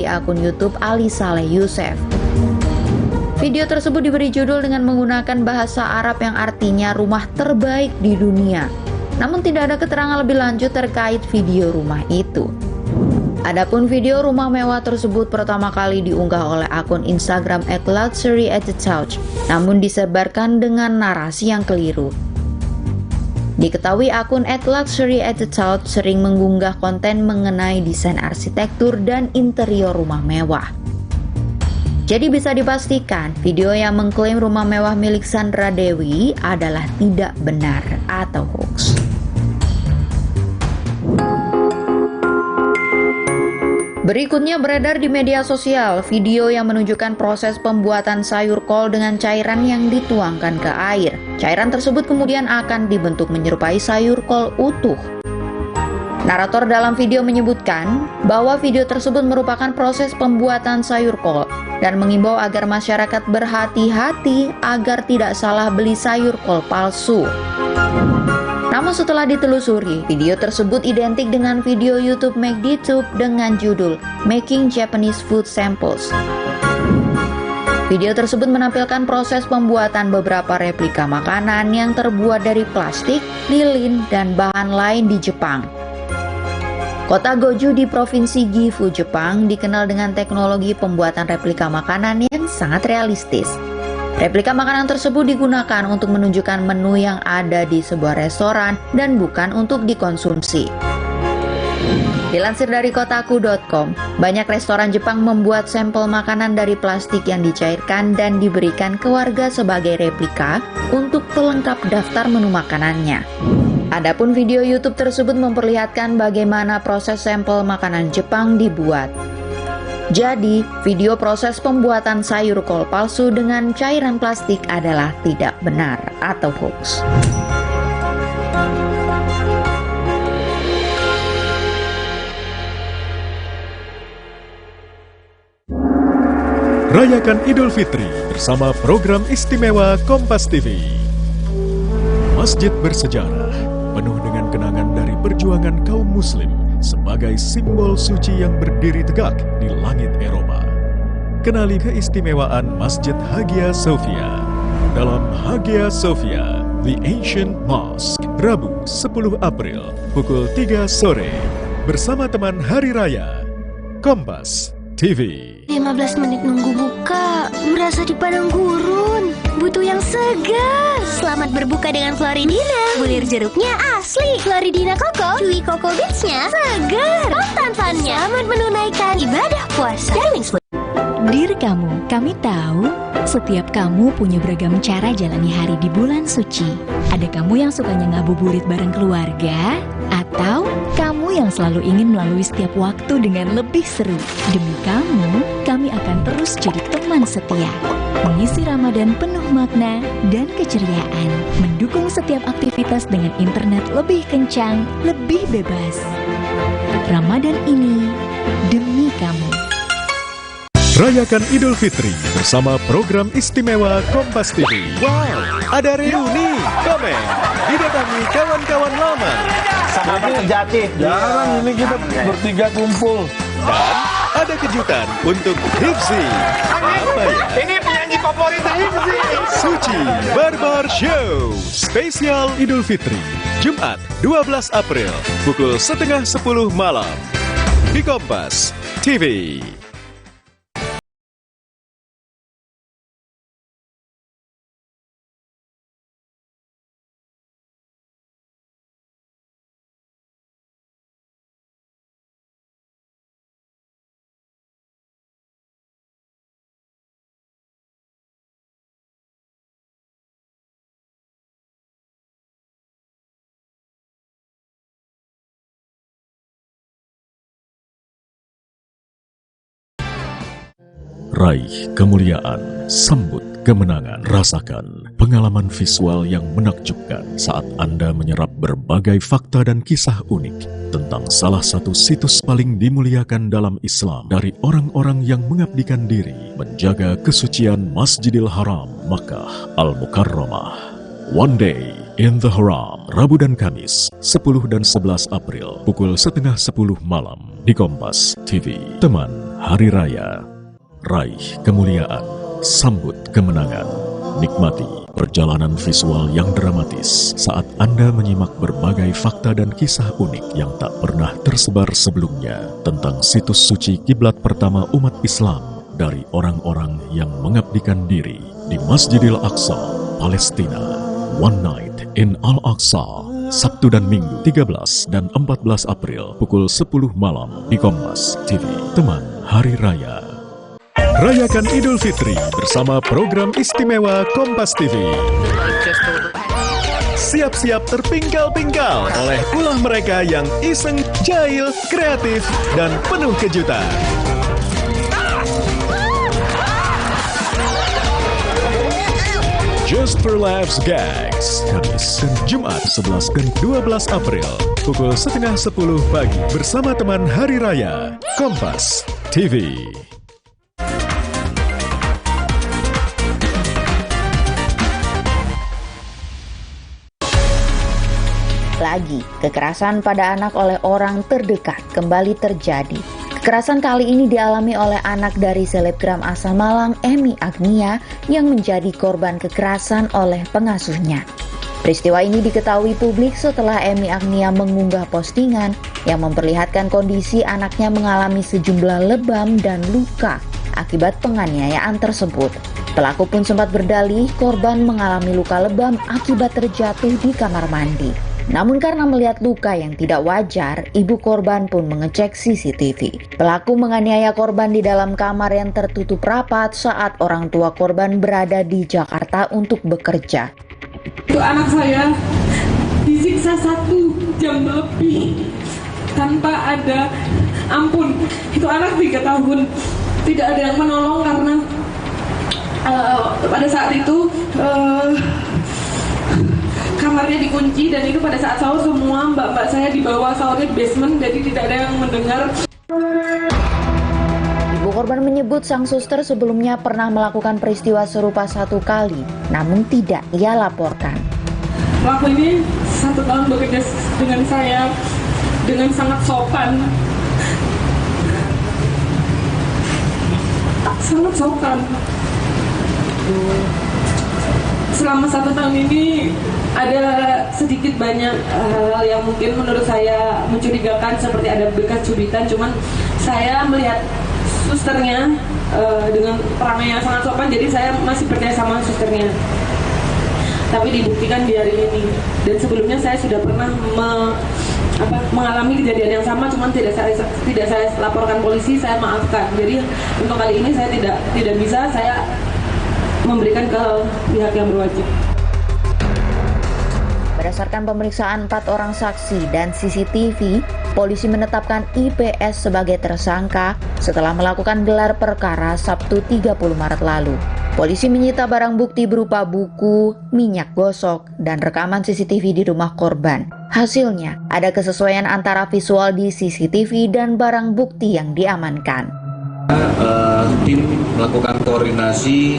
di akun YouTube Ali Saleh Yusef. Video tersebut diberi judul dengan menggunakan bahasa Arab yang artinya rumah terbaik di dunia. Namun tidak ada keterangan lebih lanjut terkait video rumah itu. Adapun video rumah mewah tersebut pertama kali diunggah oleh akun Instagram @luxury@the_touch, namun disebarkan dengan narasi yang keliru. Diketahui akun @luxury@the_touch sering mengunggah konten mengenai desain arsitektur dan interior rumah mewah. Jadi bisa dipastikan video yang mengklaim rumah mewah milik Sandra Dewi adalah tidak benar atau hoax. Berikutnya beredar di media sosial video yang menunjukkan proses pembuatan sayur kol dengan cairan yang dituangkan ke air. Cairan tersebut kemudian akan dibentuk menyerupai sayur kol utuh. Narator dalam video menyebutkan bahwa video tersebut merupakan proses pembuatan sayur kol dan mengimbau agar masyarakat berhati-hati agar tidak salah beli sayur kol palsu. Namun setelah ditelusuri, video tersebut identik dengan video YouTube McDtube dengan judul Making Japanese Food Samples. Video tersebut menampilkan proses pembuatan beberapa replika makanan yang terbuat dari plastik, lilin, dan bahan lain di Jepang. Kota Goju di Provinsi Gifu, Jepang dikenal dengan teknologi pembuatan replika makanan yang sangat realistis. Replika makanan tersebut digunakan untuk menunjukkan menu yang ada di sebuah restoran dan bukan untuk dikonsumsi. Dilansir dari kotaku.com, banyak restoran Jepang membuat sampel makanan dari plastik yang dicairkan dan diberikan ke warga sebagai replika untuk pelengkap daftar menu makanannya. Adapun video YouTube tersebut memperlihatkan bagaimana proses sampel makanan Jepang dibuat. Jadi, video proses pembuatan sayur kol palsu dengan cairan plastik adalah tidak benar atau hoax. Rayakan Idul Fitri bersama program istimewa Kompas TV. Masjid bersejarah, penuh dengan kenangan dari perjuangan kaum muslim sebagai simbol suci yang berdiri tegak di langit Eropa. Kenali keistimewaan Masjid Hagia Sophia. Dalam Hagia Sophia, The Ancient Mosque, Rabu 10 April, pukul 3 sore, bersama teman Hari Raya, Kompas TV. 15 menit nunggu buka, berasa di padang gurun, butuh yang segar. Selamat berbuka dengan Floridina. Bulir jeruknya asli, Floridina Koko, chewy Koko Beats-nya segar. Tantannya selamat menunaikan ibadah puasa. Diri kamu, kami tahu setiap kamu punya beragam cara jalani hari di bulan suci. Ada kamu yang sukanya ngabuburit bareng keluarga, atau kamu yang selalu ingin melalui setiap waktu dengan lebih seru. Demi kamu, kami akan terus jadi teman setia, mengisi Ramadan penuh makna dan keceriaan, mendukung setiap aktivitas dengan internet lebih kencang, lebih bebas. Ramadan ini demi kamu. Rayakan Idul Fitri bersama program istimewa Kompas TV. Wow, ada reuni, komen, didatangi kawan-kawan lama. Sama Jati. Jarang ini kita bertiga kumpul. Dan ada kejutan untuk Hifzi. Apa ya? Ini penyanyi favorit Hifzi. Suci Barbar Show spesial Idul Fitri, Jumat 12 April, pukul 9:30 malam di Kompas TV. Raih kemuliaan, sambut kemenangan, rasakan pengalaman visual yang menakjubkan saat Anda menyerap berbagai fakta dan kisah unik tentang salah satu situs paling dimuliakan dalam Islam dari orang-orang yang mengabdikan diri menjaga kesucian Masjidil Haram, Makkah Al-Mukarramah. One Day in the Haram, Rabu dan Kamis, 10 dan 11 April, pukul 9:30 malam di Kompas TV. Teman Hari Raya. Raih kemuliaan, sambut kemenangan. Nikmati perjalanan visual yang dramatis saat Anda menyimak berbagai fakta dan kisah unik yang tak pernah tersebar sebelumnya tentang situs suci kiblat pertama umat Islam dari orang-orang yang mengabdikan diri di Masjidil Aqsa, Palestina. One Night in Al-Aqsa, Sabtu dan Minggu 13 dan 14 April pukul 10 malam di Kompas TV. Teman Hari Raya. Rayakan Idul Fitri bersama program istimewa Kompas TV. Siap-siap terpingkal-pingkal oleh ulah mereka yang iseng, jahil, kreatif, dan penuh kejutan. Just for Laughs Gags, Kamis dan Jumat 11 dan 12 April pukul setengah 10 pagi bersama teman Hari Raya Kompas TV. Lagi, kekerasan pada anak oleh orang terdekat kembali terjadi. Kekerasan kali ini dialami oleh anak dari selebgram asal Malang, Emi Agnia, yang menjadi korban kekerasan oleh pengasuhnya. Peristiwa ini diketahui publik setelah Emi Agnia mengunggah postingan yang memperlihatkan kondisi anaknya mengalami sejumlah lebam dan luka akibat penganiayaan tersebut. Pelaku pun sempat berdalih korban mengalami luka lebam akibat terjatuh di kamar mandi. Namun karena melihat luka yang tidak wajar, ibu korban pun mengecek CCTV. Pelaku menganiaya korban di dalam kamar yang tertutup rapat saat orang tua korban berada di Jakarta untuk bekerja. Itu anak saya disiksa 1 jam lebih tanpa ada ampun. Itu anak 3 tahun, tidak ada yang menolong karena pada saat itu kamarnya dikunci, dan itu pada saat sahur semua mbak-mbak saya dibawa sahurnya di basement, jadi tidak ada yang mendengar. Ibu korban menyebut sang suster sebelumnya pernah melakukan peristiwa serupa 1 kali, namun tidak ia laporkan. Pelaku ini 1 tahun bekerja dengan saya dengan sangat sopan. Sangat sopan. Selama 1 tahun ini ada sedikit banyak hal yang mungkin menurut saya mencurigakan, seperti ada bekas cubitan, cuman saya melihat susternya dengan perangai yang sangat sopan, jadi saya masih percaya sama susternya. Tapi dibuktikan di hari ini, dan sebelumnya saya sudah pernah mengalami kejadian yang sama, cuman tidak saya laporkan polisi, saya maafkan. Jadi untuk kali ini saya tidak bisa saya memberikan ke pihak yang berwajib. Berdasarkan pemeriksaan 4 orang saksi dan CCTV, polisi menetapkan IPS sebagai tersangka setelah melakukan gelar perkara Sabtu 30 Maret lalu. Polisi menyita barang bukti berupa buku, minyak gosok, dan rekaman CCTV di rumah korban. Hasilnya, ada kesesuaian antara visual di CCTV dan barang bukti yang diamankan. Tim melakukan koordinasi,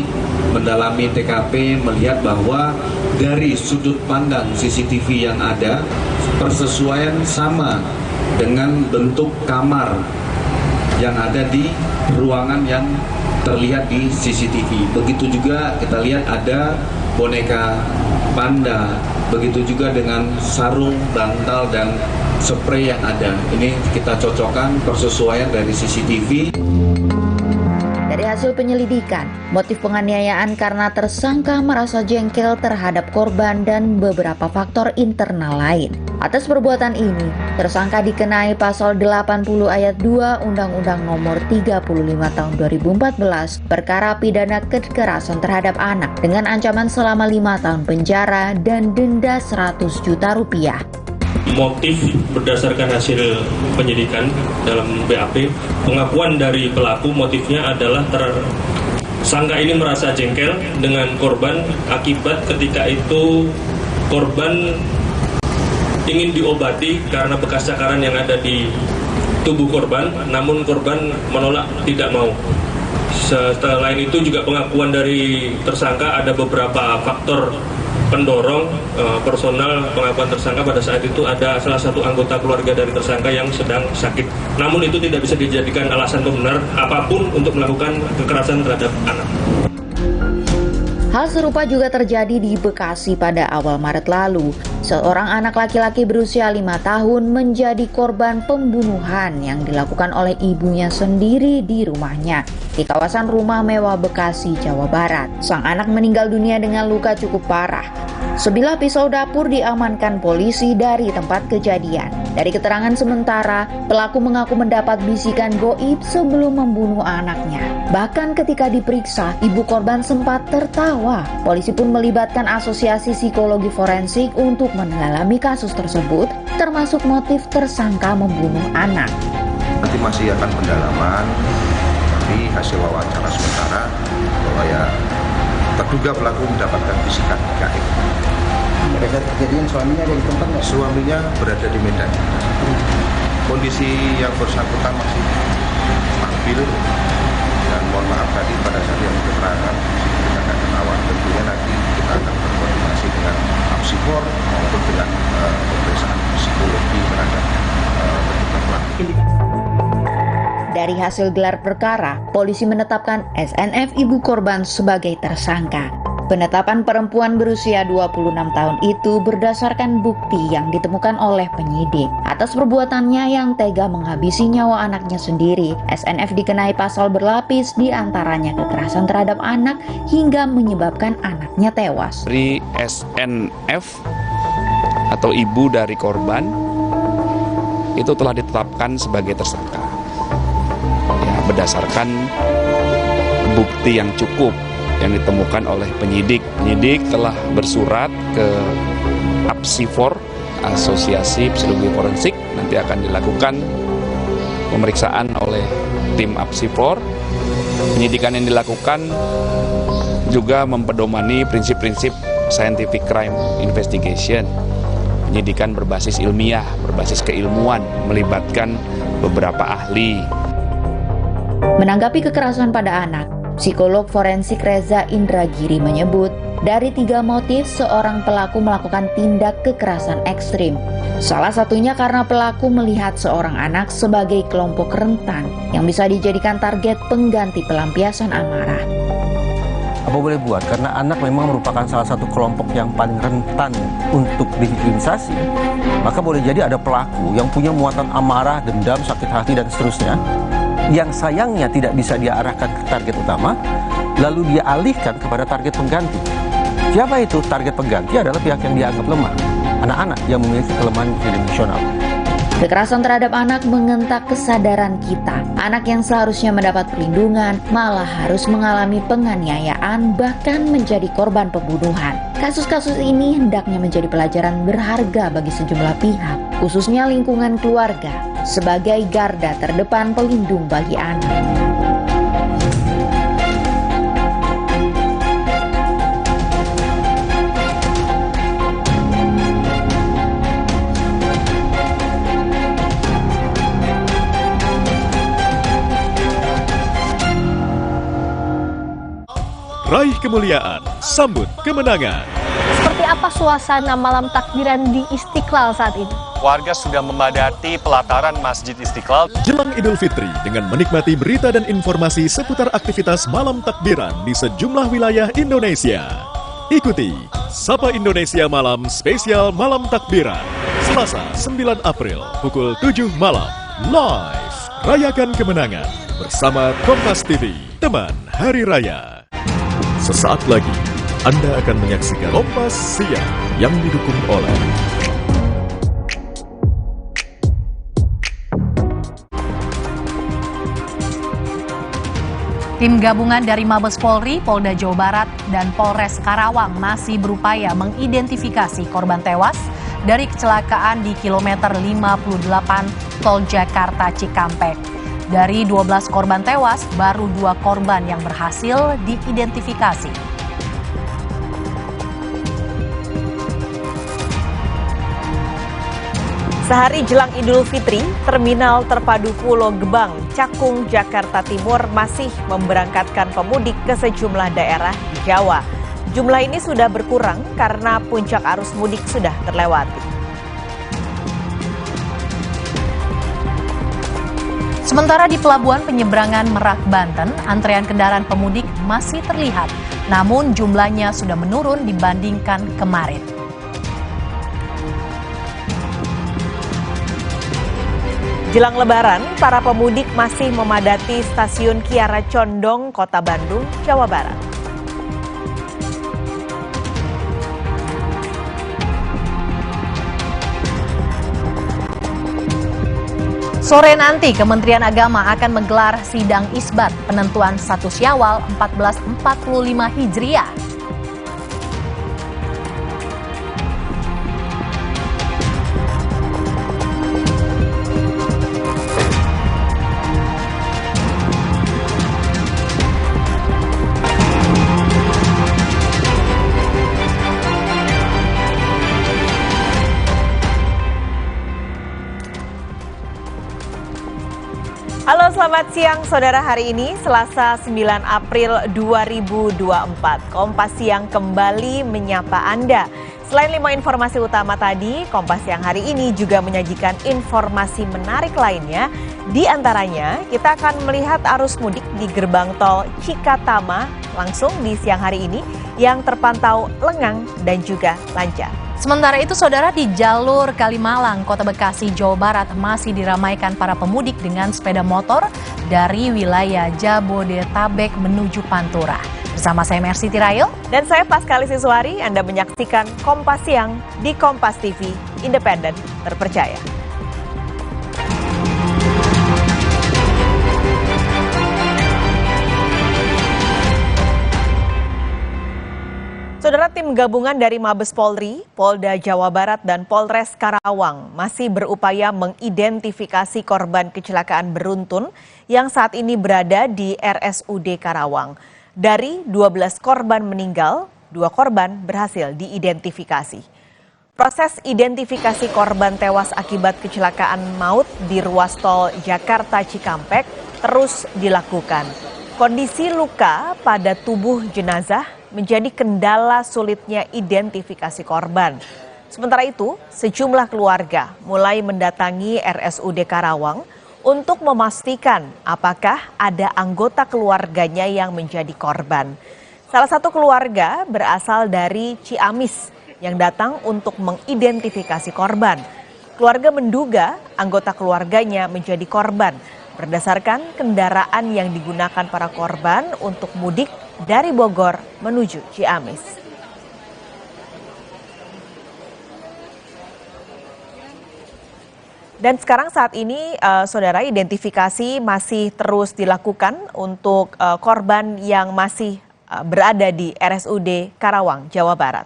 mendalami TKP, melihat bahwa dari sudut pandang CCTV yang ada, persesuaian sama dengan bentuk kamar yang ada di ruangan yang terlihat di CCTV. Begitu juga kita lihat ada boneka panda, begitu juga dengan sarung, bantal, dan spray yang ada. Ini kita cocokkan persesuaian dari CCTV. Dari hasil penyelidikan, motif penganiayaan karena tersangka merasa jengkel terhadap korban dan beberapa faktor internal lain. Atas perbuatan ini, tersangka dikenai pasal 80 ayat 2 Undang-Undang Nomor 35 Tahun 2014 perkara pidana kekerasan terhadap anak dengan ancaman selama 5 tahun penjara dan denda 100 juta rupiah. Motif berdasarkan hasil penyidikan dalam BAP, pengakuan dari pelaku motifnya adalah tersangka ini merasa jengkel dengan korban akibat ketika itu korban ingin diobati karena bekas cakaran yang ada di tubuh korban, namun korban menolak, tidak mau. Selain itu juga pengakuan dari tersangka ada beberapa faktor pendorong personal pengakuan tersangka pada saat itu ada salah satu anggota keluarga dari tersangka yang sedang sakit. Namun itu tidak bisa dijadikan alasan pembenar apapun untuk melakukan kekerasan terhadap anak. Hal serupa juga terjadi di Bekasi pada awal Maret lalu. Seorang anak laki-laki berusia 5 tahun menjadi korban pembunuhan yang dilakukan oleh ibunya sendiri di rumahnya di kawasan Rumah Mewah Bekasi, Jawa Barat. Sang anak meninggal dunia dengan luka cukup parah. Sebilah pisau dapur diamankan polisi dari tempat kejadian. Dari keterangan sementara, pelaku mengaku mendapat bisikan goib sebelum membunuh anaknya. Bahkan ketika diperiksa, ibu korban sempat tertawa. Polisi pun melibatkan asosiasi psikologi forensik untuk mendalami kasus tersebut, termasuk motif tersangka membunuh anak. Nanti masih akan pendalaman, tapi hasil wawancara sementara bahwa ya terduga pelaku mendapatkan bisikan gaib. Pada saat kejadian suaminya ada di tempat nggak? Suaminya berada di Medan. Kondisi yang bersangkutan masih stabil dan mohon maaf tadi pada saat yang keterangan kita akan ketahuan. Tentunya nanti kita akan berkoordinasi dengan Apsifor maupun dengan pemeriksaan psikologi terhadap terduga pelaku. Dari hasil gelar perkara, polisi menetapkan SNF ibu korban sebagai tersangka. Penetapan perempuan berusia 26 tahun itu berdasarkan bukti yang ditemukan oleh penyidik. Atas perbuatannya yang tega menghabisi nyawa anaknya sendiri, SNF dikenai pasal berlapis, diantaranya kekerasan terhadap anak hingga menyebabkan anaknya tewas. Dari SNF atau ibu dari korban itu telah ditetapkan sebagai tersangka. Ya, berdasarkan bukti yang cukup yang ditemukan oleh penyidik. Penyidik telah bersurat ke Apsifor, Asosiasi Psikologi Forensik. Nanti akan dilakukan pemeriksaan oleh tim Apsifor. Penyidikan yang dilakukan juga mempedomani prinsip-prinsip scientific crime investigation. Penyidikan berbasis ilmiah, berbasis keilmuan, melibatkan beberapa ahli. Menanggapi kekerasan pada anak, psikolog forensik Reza Indragiri menyebut, dari 3 motif seorang pelaku melakukan tindak kekerasan ekstrim. Salah satunya karena pelaku melihat seorang anak sebagai kelompok rentan yang bisa dijadikan target pengganti pelampiasan amarah. Apa boleh buat? Karena anak memang merupakan salah satu kelompok yang paling rentan untuk diviktimisasi. Maka boleh jadi ada pelaku yang punya muatan amarah, dendam, sakit hati, dan seterusnya, yang sayangnya tidak bisa dia arahkan ke target utama, lalu dia alihkan kepada target pengganti. Siapa itu? Target pengganti adalah pihak yang dianggap lemah, anak-anak yang memiliki kelemahan emosional. Kekerasan terhadap anak mengentak kesadaran kita. Anak yang seharusnya mendapat perlindungan malah harus mengalami penganiayaan, bahkan menjadi korban pembunuhan. Kasus-kasus ini hendaknya menjadi pelajaran berharga bagi sejumlah pihak, khususnya lingkungan keluarga, sebagai garda terdepan pelindung bagi anak. Raih kemuliaan, sambut kemenangan. Seperti apa suasana malam takbiran di Istiqlal saat ini? Warga sudah memadati pelataran Masjid Istiqlal. Jelang Idul Fitri dengan menikmati berita dan informasi seputar aktivitas malam takbiran di sejumlah wilayah Indonesia. Ikuti Sapa Indonesia Malam Spesial Malam Takbiran, Selasa 9 April pukul 7 malam. Live, rayakan kemenangan bersama Kompas TV, teman Hari Raya. Sesaat lagi, Anda akan menyaksikan Kompas Siang yang didukung oleh Tim gabungan dari Mabes Polri, Polda Jawa Barat, dan Polres Karawang masih berupaya mengidentifikasi korban tewas dari kecelakaan di kilometer 58 Tol Jakarta Cikampek. Dari 12 korban tewas, baru 2 korban yang berhasil diidentifikasi. Sehari jelang Idul Fitri, Terminal Terpadu Pulau Gebang, Cakung, Jakarta Timur masih memberangkatkan pemudik ke sejumlah daerah di Jawa. Jumlah ini sudah berkurang karena puncak arus mudik sudah terlewati. Sementara di Pelabuhan Penyeberangan Merak, Banten, antrean kendaraan pemudik masih terlihat, namun jumlahnya sudah menurun dibandingkan kemarin. Jelang Lebaran, para pemudik masih memadati stasiun Kiara Condong, Kota Bandung, Jawa Barat. Sore nanti, Kementerian Agama akan menggelar sidang isbat penentuan 1 Syawal 1445 Hijriah. Halo, selamat siang saudara. Hari ini Selasa 9 April 2024. Kompas Siang kembali menyapa Anda. Selain 5 informasi utama tadi, Kompas Siang hari ini juga menyajikan informasi menarik lainnya. Di antaranya, kita akan melihat arus mudik di gerbang tol Cikatama langsung di siang hari ini yang terpantau lengang dan juga lancar. Sementara itu, saudara, di jalur Kalimalang, Kota Bekasi, Jawa Barat masih diramaikan para pemudik dengan sepeda motor dari wilayah Jabodetabek menuju Pantura. Bersama saya Mercy Tirail dan saya Paskali Siswari, Anda menyaksikan Kompas Siang di Kompas TV, independen, terpercaya. Saudara, tim gabungan dari Mabes Polri, Polda Jawa Barat, dan Polres Karawang masih berupaya mengidentifikasi korban kecelakaan beruntun yang saat ini berada di RSUD Karawang. Dari 12 korban meninggal, 2 korban berhasil diidentifikasi. Proses identifikasi korban tewas akibat kecelakaan maut di ruas tol Jakarta Cikampek terus dilakukan. Kondisi luka pada tubuh jenazah menjadi kendala sulitnya identifikasi korban. Sementara itu, sejumlah keluarga mulai mendatangi RSUD Karawang untuk memastikan apakah ada anggota keluarganya yang menjadi korban. Salah satu keluarga berasal dari Ciamis yang datang untuk mengidentifikasi korban. Keluarga menduga anggota keluarganya menjadi korban berdasarkan kendaraan yang digunakan para korban untuk mudik dari Bogor menuju Ciamis. Dan sekarang saat ini, saudara, identifikasi masih terus dilakukan untuk korban yang masih berada di RSUD Karawang, Jawa Barat.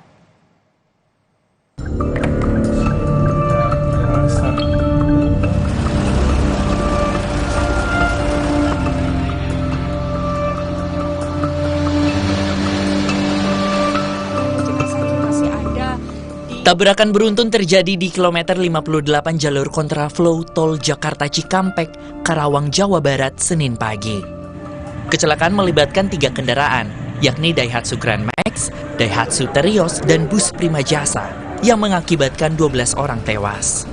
Tabrakan beruntun terjadi di kilometer 58 jalur kontraflow tol Jakarta Cikampek, Karawang, Jawa Barat, Senin pagi. Kecelakaan melibatkan 3 kendaraan, yakni Daihatsu Grand Max, Daihatsu Terios, dan bus Prima Jasa, yang mengakibatkan 12 orang tewas.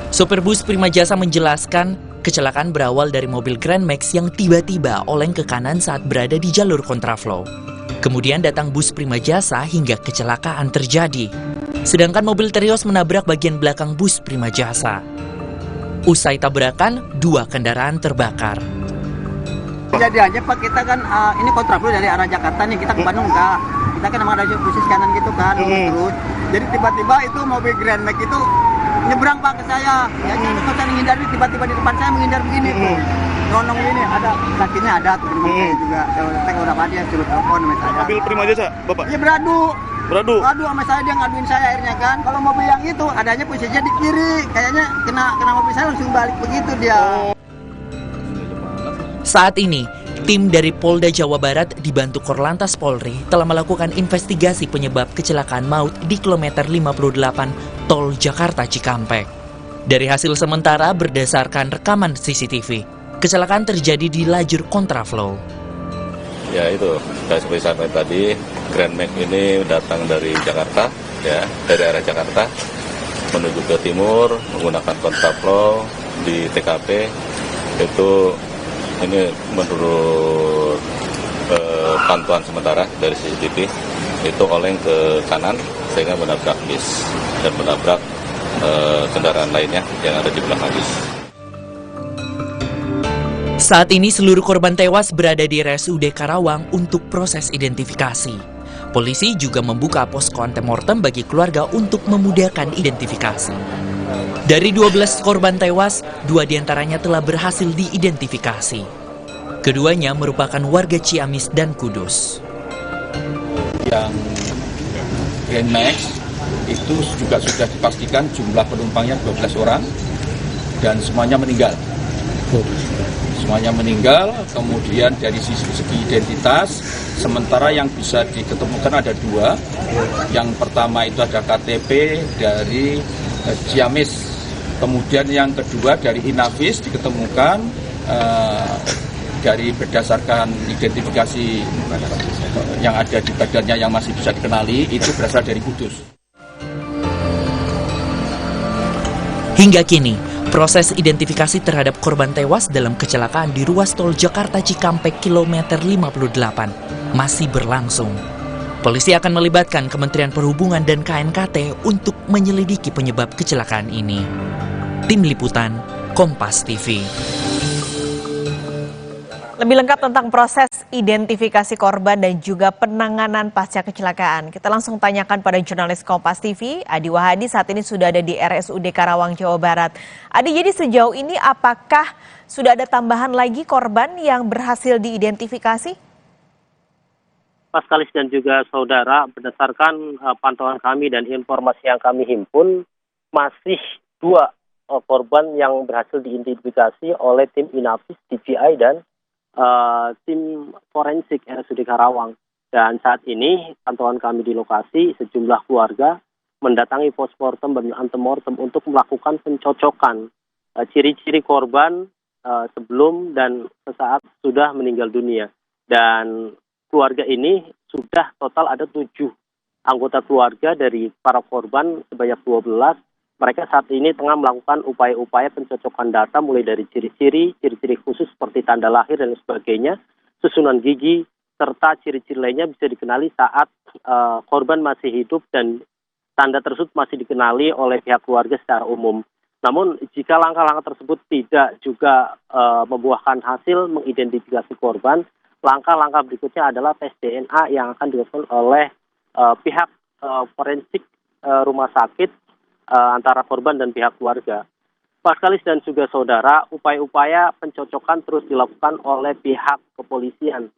Sopir bus Prima Jasa menjelaskan, kecelakaan berawal dari mobil Grand Max yang tiba-tiba oleng ke kanan saat berada di jalur kontraflow. Kemudian datang bus Prima Jasa hingga kecelakaan terjadi. Sedangkan mobil Terios menabrak bagian belakang bus Prima Jasa. Usai tabrakan, 2 kendaraan terbakar. Kejadiannya Pak, kita kan ini kontraflow dari arah Jakarta nih, kita ke Bandung enggak. Kita kan emang ada posisi kanan gitu kan, terus. Jadi tiba-tiba itu mobil Grand Max itu nyebrang Pak ke saya. Ya kita kan menghindari, tiba-tiba di depan saya menghindar begini tuh. Nonong ini ada, kakinya ada tuh juga. Saya udah dia suruh telepon sama saya. Mobil Prima Jasa, Bapak? Iya beradu Beradu sama saya, dia ngaduin saya akhirnya kan. Kalau mobil yang itu adanya posisinya di kiri, kayaknya kena mobil saya langsung balik begitu dia. Saat ini, tim dari Polda Jawa Barat dibantu Korlantas Polri telah melakukan investigasi penyebab kecelakaan maut di kilometer 58 tol Jakarta Cikampek. Dari hasil sementara berdasarkan rekaman CCTV, kecelakaan terjadi di lajur kontraflow. Ya itu, seperti saya sampaikan tadi, Grand Max ini datang dari Jakarta, ya, dari arah Jakarta menuju ke timur menggunakan kontraflow di TKP. Itu ini menurut pantauan sementara dari CCTV itu oleng ke kanan sehingga menabrak bis dan menabrak kendaraan lainnya yang ada di belakang bis. Saat ini seluruh korban tewas berada di RSUD Karawang untuk proses identifikasi. Polisi juga membuka posko antemortem bagi keluarga untuk memudahkan identifikasi. Dari 12 korban tewas, 2 diantaranya telah berhasil diidentifikasi. Keduanya merupakan warga Ciamis dan Kudus. Yang Grand Max itu juga sudah dipastikan jumlah penumpangnya 12 orang dan semuanya meninggal. Semuanya meninggal, kemudian dari segi identitas, sementara yang bisa diketemukan ada 2. Yang pertama itu ada KTP dari Ciamis, kemudian yang kedua dari Inavis diketemukan dari berdasarkan identifikasi yang ada di badannya yang masih bisa dikenali, itu berasal dari Kudus. Hingga kini, proses identifikasi terhadap korban tewas dalam kecelakaan di ruas tol Jakarta Cikampek kilometer 58 masih berlangsung. Polisi akan melibatkan Kementerian Perhubungan dan KNKT untuk menyelidiki penyebab kecelakaan ini. Tim Liputan, Kompas TV. Lebih lengkap tentang proses identifikasi korban dan juga penanganan pasca kecelakaan, kita langsung tanyakan pada jurnalis Kompas TV, Adi Wahadi, saat ini sudah ada di RSUD Karawang, Jawa Barat. Adi, jadi sejauh ini apakah sudah ada tambahan lagi korban yang berhasil diidentifikasi? Mas Kalis dan juga saudara, berdasarkan pantauan kami dan informasi yang kami himpun, masih 2 korban yang berhasil diidentifikasi oleh tim Inavis, DVI, dan tim forensik RSUD Karawang. Dan saat ini pantauan kami di lokasi, sejumlah keluarga mendatangi postmortem dan antemortem untuk melakukan pencocokan ciri-ciri korban sebelum dan sesaat sudah meninggal dunia. Dan keluarga ini sudah total ada 7 anggota keluarga dari para korban sebanyak 12. Mereka saat ini tengah melakukan upaya-upaya pencocokan data mulai dari ciri-ciri khusus seperti tanda lahir dan sebagainya, susunan gigi, serta ciri-ciri lainnya bisa dikenali saat korban masih hidup dan tanda tersebut masih dikenali oleh pihak keluarga secara umum. Namun jika langkah-langkah tersebut tidak juga membuahkan hasil mengidentifikasi korban, langkah-langkah berikutnya adalah tes DNA yang akan dilakukan oleh pihak forensik rumah sakit antara korban dan pihak keluarga. Pak Kalis dan juga saudara, upaya-upaya pencocokan terus dilakukan oleh pihak kepolisian.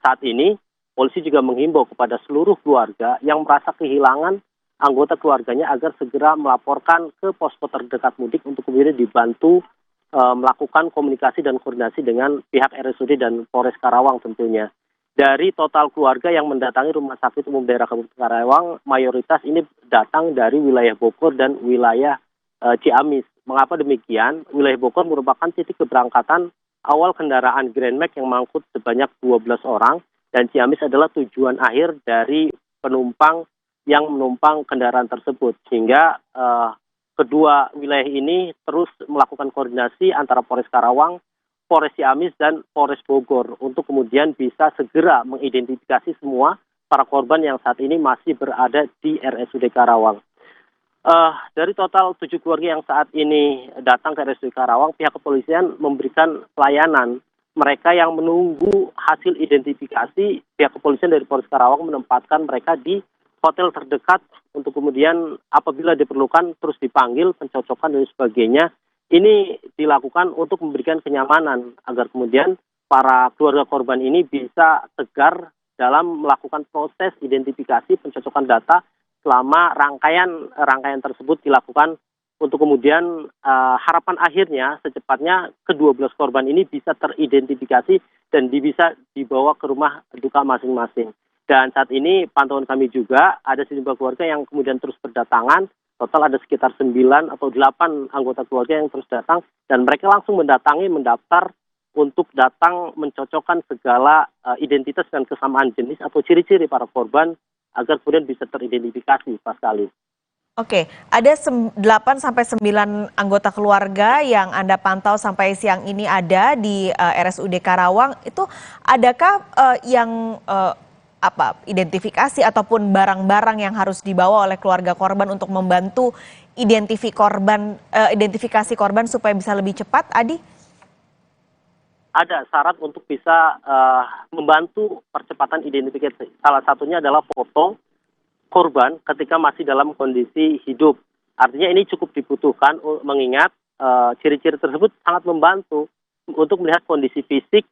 Saat ini, polisi juga menghimbau kepada seluruh keluarga yang merasa kehilangan anggota keluarganya agar segera melaporkan ke posko terdekat mudik untuk kemudian dibantu melakukan komunikasi dan koordinasi dengan pihak RSUD dan Polres Karawang tentunya. Dari total keluarga yang mendatangi Rumah Sakit Umum Daerah Kabupaten Karawang, mayoritas ini datang dari wilayah Bogor dan wilayah Ciamis. Mengapa demikian? Wilayah Bogor merupakan titik keberangkatan awal kendaraan Grand Max yang mengangkut sebanyak 12 orang, dan Ciamis adalah tujuan akhir dari penumpang yang menumpang kendaraan tersebut. Sehingga kedua wilayah ini terus melakukan koordinasi antara Polres Karawang, Polres Ciamis, dan Polres Bogor untuk kemudian bisa segera mengidentifikasi semua para korban yang saat ini masih berada di RSUD Karawang. Dari total 7 keluarga yang saat ini datang ke RSUD Karawang, pihak kepolisian memberikan pelayanan. Mereka yang menunggu hasil identifikasi, pihak kepolisian dari Polres Karawang menempatkan mereka di hotel terdekat untuk kemudian apabila diperlukan terus dipanggil, pencocokan dan sebagainya. Ini dilakukan untuk memberikan kenyamanan agar kemudian para keluarga korban ini bisa tegar dalam melakukan proses identifikasi pencocokan data selama rangkaian tersebut dilakukan untuk kemudian harapan akhirnya secepatnya ke-12 korban ini bisa teridentifikasi dan bisa dibawa ke rumah duka masing-masing. Dan saat ini pantauan kami juga ada sejumlah keluarga yang kemudian terus berdatangan. Total ada sekitar 9 atau 8 anggota keluarga yang terus datang dan mereka langsung mendaftar untuk datang mencocokkan segala identitas dan kesamaan jenis atau ciri-ciri para korban agar kemudian bisa teridentifikasi, Pak Sekali. Oke, ada 8-9 anggota keluarga yang Anda pantau sampai siang ini ada di RSUD Karawang. Itu adakah yang identifikasi ataupun barang-barang yang harus dibawa oleh keluarga korban untuk membantu identifikasi korban supaya bisa lebih cepat, Adi? Ada syarat untuk bisa membantu percepatan identifikasi. Salah satunya adalah foto korban ketika masih dalam kondisi hidup. Artinya ini cukup dibutuhkan mengingat ciri-ciri tersebut sangat membantu untuk melihat kondisi fisik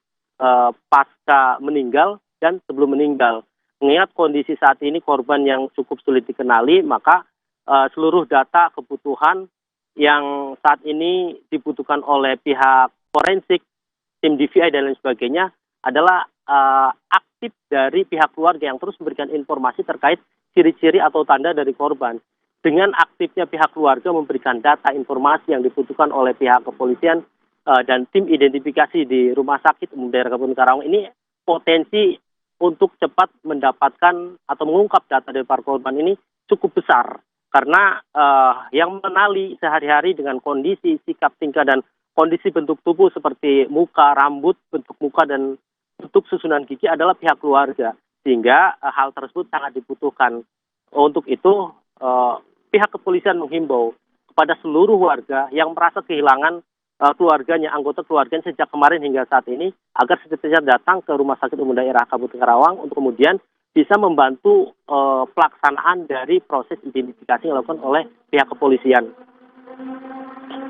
pasca meninggal dan sebelum meninggal. Mengingat kondisi saat ini korban yang cukup sulit dikenali, maka seluruh data kebutuhan yang saat ini dibutuhkan oleh pihak forensik, tim DVI dan lain sebagainya adalah aktif dari pihak keluarga yang terus memberikan informasi terkait ciri-ciri atau tanda dari korban. Dengan aktifnya pihak keluarga memberikan data informasi yang dibutuhkan oleh pihak kepolisian dan tim identifikasi di Rumah Sakit Umum Daerah Kabupaten Karawang ini potensi untuk cepat mendapatkan atau mengungkap data dari para korban ini cukup besar. Karena yang mengenali sehari-hari dengan kondisi sikap tingkah dan kondisi bentuk tubuh seperti muka, rambut, bentuk muka, dan bentuk susunan gigi adalah pihak keluarga. Sehingga hal tersebut sangat dibutuhkan. Untuk itu, pihak kepolisian menghimbau kepada seluruh warga yang merasa kehilangan keluarganya, anggota keluarganya sejak kemarin hingga saat ini, agar secepatnya datang ke Rumah Sakit Umum Daerah Kabupaten Karawang untuk kemudian bisa membantu pelaksanaan dari proses identifikasi yang dilakukan oleh pihak kepolisian.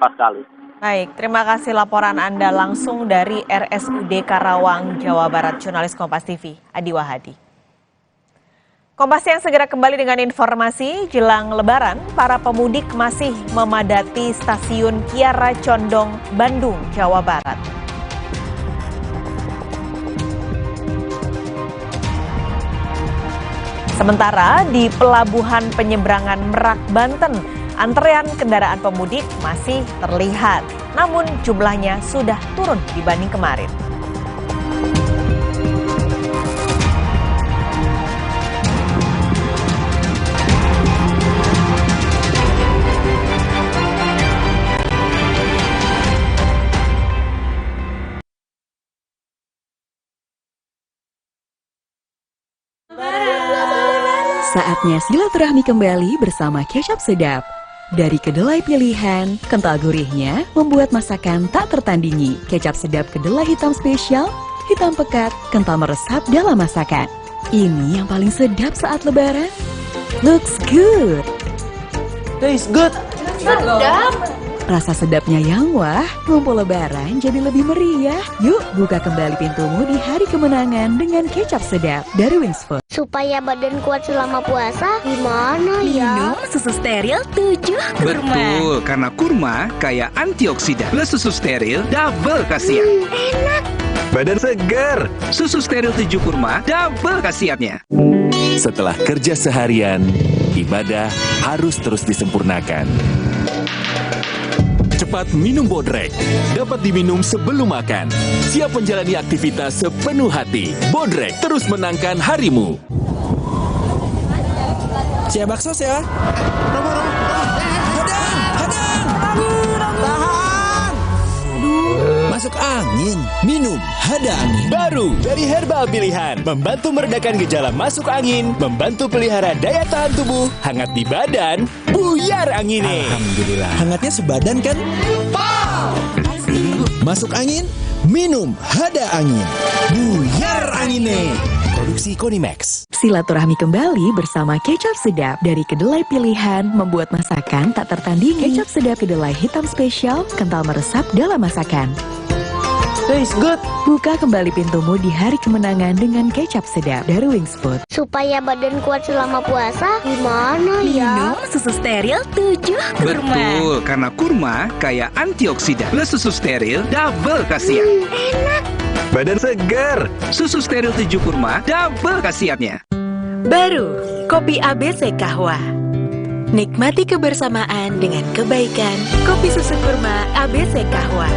Pas sekali. Baik, terima kasih laporan Anda langsung dari RSUD Karawang, Jawa Barat, jurnalis Kompas TV, Adi Wahadi. Kompas yang segera kembali dengan informasi jelang Lebaran, para pemudik masih memadati stasiun Kiara Condong, Bandung, Jawa Barat. Sementara di Pelabuhan Penyeberangan Merak, Banten, antrean kendaraan pemudik masih terlihat, namun jumlahnya sudah turun dibanding kemarin. Saatnya silaturahmi kembali bersama kecap sedap. Dari kedelai pilihan, kental gurihnya membuat masakan tak tertandingi. Kecap sedap kedelai hitam spesial, hitam pekat, kental meresap dalam masakan. Ini yang paling sedap saat Lebaran. Looks good. Taste good. Sedap. Rasa sedapnya yang wah, ngumpul Lebaran jadi lebih meriah. Yuk buka kembali pintumu di hari kemenangan dengan kecap sedap dari Wings Food. Supaya badan kuat selama puasa, gimana ya? Minum susu steril 7 kurma. Betul, karena kurma kaya antioksidan. Plus susu steril double khasiat. Enak. Badan segar. Susu steril 7 kurma double khasiatnya. Setelah kerja seharian, ibadah harus terus disempurnakan. Cepat minum Bodrek. Dapat diminum sebelum makan. Siap menjalani aktivitas sepenuh hati. Bodrek terus menangkan harimu. Siap bakso ya. Masuk angin, minum Hada Angin. Baru dari herbal pilihan, membantu meredakan gejala masuk angin, membantu pelihara daya tahan tubuh, hangat di badan, buyar anginnya. Alhamdulillah. Hangatnya sebadan kan? Masuk angin, minum Hada Angin. Buyar anginnya. Produksi Konimax. Silaturahmi kembali bersama kecap sedap dari kedelai pilihan, membuat masakan tak tertandingi. Kecap sedap kedelai hitam spesial, kental meresap dalam masakan. Taste good. Buka kembali pintumu di hari kemenangan dengan kecap sedap dari Wings Food. Supaya badan kuat selama puasa, gimana ya? Minum susu steril 7 kurma. Betul, karena kurma kaya antioksidan. Plus susu steril double khasiat. Enak. Badan segar. Susu steril 7 kurma double khasiatnya. Baru, kopi ABC Kahwa. Nikmati kebersamaan dengan kebaikan. Kopi susu kurma ABC Kahwa.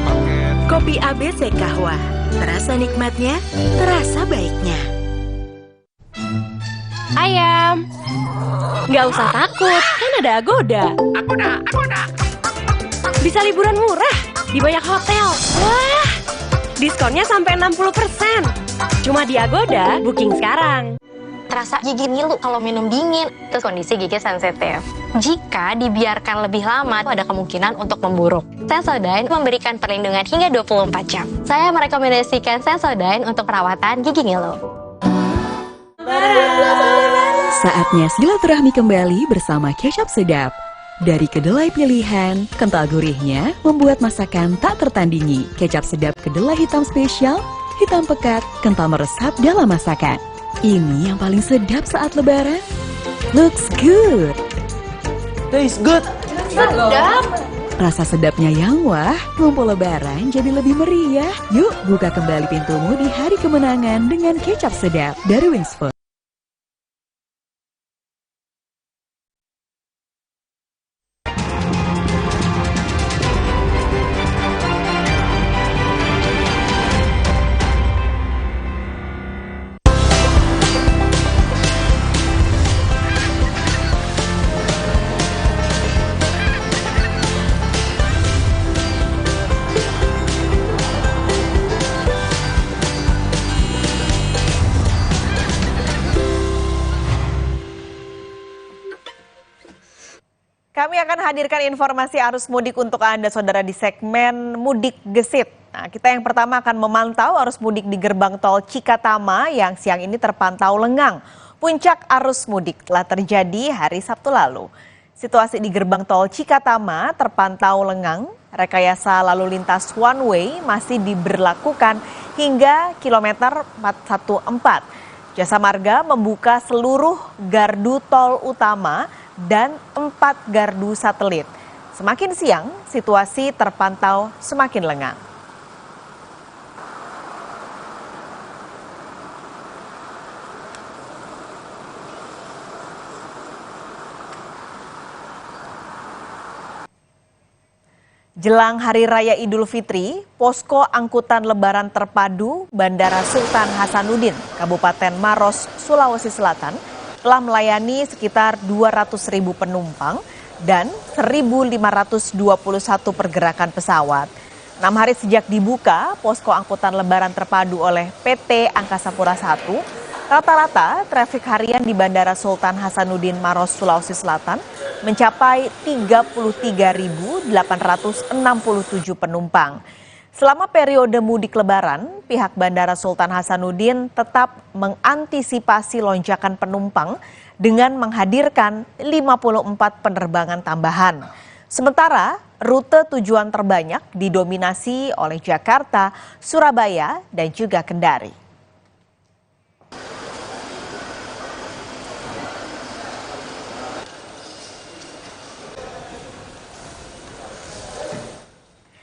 Paket Kopi ABC Kahwa. Terasa nikmatnya, terasa baiknya. Ayam, nggak usah takut, kan ada Agoda. Agoda. Bisa liburan murah di banyak hotel. Wah, diskonnya sampai 60%. Cuma di Agoda, booking sekarang. Terasa gigi ngilu kalau minum dingin, terus kondisi gigi sensitif. Jika dibiarkan lebih lama, ada kemungkinan untuk memburuk. Sensodyne memberikan perlindungan hingga 24 jam. Saya merekomendasikan Sensodyne untuk perawatan gigi ngilu. Saatnya silaturahmi kembali bersama kecap sedap. Dari kedelai pilihan, kental gurihnya membuat masakan tak tertandingi. Kecap sedap kedelai hitam spesial, hitam pekat, kental meresap dalam masakan. Ini yang paling sedap saat lebaran. Looks good. Taste good. Sedap. Rasa sedapnya yang wah, ngumpul lebaran jadi lebih meriah. Yuk buka kembali pintumu di hari kemenangan dengan kecap sedap dari Wings Food. Kami akan hadirkan informasi arus mudik untuk Anda, Saudara, di segmen Mudik Gesit. Nah, kita yang pertama akan memantau arus mudik di gerbang tol Cikatama yang siang ini terpantau lengang. Puncak arus mudik telah terjadi hari Sabtu lalu. Situasi di gerbang tol Cikatama terpantau lengang. Rekayasa lalu lintas one way masih diberlakukan hingga kilometer 414. Jasa Marga membuka seluruh gardu tol utama dan 4 gardu satelit. Semakin siang, situasi terpantau semakin lengang. Jelang Hari Raya Idul Fitri, posko angkutan lebaran terpadu Bandara Sultan Hasanuddin, Kabupaten Maros, Sulawesi Selatan, telah melayani sekitar 200.000 penumpang dan 1.521 pergerakan pesawat. 6 hari sejak dibuka, posko angkutan lebaran terpadu oleh PT Angkasa Pura I, rata-rata trafik harian di Bandara Sultan Hasanuddin Maros, Sulawesi Selatan mencapai 33.867 penumpang. Selama periode mudik lebaran, pihak Bandara Sultan Hasanuddin tetap mengantisipasi lonjakan penumpang dengan menghadirkan 54 penerbangan tambahan. Sementara, rute tujuan terbanyak didominasi oleh Jakarta, Surabaya, dan juga Kendari.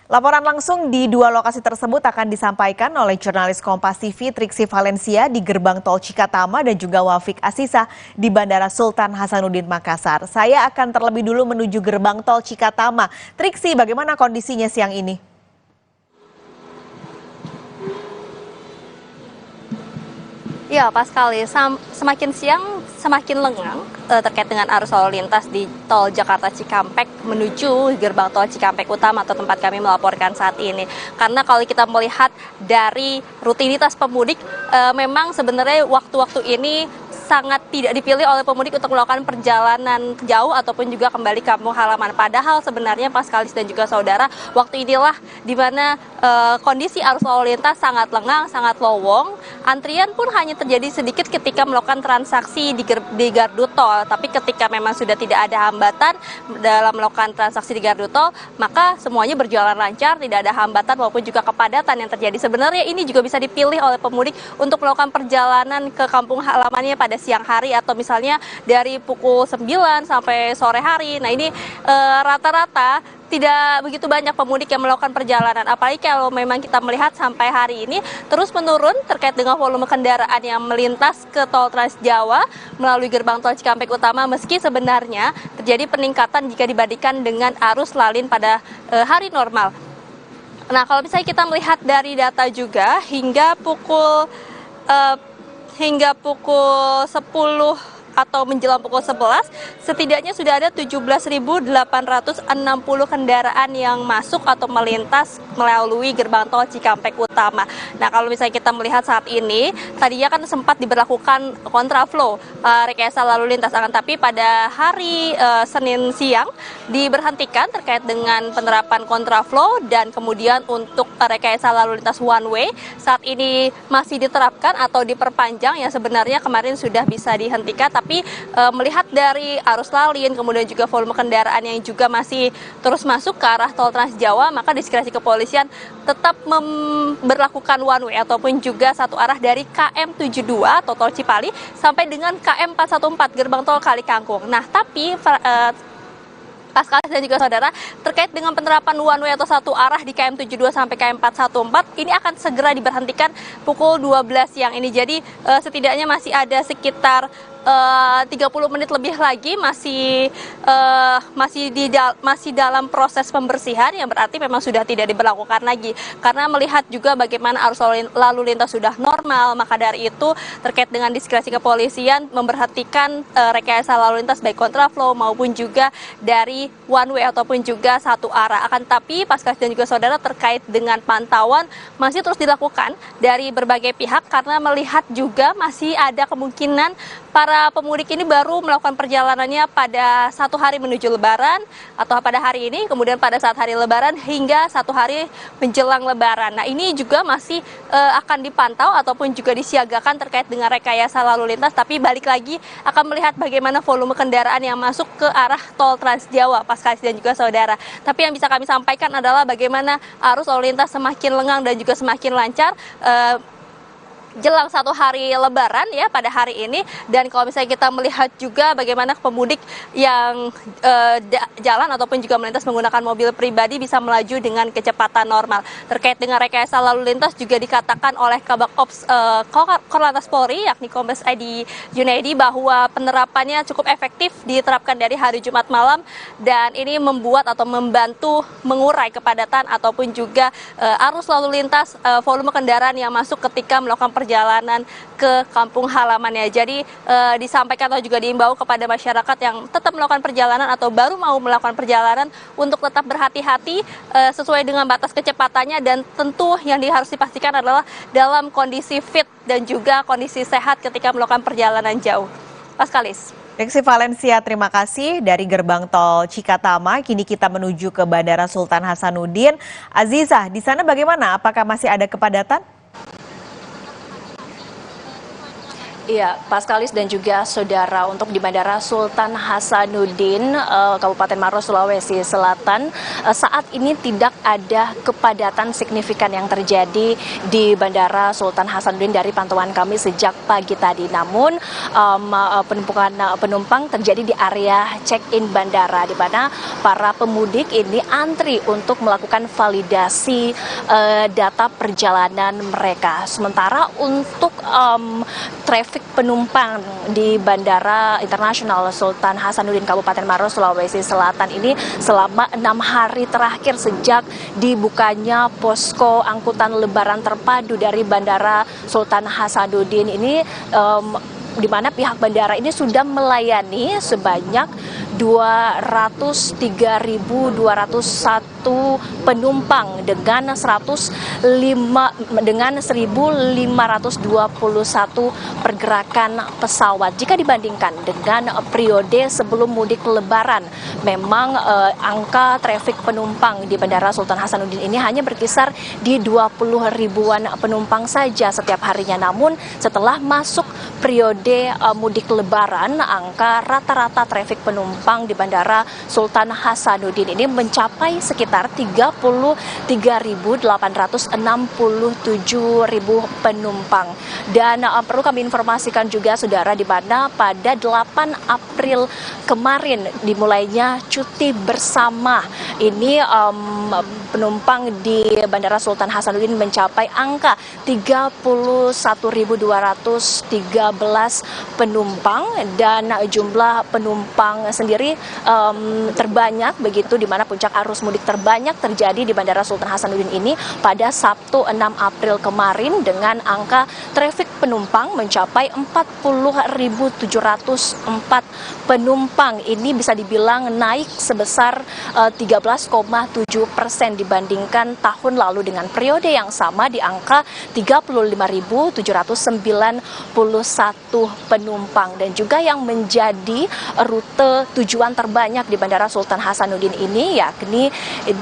Laporan langsung di dua lokasi tersebut akan disampaikan oleh jurnalis Kompas TV Triksi Valencia di gerbang tol Cikatama dan juga Wafik Asisa di Bandara Sultan Hasanuddin Makassar. Saya akan terlebih dulu menuju gerbang tol Cikatama. Triksi, bagaimana kondisinya siang ini? Ya, pas sekali. Semakin siang semakin lengang terkait dengan arus lalu lintas di tol Jakarta Cikampek menuju gerbang tol Cikampek Utama atau tempat kami melaporkan saat ini. Karena kalau kita melihat dari rutinitas pemudik, memang sebenarnya waktu-waktu ini sangat tidak dipilih oleh pemudik untuk melakukan perjalanan jauh ataupun juga kembali kampung halaman. Padahal sebenarnya Paskalis dan juga saudara, waktu inilah di mana kondisi arus lalu lintas sangat lengang, sangat lowong. Antrian pun hanya terjadi sedikit ketika melakukan transaksi di gardu tol. Tapi ketika memang sudah tidak ada hambatan dalam melakukan transaksi di gardu tol, maka semuanya berjalan lancar, tidak ada hambatan maupun juga kepadatan yang terjadi. Sebenarnya ini juga bisa dipilih oleh pemudik untuk melakukan perjalanan ke kampung halamannya pada siang hari atau misalnya dari pukul 9 sampai sore hari. Nah ini rata-rata tidak begitu banyak pemudik yang melakukan perjalanan. Apalagi kalau memang kita melihat sampai hari ini terus menurun terkait dengan volume kendaraan yang melintas ke tol Trans Jawa melalui gerbang tol Cikampek Utama, meski sebenarnya terjadi peningkatan jika dibandingkan dengan arus lalin pada hari normal. Nah, kalau misalnya kita melihat dari data juga hingga pukul 10 atau menjelang pukul 11, setidaknya sudah ada 17.860 kendaraan yang masuk atau melintas melalui gerbang tol Cikampek Utama. Nah, kalau misalnya kita melihat saat ini, tadinya kan sempat diberlakukan kontraflow rekayasa lalu lintas, akan tapi pada hari Senin siang diberhentikan terkait dengan penerapan kontraflow, dan kemudian untuk rekayasa lalu lintas one way saat ini masih diterapkan atau diperpanjang, yang sebenarnya kemarin sudah bisa dihentikan, tapi melihat dari arus lalin kemudian juga volume kendaraan yang juga masih terus masuk ke arah tol Trans Jawa, maka diskresi kepolisian tetap memberlakukan one way ataupun juga satu arah dari KM 72 atau tol Cipali sampai dengan KM 414 gerbang tol Kali Kangkung. Nah, tapi Pascalis dan juga saudara, terkait dengan penerapan one way atau satu arah di KM 72 sampai KM 414 ini akan segera diberhentikan pukul 12 siang ini. Jadi setidaknya masih ada sekitar 30 menit lebih lagi masih dalam proses pembersihan, yang berarti memang sudah tidak diberlakukan lagi. Karena melihat juga bagaimana arus lalu lintas sudah normal, maka dari itu terkait dengan diskresi kepolisian memberhentikan rekayasa lalu lintas baik kontraflow maupun juga dari one way ataupun juga satu arah. Akan tapi Pascalis dan juga saudara, terkait dengan pantauan masih terus dilakukan dari berbagai pihak, karena melihat juga masih ada kemungkinan para pemudik ini baru melakukan perjalanannya pada satu hari menuju Lebaran atau pada hari ini, kemudian pada saat hari Lebaran hingga satu hari menjelang Lebaran. Nah, ini juga masih akan dipantau ataupun juga disiagakan terkait dengan rekayasa lalu lintas, tapi balik lagi akan melihat bagaimana volume kendaraan yang masuk ke arah tol Trans Jawa, Pascalis dan juga saudara. Tapi yang bisa kami sampaikan adalah bagaimana arus lalu lintas semakin lengang dan juga semakin lancar jelang satu hari Lebaran ya pada hari ini. Dan kalau misalnya kita melihat juga bagaimana pemudik yang jalan ataupun juga melintas menggunakan mobil pribadi bisa melaju dengan kecepatan normal. Terkait dengan rekayasa lalu lintas juga dikatakan oleh Kabak Ops Korlantas Polri yakni Kombes Edi Junaidi bahwa penerapannya cukup efektif diterapkan dari hari Jumat malam, dan ini membuat atau membantu mengurai kepadatan ataupun juga arus lalu lintas volume kendaraan yang masuk ketika melakukan perjalanan ke kampung halamannya. Jadi disampaikan atau juga diimbau kepada masyarakat yang tetap melakukan perjalanan atau baru mau melakukan perjalanan untuk tetap berhati-hati sesuai dengan batas kecepatannya, dan tentu yang harus dipastikan adalah dalam kondisi fit dan juga kondisi sehat ketika melakukan perjalanan jauh. Pascalis. Reksi Valencia, terima kasih. Dari gerbang tol Cikatama, kini kita menuju ke Bandara Sultan Hasanuddin. Aziza, di sana bagaimana? Apakah masih ada kepadatan? Iya, Pascalis dan juga saudara, untuk di Bandara Sultan Hasanuddin, Kabupaten Maros, Sulawesi Selatan, saat ini tidak ada kepadatan signifikan yang terjadi di Bandara Sultan Hasanuddin dari pantauan kami sejak pagi tadi. Namun, penumpukan penumpang terjadi di area check-in bandara, di mana para pemudik ini antri untuk melakukan validasi data perjalanan mereka. Sementara untuk traffic penumpang di Bandara Internasional Sultan Hasanuddin Kabupaten Maros, Sulawesi Selatan ini selama 6 hari terakhir sejak dibukanya posko angkutan lebaran terpadu dari Bandara Sultan Hasanuddin ini, di mana pihak bandara ini sudah melayani sebanyak 203.201 penumpang dengan 1.521 pergerakan pesawat. Jika dibandingkan dengan periode sebelum mudik Lebaran, memang angka trafik penumpang di Bandara Sultan Hasanuddin ini hanya berkisar di 20 ribuan penumpang saja setiap harinya. Namun setelah masuk periode mudik Lebaran, angka rata-rata trafik penumpang di Bandara Sultan Hasanuddin ini mencapai sekitar 33.867.000 penumpang. Dan perlu kami informasikan juga saudara, di mana pada 8 April kemarin dimulainya cuti bersama. Ini penumpang di Bandara Sultan Hasanuddin mencapai angka 31.213 penumpang, dan jumlah penumpang sendiri terbanyak begitu, di mana puncak arus mudik terbanyak terbanyak terjadi di Bandara Sultan Hasanuddin ini pada Sabtu 6 April kemarin dengan angka trafik penumpang mencapai 40.704 penumpang. Ini bisa dibilang naik sebesar 13,7% dibandingkan tahun lalu dengan periode yang sama di angka 35.791 penumpang. Dan juga yang menjadi rute tujuan terbanyak di Bandara Sultan Hasanuddin ini yakni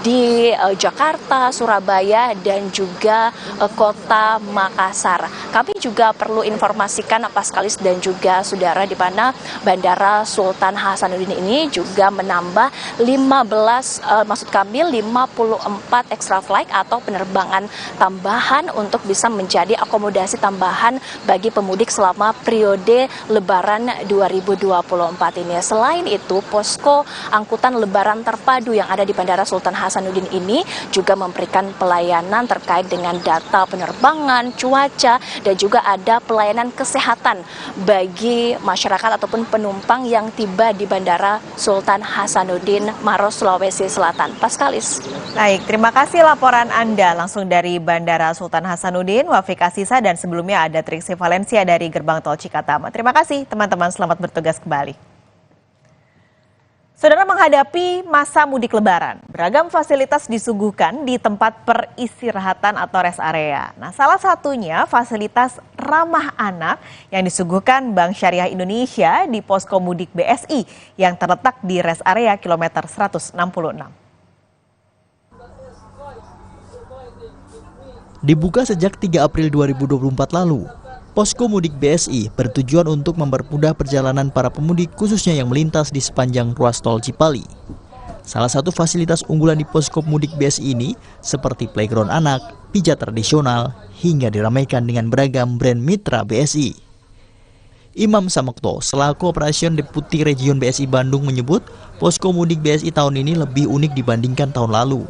di Jakarta, Surabaya, dan juga kota Makassar. Kami juga perlu informasikan Paskalis dan juga saudara di mana Bandara Sultan Hasanuddin ini juga menambah 54 extra flight atau penerbangan tambahan untuk bisa menjadi akomodasi tambahan bagi pemudik selama periode Lebaran 2024 ini. Selain itu, posko angkutan Lebaran terpadu yang ada di Bandara Sultan Hasanuddin ini juga memberikan pelayanan terkait dengan data penerbangan, cuaca, dan juga ada pelayanan kesehatan bagi masyarakat ataupun penumpang yang tiba di Bandara Sultan Hasanuddin, Maros, Sulawesi Selatan. Paskalis. Baik, terima kasih laporan Anda langsung dari Bandara Sultan Hasanuddin, Wafik Asisa, dan sebelumnya ada Triksi Valencia dari Gerbang Tol Cikatama. Terima kasih teman-teman, selamat bertugas kembali. Saudara, menghadapi masa mudik lebaran, beragam fasilitas disuguhkan di tempat peristirahatan atau rest area. Nah, salah satunya fasilitas ramah anak yang disuguhkan Bank Syariah Indonesia di Posko Mudik BSI yang terletak di rest area kilometer 166. Dibuka sejak 3 April 2024 lalu, Posko Mudik BSI bertujuan untuk mempermudah perjalanan para pemudik khususnya yang melintas di sepanjang ruas tol Cipali. Salah satu fasilitas unggulan di Posko Mudik BSI ini seperti playground anak, pijat tradisional, hingga diramaikan dengan beragam brand mitra BSI. Imam Samokto selaku Operasion Deputi Region BSI Bandung menyebut Posko Mudik BSI tahun ini lebih unik dibandingkan tahun lalu.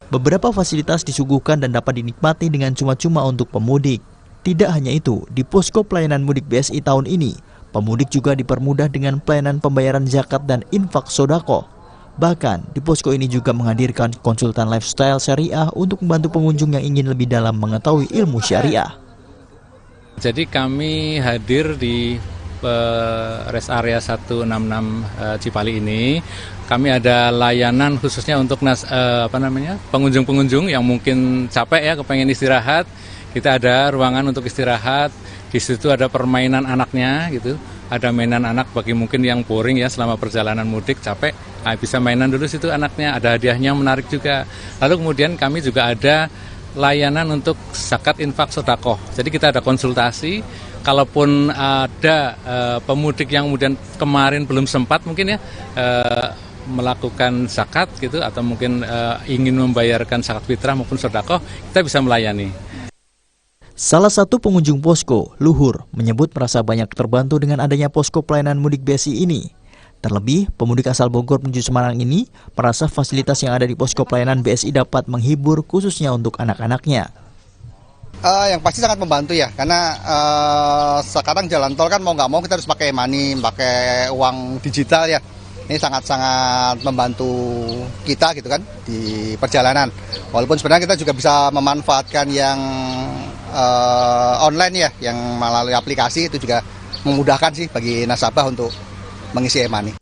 Beberapa fasilitas disuguhkan dan dapat dinikmati dengan cuma-cuma untuk pemudik. Tidak hanya itu, di posko pelayanan mudik BSI tahun ini, pemudik juga dipermudah dengan pelayanan pembayaran zakat dan infak sodako. Bahkan, di posko ini juga menghadirkan konsultan lifestyle syariah untuk membantu pengunjung yang ingin lebih dalam mengetahui ilmu syariah. Jadi kami hadir di rest area 166 Cipali ini. Kami ada layanan khususnya untuk pengunjung-pengunjung yang mungkin capek ya, kepengen istirahat. Kita ada ruangan untuk istirahat, di situ ada permainan anaknya gitu. Ada mainan anak bagi mungkin yang boring ya selama perjalanan mudik capek, bisa mainan dulu situ anaknya, ada hadiahnya menarik juga. Lalu kemudian kami juga ada layanan untuk zakat infak sedekah. Jadi kita ada konsultasi, kalaupun ada pemudik yang kemudian kemarin belum sempat mungkin ya melakukan zakat gitu atau mungkin ingin membayarkan zakat fitrah maupun sedekah, kita bisa melayani. Salah satu pengunjung posko, Luhur, menyebut merasa banyak terbantu dengan adanya posko pelayanan mudik BSI ini. Terlebih, pemudik asal Bogor menuju Semarang ini merasa fasilitas yang ada di posko pelayanan BSI dapat menghibur khususnya untuk anak-anaknya. Yang pasti sangat membantu ya, karena sekarang jalan tol kan mau nggak mau kita harus pakai money, pakai uang digital ya. Ini sangat-sangat membantu kita gitu kan di perjalanan. Walaupun sebenarnya kita juga bisa memanfaatkan yang online ya, yang melalui aplikasi itu juga memudahkan sih bagi nasabah untuk mengisi e-money.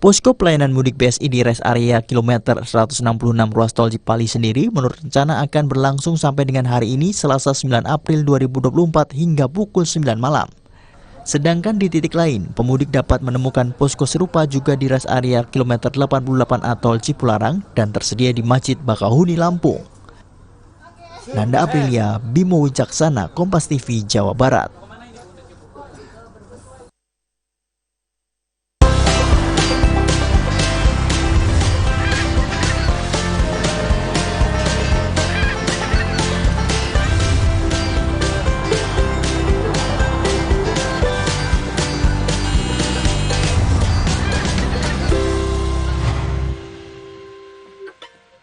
Posko pelayanan mudik BSI di rest area kilometer 166 ruas tol Cipali sendiri menurut rencana akan berlangsung sampai dengan hari ini Selasa 9 April 2024 hingga pukul 9 malam. Sedangkan di titik lain, pemudik dapat menemukan posko serupa juga di rest area kilometer 88A tol Cipularang dan tersedia di Masjid Bakahuni, Lampung. Nanda Aprilia, Bimo Wicaksana, Kompas TV, Jawa Barat.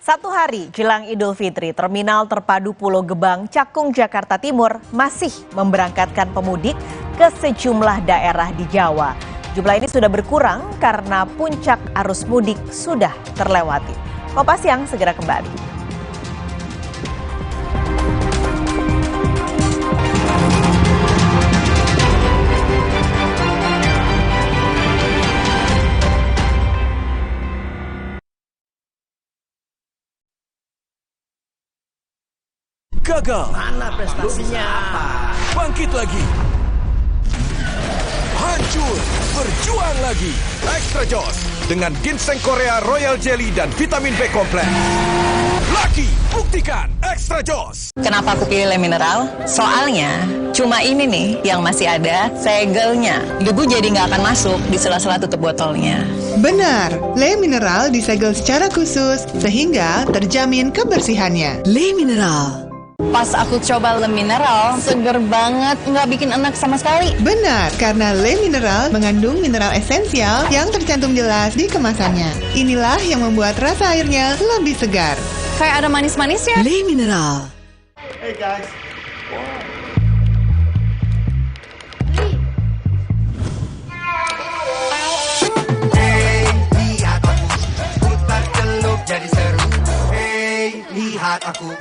Satu hari jelang Idul Fitri, Terminal Terpadu Pulau Gebang, Cakung, Jakarta Timur masih memberangkatkan pemudik ke sejumlah daerah di Jawa. Jumlah ini sudah berkurang karena puncak arus mudik sudah terlewati. Kompas Siang segera kembali. Gagal. Mana prestasinya? Bangkit lagi. Hancur. Berjuang lagi. Extra Joss dengan ginseng Korea Royal Jelly dan vitamin B kompleks. Laki, buktikan Extra Joss. Kenapa aku pilih Le Mineral? Soalnya cuma ini nih yang masih ada segelnya. Debu jadi nggak akan masuk di sela-sela tutup botolnya. Benar, Le Mineral disegel secara khusus sehingga terjamin kebersihannya. Le Mineral. Pas aku coba Le Mineral, seger banget, nggak bikin enak sama sekali. Benar, karena Le Mineral mengandung mineral esensial yang tercantum jelas di kemasannya. Inilah yang membuat rasa airnya lebih segar. Kayak ada manis-manisnya. Le Mineral. Hey guys. Hey, lihat aku. Putar celup jadi seru. Hey, lihat aku.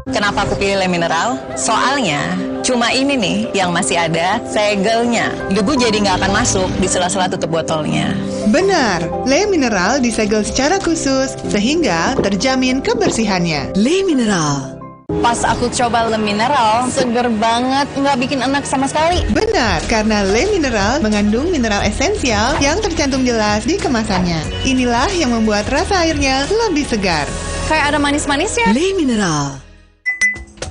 Kenapa aku pilih Le Mineral? Soalnya cuma ini nih yang masih ada segelnya. Debu jadi nggak akan masuk di sela-sela tutup botolnya. Benar, Le Mineral disegel secara khusus sehingga terjamin kebersihannya. Le Mineral. Pas aku coba Le Mineral, seger banget, nggak bikin enak sama sekali. Benar, karena Le Mineral mengandung mineral esensial yang tercantum jelas di kemasannya. Inilah yang membuat rasa airnya lebih segar. Kayak ada manis-manisnya. Le Mineral.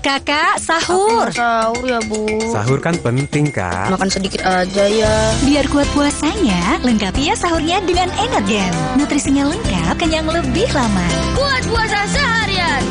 Kakak, sahur. Sahur ya, Bu. Sahur kan penting, Kak. Makan sedikit aja ya. Biar kuat puasanya, lengkapi ya sahurnya dengan Energen. Nutrisinya lengkap, kenyang lebih lama. Buat puasa seharian.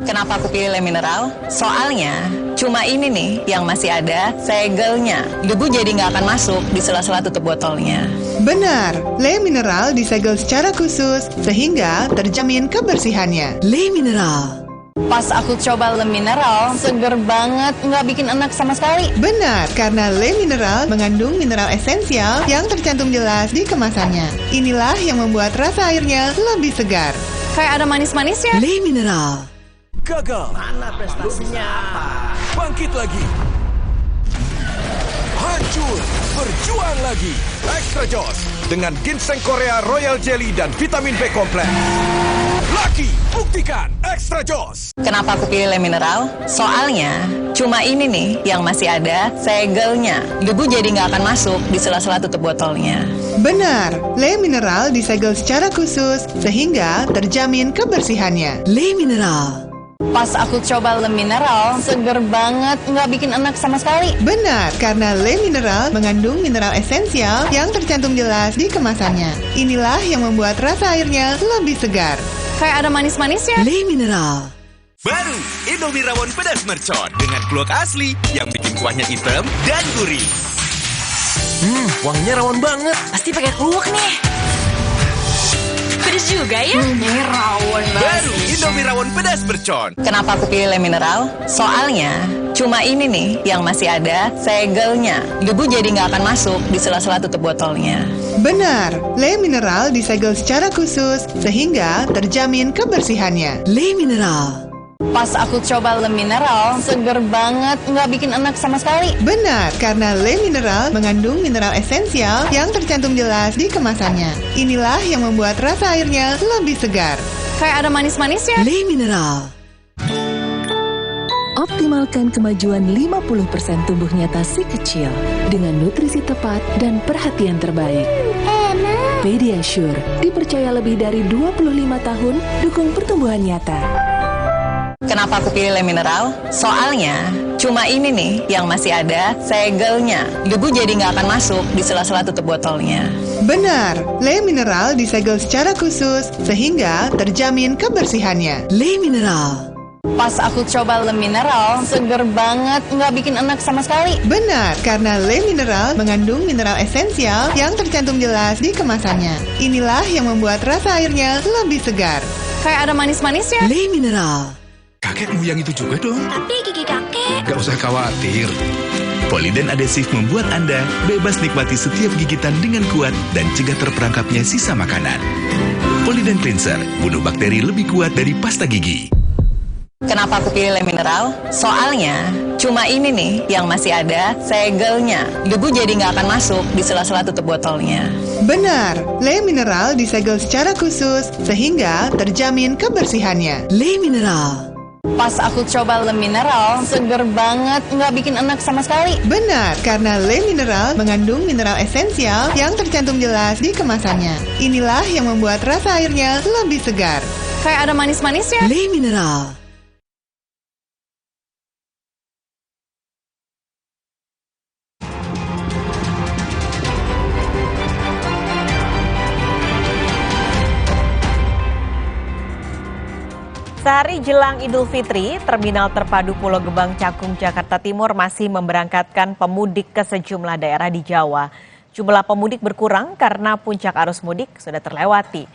Kenapa aku pilih Le Mineral? Soalnya cuma ini nih yang masih ada segelnya. Debu jadi nggak akan masuk di sela-sela tutup botolnya. Benar, Le Mineral disegel secara khusus sehingga terjamin kebersihannya. Le Mineral. Pas aku coba Le Mineral, seger banget, nggak bikin enak sama sekali. Benar, karena Le Mineral mengandung mineral esensial yang tercantum jelas di kemasannya. Inilah yang membuat rasa airnya lebih segar. Kayak ada manis-manisnya. Le Mineral. Gagal. Mana prestasinya? Bangkit lagi. Hancur. Berjuang lagi. Extra Joss dengan ginseng Korea Royal Jelly dan vitamin B kompleks. Laki, buktikan Extra Joss. Kenapa aku pilih Le Mineral? Soalnya cuma ini nih yang masih ada segelnya. Debu jadi nggak akan masuk di sela-sela tutup botolnya. Benar, Le Mineral disegel secara khusus sehingga terjamin kebersihannya. Le Mineral. Pas aku coba Le Mineral, seger banget, nggak bikin enak sama sekali. Benar, karena Le Mineral mengandung mineral esensial yang tercantum jelas di kemasannya. Inilah yang membuat rasa airnya lebih segar. Kayak ada manis-manisnya. Le Mineral. Baru Indomie rawon pedas mercon dengan kluwak asli yang bikin kuahnya hitam dan gurih. Wanginya rawon banget. Pasti pakai kluwak nih. Pedas juga ya? Ini rawon banget. Baru Indomie rawon pedas mercon. Kenapa aku pilih Le Mineral? Soalnya cuma ini nih yang masih ada segelnya. Debu jadi nggak akan masuk di sela-sela tutup botolnya. Benar, Le Mineral disegel secara khusus sehingga terjamin kebersihannya. Le Mineral. Pas aku coba Le Mineral, seger banget, nggak bikin enak sama sekali. Benar, karena Le Mineral mengandung mineral esensial yang tercantum jelas di kemasannya. Inilah yang membuat rasa airnya lebih segar. Kayak ada manis-manisnya. Le Mineral. Optimalkan kemajuan 50% tumbuh nyata si kecil dengan nutrisi tepat dan perhatian terbaik. Enak. Pediasure dipercaya lebih dari 25 tahun dukung pertumbuhan nyata. Kenapa aku pilih Le Mineral? Soalnya cuma ini nih yang masih ada segelnya. Debu jadi nggak akan masuk di sela-sela tutup botolnya. Benar, Le Mineral disegel secara khusus sehingga terjamin kebersihannya. Le Mineral. Pas aku coba Le Mineral, seger banget, nggak bikin enak sama sekali. Benar, karena Le Mineral mengandung mineral esensial yang tercantum jelas di kemasannya. Inilah yang membuat rasa airnya lebih segar. Kayak ada manis-manisnya. Le Mineral. Kakekmu yang itu juga dong. Tapi gigi kakek. Gak usah khawatir. Poliden adhesif membuat Anda bebas nikmati setiap gigitan dengan kuat dan cegah terperangkapnya sisa makanan. Poliden Cleanser, bunuh bakteri lebih kuat dari pasta gigi. Kenapa aku pilih Le Mineral? Soalnya cuma ini nih yang masih ada segelnya. Debu jadi nggak akan masuk di sela-sela tutup botolnya. Benar, Le Mineral disegel secara khusus sehingga terjamin kebersihannya. Le Mineral. Pas aku coba Le Mineral, seger banget, nggak bikin enak sama sekali. Benar, karena Le Mineral mengandung mineral esensial yang tercantum jelas di kemasannya. Inilah yang membuat rasa airnya lebih segar. Kayak ada manis-manisnya. Le Mineral. Sehari jelang Idul Fitri, Terminal Terpadu Pulau Gebang Cakung, Jakarta Timur masih memberangkatkan pemudik ke sejumlah daerah di Jawa. Jumlah pemudik berkurang karena puncak arus mudik sudah terlewati.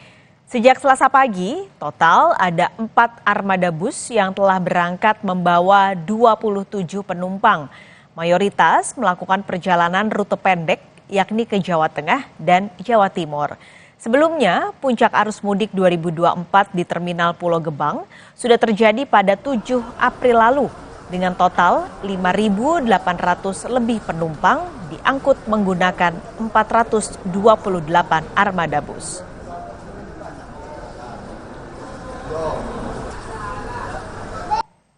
Sejak Selasa pagi, total ada 4 armada bus yang telah berangkat membawa 27 penumpang. Mayoritas melakukan perjalanan rute pendek, yakni ke Jawa Tengah dan Jawa Timur. Sebelumnya, puncak arus mudik 2024 di Terminal Pulau Gebang sudah terjadi pada 7 April lalu dengan total 5.800 lebih penumpang diangkut menggunakan 428 armada bus.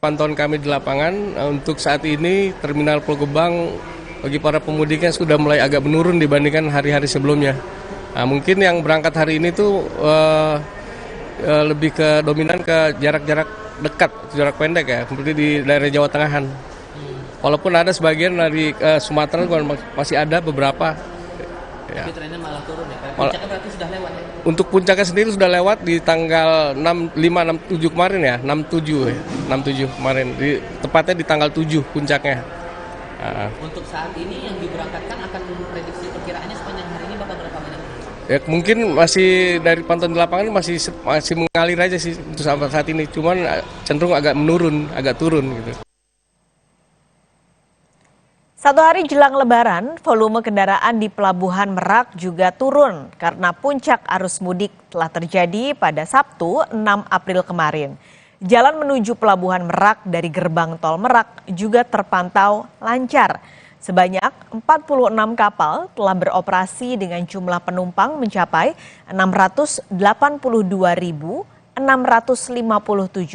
Pantauan kami di lapangan untuk saat ini Terminal Pulau Gebang bagi para pemudiknya sudah mulai agak menurun dibandingkan hari-hari sebelumnya. Nah, mungkin yang berangkat hari ini tuh lebih ke dominan ke jarak-jarak dekat, jarak pendek ya, seperti di daerah Jawa Tengahan. Walaupun ada sebagian dari Sumatera masih ada beberapa. Ya. Tapi trennya malah turun ya. Puncaknya berarti sudah lewat ya? Untuk puncaknya sendiri sudah lewat di tanggal 6, 5, 6, 7 kemarin ya, 6, 7 ya, 6, 7 kemarin. Tepatnya di tanggal 7 puncaknya. Untuk saat ini yang diberangkatkan akan prediksi perkiraannya sepanjang hari ini bakal berapa banyak? Ya mungkin masih dari pantauan di lapangan masih mengalir aja sih untuk saat ini, cuman cenderung agak menurun, agak turun gitu. Satu hari jelang Lebaran, volume kendaraan di Pelabuhan Merak juga turun karena puncak arus mudik telah terjadi pada Sabtu 6 April kemarin. Jalan menuju Pelabuhan Merak dari gerbang tol Merak juga terpantau lancar. Sebanyak 46 kapal telah beroperasi dengan jumlah penumpang mencapai 682.657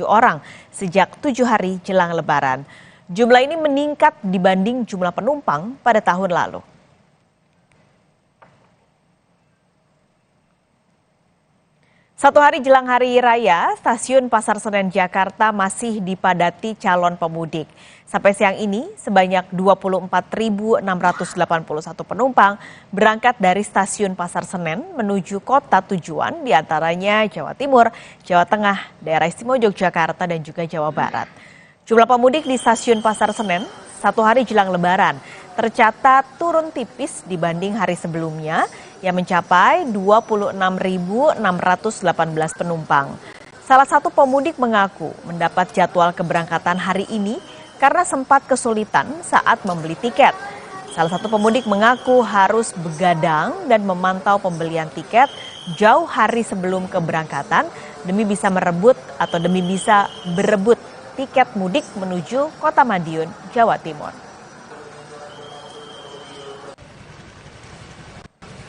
orang sejak 7 hari jelang Lebaran. Jumlah ini meningkat dibanding jumlah penumpang pada tahun lalu. Satu hari jelang Hari Raya, Stasiun Pasar Senen Jakarta masih dipadati calon pemudik. Sampai siang ini, sebanyak 24.681 penumpang berangkat dari Stasiun Pasar Senen menuju kota tujuan, diantaranya Jawa Timur, Jawa Tengah, Daerah Istimewa Yogyakarta, dan juga Jawa Barat. Jumlah pemudik di Stasiun Pasar Senen satu hari jelang Lebaran tercatat turun tipis dibanding hari sebelumnya yang mencapai 26.618 penumpang. Salah satu pemudik mengaku mendapat jadwal keberangkatan hari ini karena sempat kesulitan saat membeli tiket. Salah satu pemudik mengaku harus begadang dan memantau pembelian tiket jauh hari sebelum keberangkatan demi bisa berebut tiket mudik menuju Kota Madiun, Jawa Timur.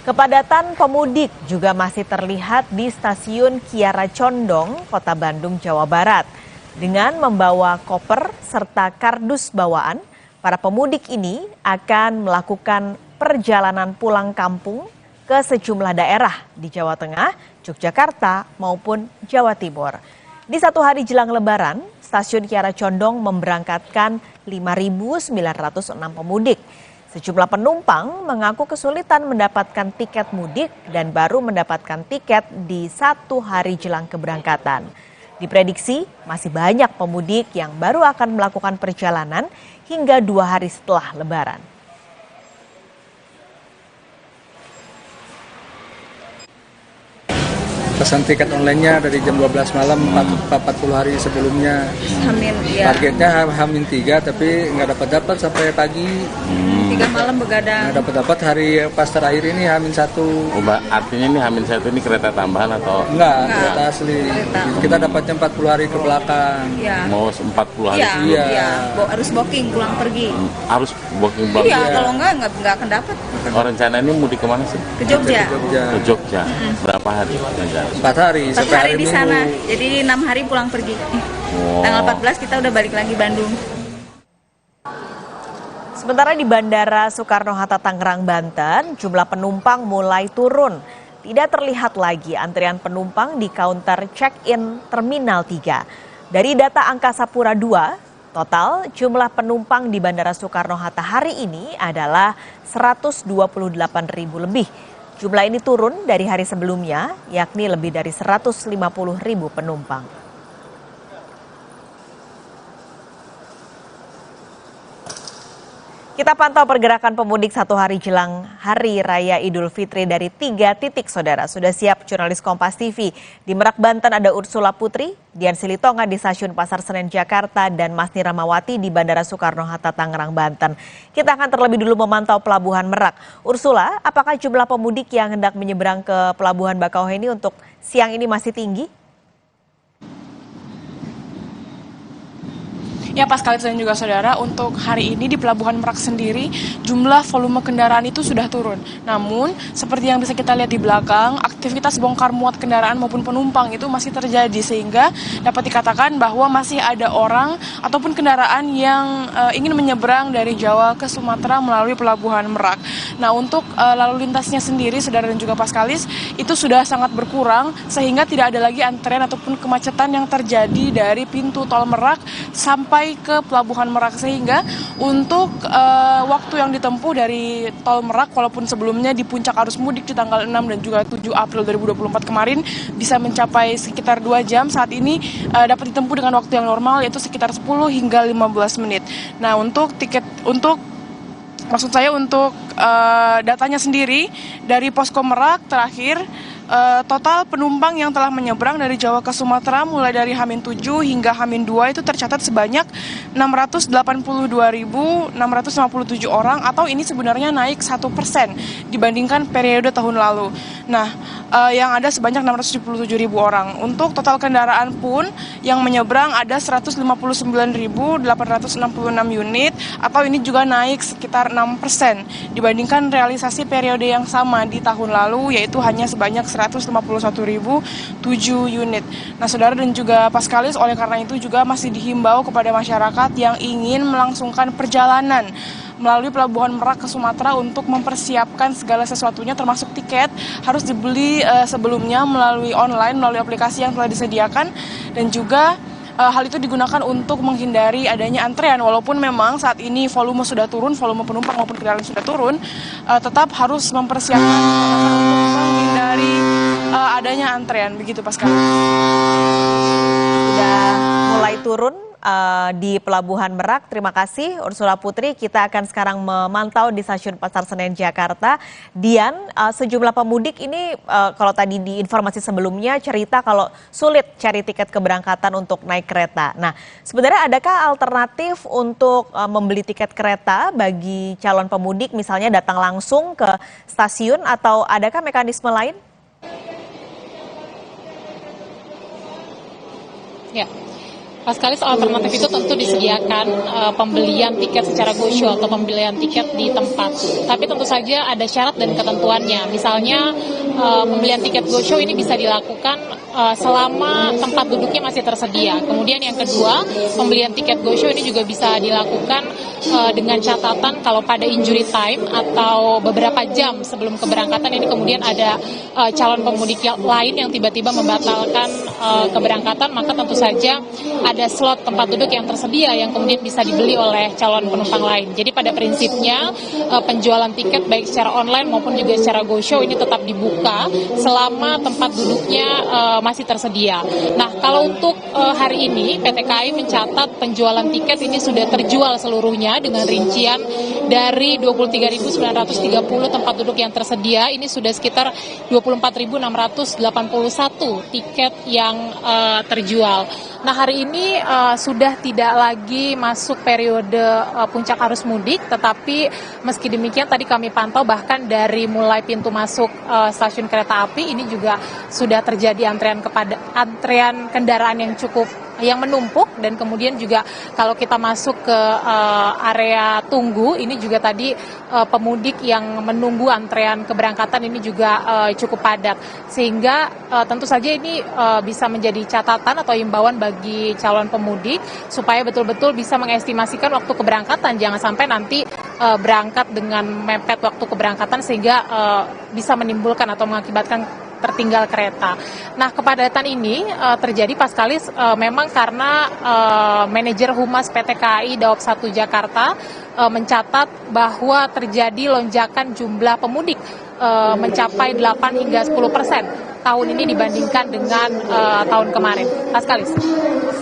Kepadatan pemudik juga masih terlihat di Stasiun Kiara Condong, Kota Bandung, Jawa Barat. Dengan membawa koper serta kardus bawaan, para pemudik ini akan melakukan perjalanan pulang kampung ke sejumlah daerah di Jawa Tengah, Yogyakarta maupun Jawa Timur. Di satu hari jelang Lebaran, Stasiun Kiara Condong memberangkatkan 5.906 pemudik. Sejumlah penumpang mengaku kesulitan mendapatkan tiket mudik dan baru mendapatkan tiket di satu hari jelang keberangkatan. Diprediksi masih banyak pemudik yang baru akan melakukan perjalanan hingga 2 hari setelah Lebaran. pesan tiket online-nya dari jam 12 malam 40 hari sebelumnya. Targetnya H-3 tapi nggak dapat sampai pagi. 3 malam begadang. Nggak dapat hari pas terakhir ini H-1. Artinya ini H-1 ini kereta tambahan atau? Enggak, kereta asli. Kita dapatnya 40 hari ke belakang. Ya. Mau 40 hari sebelum? Iya. Harus booking pulang pergi. Harus booking pulang pergi? Iya, kalau nggak akan dapat. Oh, rencana ini mudik kemana sih? Ke Jogja. Ke Jogja. Berapa hari? 4 hari. 4 hari di sana. Jadi 6 hari pulang pergi. Tanggal 14 kita udah balik lagi Bandung. Sementara di Bandara Soekarno-Hatta Tangerang, Banten, jumlah penumpang mulai turun. Tidak terlihat lagi antrian penumpang di counter check-in Terminal 3. Dari data Angkasa Pura II, total jumlah penumpang di Bandara Soekarno-Hatta hari ini adalah 128.000 lebih. Jumlah ini turun dari hari sebelumnya, yakni lebih dari 150.000 penumpang. Kita pantau pergerakan pemudik satu hari jelang Hari Raya Idul Fitri dari 3 titik, saudara. Sudah siap jurnalis Kompas TV. Di Merak, Banten ada Ursula Putri, Dian Silitonga di Stasiun Pasar Senen, Jakarta, dan Masni Ramawati di Bandara Soekarno-Hatta Tangerang, Banten. Kita akan terlebih dulu memantau Pelabuhan Merak. Ursula, apakah jumlah pemudik yang hendak menyeberang ke Pelabuhan Bakauheni untuk siang ini masih tinggi? Ya, Pascalis dan juga saudara, untuk hari ini di Pelabuhan Merak sendiri jumlah volume kendaraan itu sudah turun. Namun seperti yang bisa kita lihat di belakang, aktivitas bongkar muat kendaraan maupun penumpang itu masih terjadi, sehingga dapat dikatakan bahwa masih ada orang ataupun kendaraan yang ingin menyeberang dari Jawa ke Sumatera melalui Pelabuhan Merak. Nah, untuk lalu lintasnya sendiri, saudara dan juga Pascalis, itu sudah sangat berkurang sehingga tidak ada lagi antrean ataupun kemacetan yang terjadi dari pintu tol Merak sampai ke Pelabuhan Merak, sehingga untuk waktu yang ditempuh dari tol Merak, walaupun sebelumnya di puncak arus mudik di tanggal 6 dan juga 7 April 2024 kemarin bisa mencapai sekitar 2 jam, saat ini dapat ditempuh dengan waktu yang normal, yaitu sekitar 10 hingga 15 menit. Nah, untuk datanya sendiri dari Posko Merak terakhir, total penumpang yang telah menyeberang dari Jawa ke Sumatera mulai dari H-7 hingga H-2 itu tercatat sebanyak 682.657 orang, atau ini sebenarnya naik 1% dibandingkan periode tahun lalu. Nah, yang ada sebanyak 677.000 orang. Untuk total kendaraan pun yang menyeberang ada 159.866 unit, atau ini juga naik sekitar 6% dibandingkan realisasi periode yang sama di tahun lalu, yaitu hanya sebanyak 151.007 unit. Nah, saudara dan juga Pascalis, oleh karena itu juga masih dihimbau kepada masyarakat yang ingin melangsungkan perjalanan melalui Pelabuhan Merak ke Sumatera untuk mempersiapkan segala sesuatunya, termasuk tiket, harus dibeli sebelumnya melalui online, melalui aplikasi yang telah disediakan, dan juga hal itu digunakan untuk menghindari adanya antrean. Walaupun memang saat ini volume sudah turun, volume penumpang maupun kendaraan sudah turun, tetap harus mempersiapkan untuk menghindari adanya antrean. Begitu, Pascal. Sudah mulai turun di Pelabuhan Merak. Terima kasih Ursula Putri. Kita akan sekarang memantau di Stasiun Pasar Senen, Jakarta. Dian, sejumlah pemudik ini kalau tadi di informasi sebelumnya cerita kalau sulit cari tiket keberangkatan untuk naik kereta. Nah, sebenarnya adakah alternatif untuk membeli tiket kereta bagi calon pemudik, misalnya datang langsung ke stasiun, atau adakah mekanisme lain? Ya. Pascalis, alternatif itu tentu disediakan pembelian tiket secara go-show atau pembelian tiket di tempat. Tapi tentu saja ada syarat dan ketentuannya. Misalnya pembelian tiket go-show ini bisa dilakukan selama tempat duduknya masih tersedia. Kemudian yang kedua, pembelian tiket go-show ini juga bisa dilakukan dengan catatan kalau pada injury time atau beberapa jam sebelum keberangkatan ini kemudian ada calon pemudik yang lain yang tiba-tiba membatalkan keberangkatan, maka tentu saja ada slot tempat duduk yang tersedia yang kemudian bisa dibeli oleh calon penumpang lain. Jadi pada prinsipnya penjualan tiket baik secara online maupun juga secara GoShow ini tetap dibuka selama tempat duduknya masih tersedia. Nah, kalau untuk hari ini PT KAI mencatat penjualan tiket ini sudah terjual seluruhnya dengan rincian dari 23.930 tempat duduk yang tersedia, ini sudah sekitar 24.681 tiket yang terjual. Nah, hari ini sudah tidak lagi masuk periode puncak arus mudik, tetapi meski demikian tadi kami pantau bahkan dari mulai pintu masuk stasiun kereta api ini juga sudah terjadi antrean kendaraan yang menumpuk, dan kemudian juga kalau kita masuk ke area tunggu ini juga tadi pemudik yang menunggu antrean keberangkatan ini juga cukup padat, sehingga tentu saja ini bisa menjadi catatan atau imbauan bagi calon pemudik supaya betul-betul bisa mengestimasikan waktu keberangkatan, jangan sampai nanti berangkat dengan mepet waktu keberangkatan sehingga bisa menimbulkan atau mengakibatkan tertinggal kereta. Nah, kepadatan ini terjadi Paskalis memang karena manajer Humas PT KAI Daob 1 Jakarta mencatat bahwa terjadi lonjakan jumlah pemudik mencapai 8 hingga 10% tahun ini dibandingkan dengan tahun kemarin. Paskalis.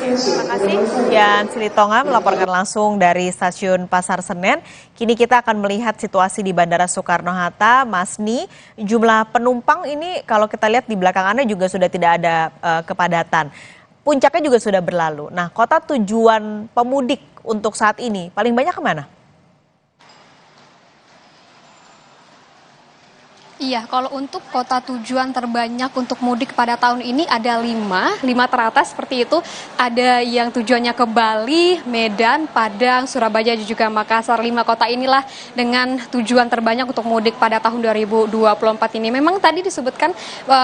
Terima kasih. Yan Silitonga melaporkan langsung dari Stasiun Pasar Senen. Kini kita akan melihat situasi di Bandara Soekarno-Hatta. Mas Ni, jumlah penumpang ini kalau kita lihat di belakang Anda juga sudah tidak ada kepadatan. Puncaknya juga sudah berlalu. Nah, kota tujuan pemudik untuk saat ini paling banyak kemana? Iya, kalau untuk kota tujuan terbanyak untuk mudik pada tahun ini ada 5 teratas seperti itu. Ada yang tujuannya ke Bali, Medan, Padang, Surabaya, dan juga Makassar. 5 kota inilah dengan tujuan terbanyak untuk mudik pada tahun 2024 ini. Memang tadi disebutkan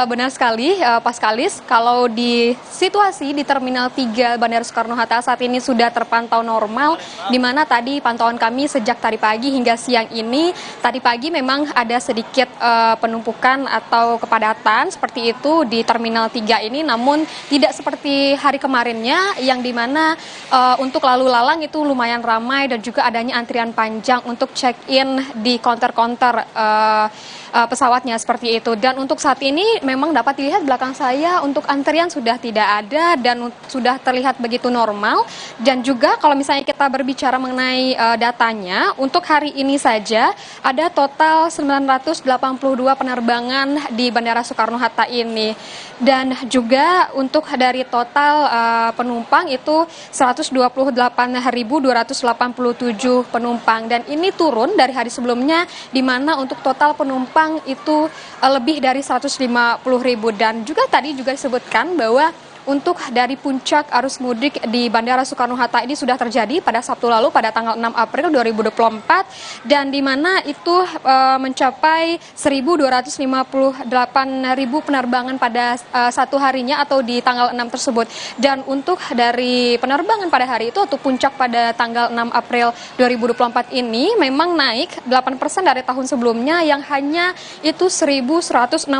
benar sekali, Paskalis, kalau di situasi di Terminal 3 Bandara Soekarno-Hatta saat ini sudah terpantau normal, di mana tadi pantauan kami sejak tadi pagi hingga siang ini, tadi pagi memang ada sedikit penumpukan atau kepadatan seperti itu di Terminal 3 ini, namun tidak seperti hari kemarinnya yang dimana untuk lalu lalang itu lumayan ramai dan juga adanya antrian panjang untuk check-in di counter-counter pesawatnya seperti itu. Dan untuk saat ini memang dapat dilihat belakang saya untuk antrian sudah tidak ada dan sudah terlihat begitu normal. Dan juga kalau misalnya kita berbicara mengenai datanya, untuk hari ini saja ada total 982 penerbangan di Bandara Soekarno-Hatta ini. Dan juga untuk dari total penumpang itu 128.287 penumpang. Dan ini turun dari hari sebelumnya di mana untuk total penumpang itu lebih dari 150.000. Dan juga tadi juga disebutkan bahwa untuk dari puncak arus mudik di Bandara Soekarno-Hatta ini sudah terjadi pada Sabtu lalu pada tanggal 6 April 2024 dan di mana itu mencapai 1.258.000 penerbangan pada satu harinya atau di tanggal 6 tersebut. Dan untuk dari penerbangan pada hari itu atau puncak pada tanggal 6 April 2024 ini memang naik 8% dari tahun sebelumnya yang hanya itu 1.168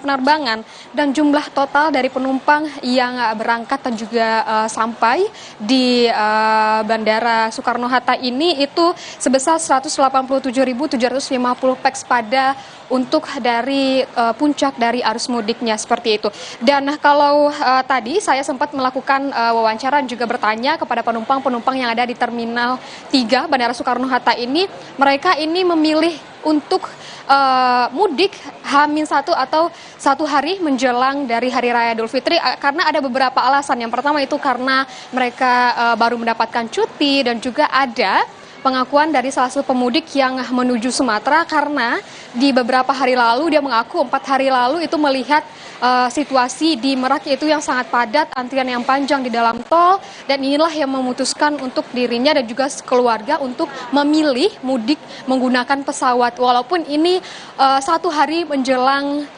penerbangan, dan jumlah total dari penumpang yang berangkat dan juga sampai di Bandara Soekarno-Hatta ini itu sebesar 187.750 pax pada untuk dari puncak dari arus mudiknya seperti itu. Dan kalau tadi saya sempat melakukan wawancara dan juga bertanya kepada penumpang-penumpang yang ada di Terminal 3 Bandara Soekarno-Hatta ini, mereka ini memilih untuk mudik H-1 atau satu hari menjelang dari Hari Raya Idul Fitri karena ada beberapa alasan. Yang pertama itu karena mereka baru mendapatkan cuti, dan juga ada pengakuan dari salah satu pemudik yang menuju Sumatera karena di beberapa hari lalu dia mengaku 4 hari lalu itu melihat situasi di Merak itu yang sangat padat, antrian yang panjang di dalam tol, dan inilah yang memutuskan untuk dirinya dan juga keluarga untuk memilih mudik menggunakan pesawat walaupun ini satu hari menjelang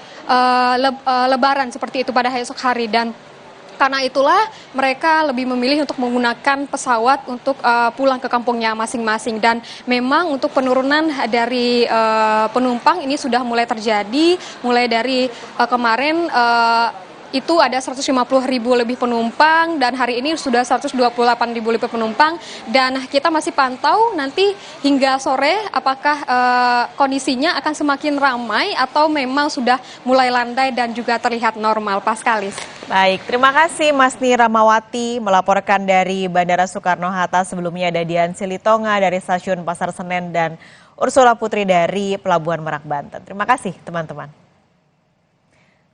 Lebaran seperti itu pada esok hari. Dan karena itulah mereka lebih memilih untuk menggunakan pesawat untuk pulang ke kampungnya masing-masing. Dan memang untuk penurunan dari penumpang ini sudah mulai terjadi, mulai dari kemarin itu ada 150.000 lebih penumpang dan hari ini sudah 128.000 lebih penumpang dan kita masih pantau nanti hingga sore apakah kondisinya akan semakin ramai atau memang sudah mulai landai dan juga terlihat normal, Paskalis. Baik, terima kasih Mas Niramawati melaporkan dari Bandara Soekarno-Hatta. Sebelumnya ada Dian Silitonga dari Stasiun Pasar Senen dan Ursula Putri dari Pelabuhan Merak, Banten. Terima kasih teman-teman.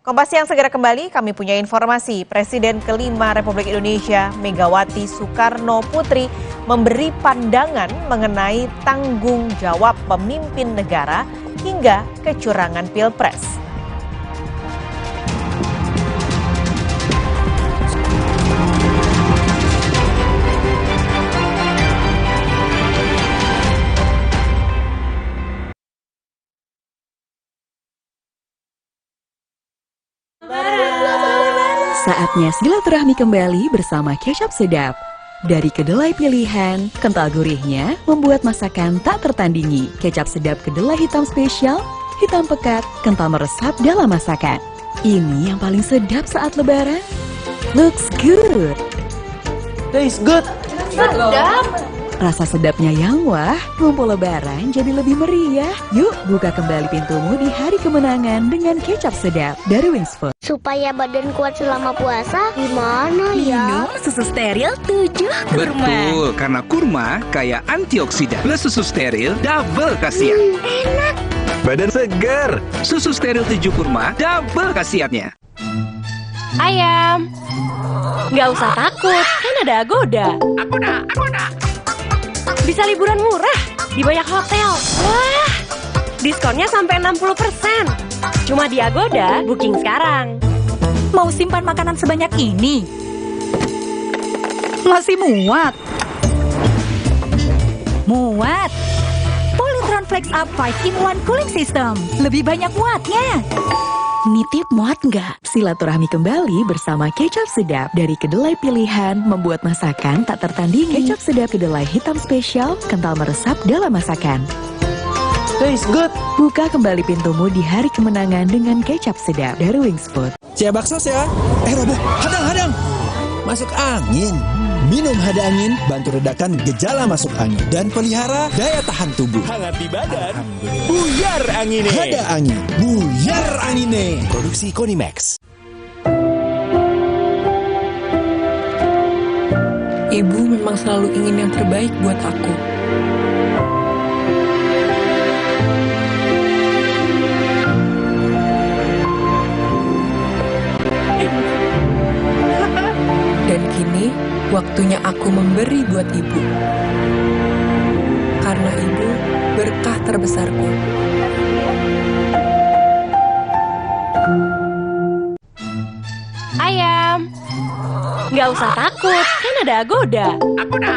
Kompas Siang segera kembali, kami punya informasi. Presiden kelima Republik Indonesia, Megawati Soekarno Putri, memberi pandangan mengenai tanggung jawab pemimpin negara hingga kecurangan Pilpres. Saatnya silaturahmi kembali bersama kecap sedap. Dari kedelai pilihan, kental gurihnya membuat masakan tak tertandingi. Kecap sedap kedelai hitam spesial, hitam pekat, kental meresap dalam masakan. Ini yang paling sedap saat lebaran. Looks good. Taste good. Sedap. Rasa sedapnya yang wah, ngumpul lebaran jadi lebih meriah. Yuk buka kembali pintumu di hari kemenangan dengan kecap sedap dari Wings Food. Supaya badan kuat selama puasa, gimana ya? Minum susu steril 7 kurma. Betul, karena kurma kaya antioksidan. Plus susu steril double khasiat. Enak. Badan segar. Susu steril 7 kurma double khasiatnya. Ayam. Nggak usah takut, kan ada Agoda. Agoda. Bisa liburan murah di banyak hotel. Wah, diskonnya sampai 60%. Cuma di Agoda, booking sekarang. Mau simpan makanan sebanyak ini? Masih muat? Muat! Polytron Flex Up 5-in-1 Cooling System. Lebih banyak muatnya. Nitip muat nggak? Silaturahmi kembali bersama kecap sedap dari kedelai pilihan membuat masakan tak tertandingi. Kecap sedap kedelai hitam spesial, kental meresap dalam masakan. Taste good. Buka kembali pintumu di hari kemenangan dengan kecap sedap dari Wings Food. Cia bakso ya. Robo, hadang. Masuk angin. Minum hada angin, bantu redakan gejala masuk angin dan pelihara daya tahan tubuh. Hangat di badan, buyar angine. Hada angin, buyar angine. Produksi Konimax. Ibu memang selalu ingin yang terbaik buat aku. Dan kini, waktunya aku memberi buat ibu. Karena ibu berkah terbesarku. Ayam. Nggak usah takut, kan ada Agoda. Agoda.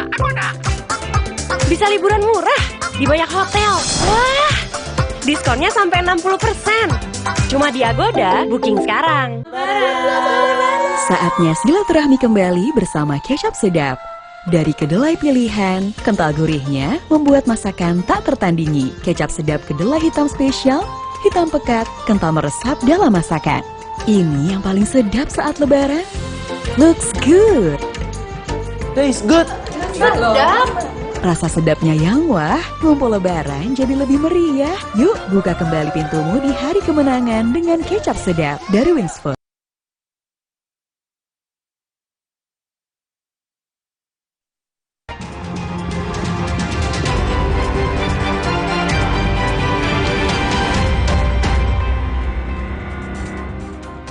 Bisa liburan murah di banyak hotel. Wah, diskonnya sampai 60%. Cuma di Agoda, booking sekarang. Saatnya silaturahmi kembali bersama kecap sedap. Dari kedelai pilihan, kental gurihnya membuat masakan tak tertandingi. Kecap sedap kedelai hitam spesial, hitam pekat, kental meresap dalam masakan. Ini yang paling sedap saat lebaran. Looks good. Taste good. Sedap. Rasa sedapnya yang wah, ngumpul lebaran jadi lebih meriah. Yuk buka kembali pintumu di hari kemenangan dengan kecap sedap dari Wings Food.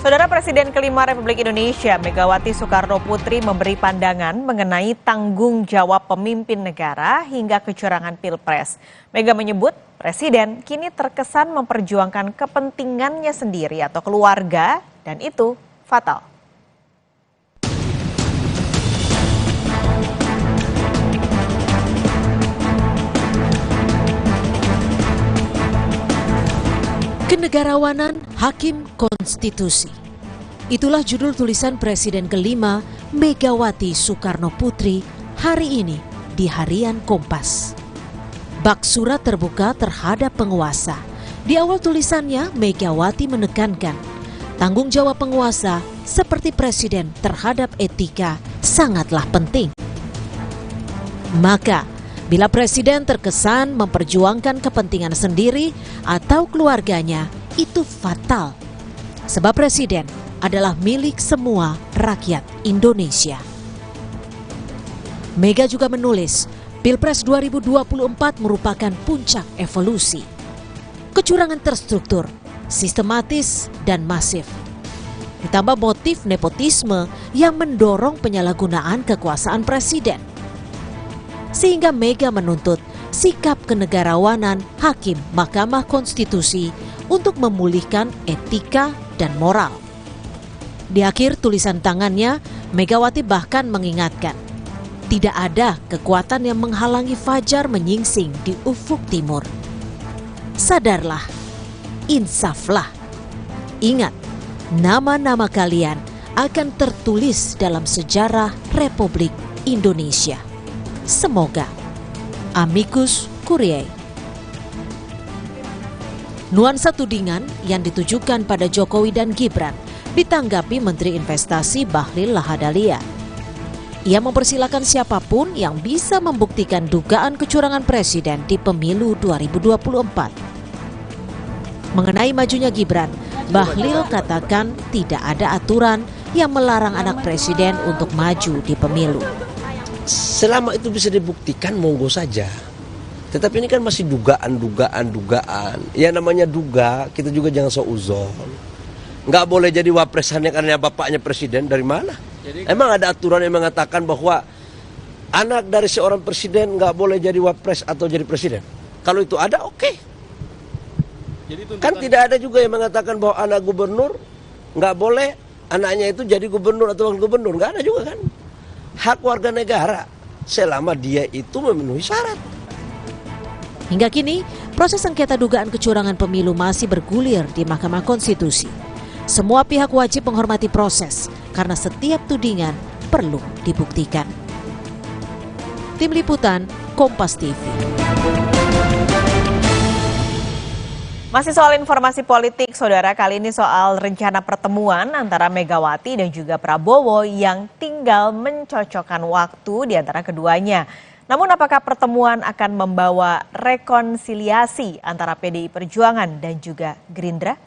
Saudara Presiden kelima Republik Indonesia, Megawati Soekarno Putri memberi pandangan mengenai tanggung jawab pemimpin negara hingga kecurangan Pilpres. Mega menyebut Presiden kini terkesan memperjuangkan kepentingannya sendiri atau keluarga dan itu fatal. Kenegarawanan Hakim Konstitusi. Itulah judul tulisan Presiden kelima Megawati Soekarno Putri hari ini di Harian Kompas. Bak surat terbuka terhadap penguasa. Di awal tulisannya, Megawati menekankan tanggung jawab penguasa seperti presiden terhadap etika sangatlah penting. Maka, bila presiden terkesan memperjuangkan kepentingan sendiri atau keluarganya, itu fatal. Sebab presiden adalah milik semua rakyat Indonesia. Mega juga menulis, Pilpres 2024 merupakan puncak evolusi. Kecurangan terstruktur, sistematis, dan masif. Ditambah motif nepotisme yang mendorong penyalahgunaan kekuasaan presiden. Sehingga Mega menuntut sikap kenegarawanan Hakim Mahkamah Konstitusi untuk memulihkan etika dan moral. Di akhir tulisan tangannya, Megawati bahkan mengingatkan, tidak ada kekuatan yang menghalangi fajar menyingsing di ufuk timur. Sadarlah, insaflah. Ingat, nama-nama kalian akan tertulis dalam sejarah Republik Indonesia. Semoga. Amicus Curiae. Nuansa tudingan yang ditujukan pada Jokowi dan Gibran ditanggapi Menteri Investasi Bahlil Lahadalia. Ia mempersilakan siapapun yang bisa membuktikan dugaan kecurangan presiden di pemilu 2024. Mengenai majunya Gibran, Bahlil katakan tidak ada aturan yang melarang anak presiden untuk maju di pemilu. Selama itu bisa dibuktikan, monggo saja. Tetapi ini kan masih dugaan. Ya namanya duga, kita juga jangan seuzon. Nggak boleh jadi wapresannya karena bapaknya presiden, dari mana? Emang ada aturan yang mengatakan bahwa anak dari seorang presiden nggak boleh jadi wapres atau jadi presiden? Kalau itu ada, oke. Kan tidak ada juga yang mengatakan bahwa anak gubernur nggak boleh anaknya itu jadi gubernur atau wakil gubernur. Nggak ada juga kan. Hak warga negara selama dia itu memenuhi syarat. Hingga kini, proses sengketa dugaan kecurangan pemilu masih bergulir di Mahkamah Konstitusi. Semua pihak wajib menghormati proses karena setiap tudingan perlu dibuktikan. Tim Liputan, Kompas TV. Masih soal informasi politik, saudara, kali ini soal rencana pertemuan antara Megawati dan juga Prabowo yang tinggal mencocokkan waktu di antara keduanya. Namun apakah pertemuan akan membawa rekonsiliasi antara PDI Perjuangan dan juga Gerindra?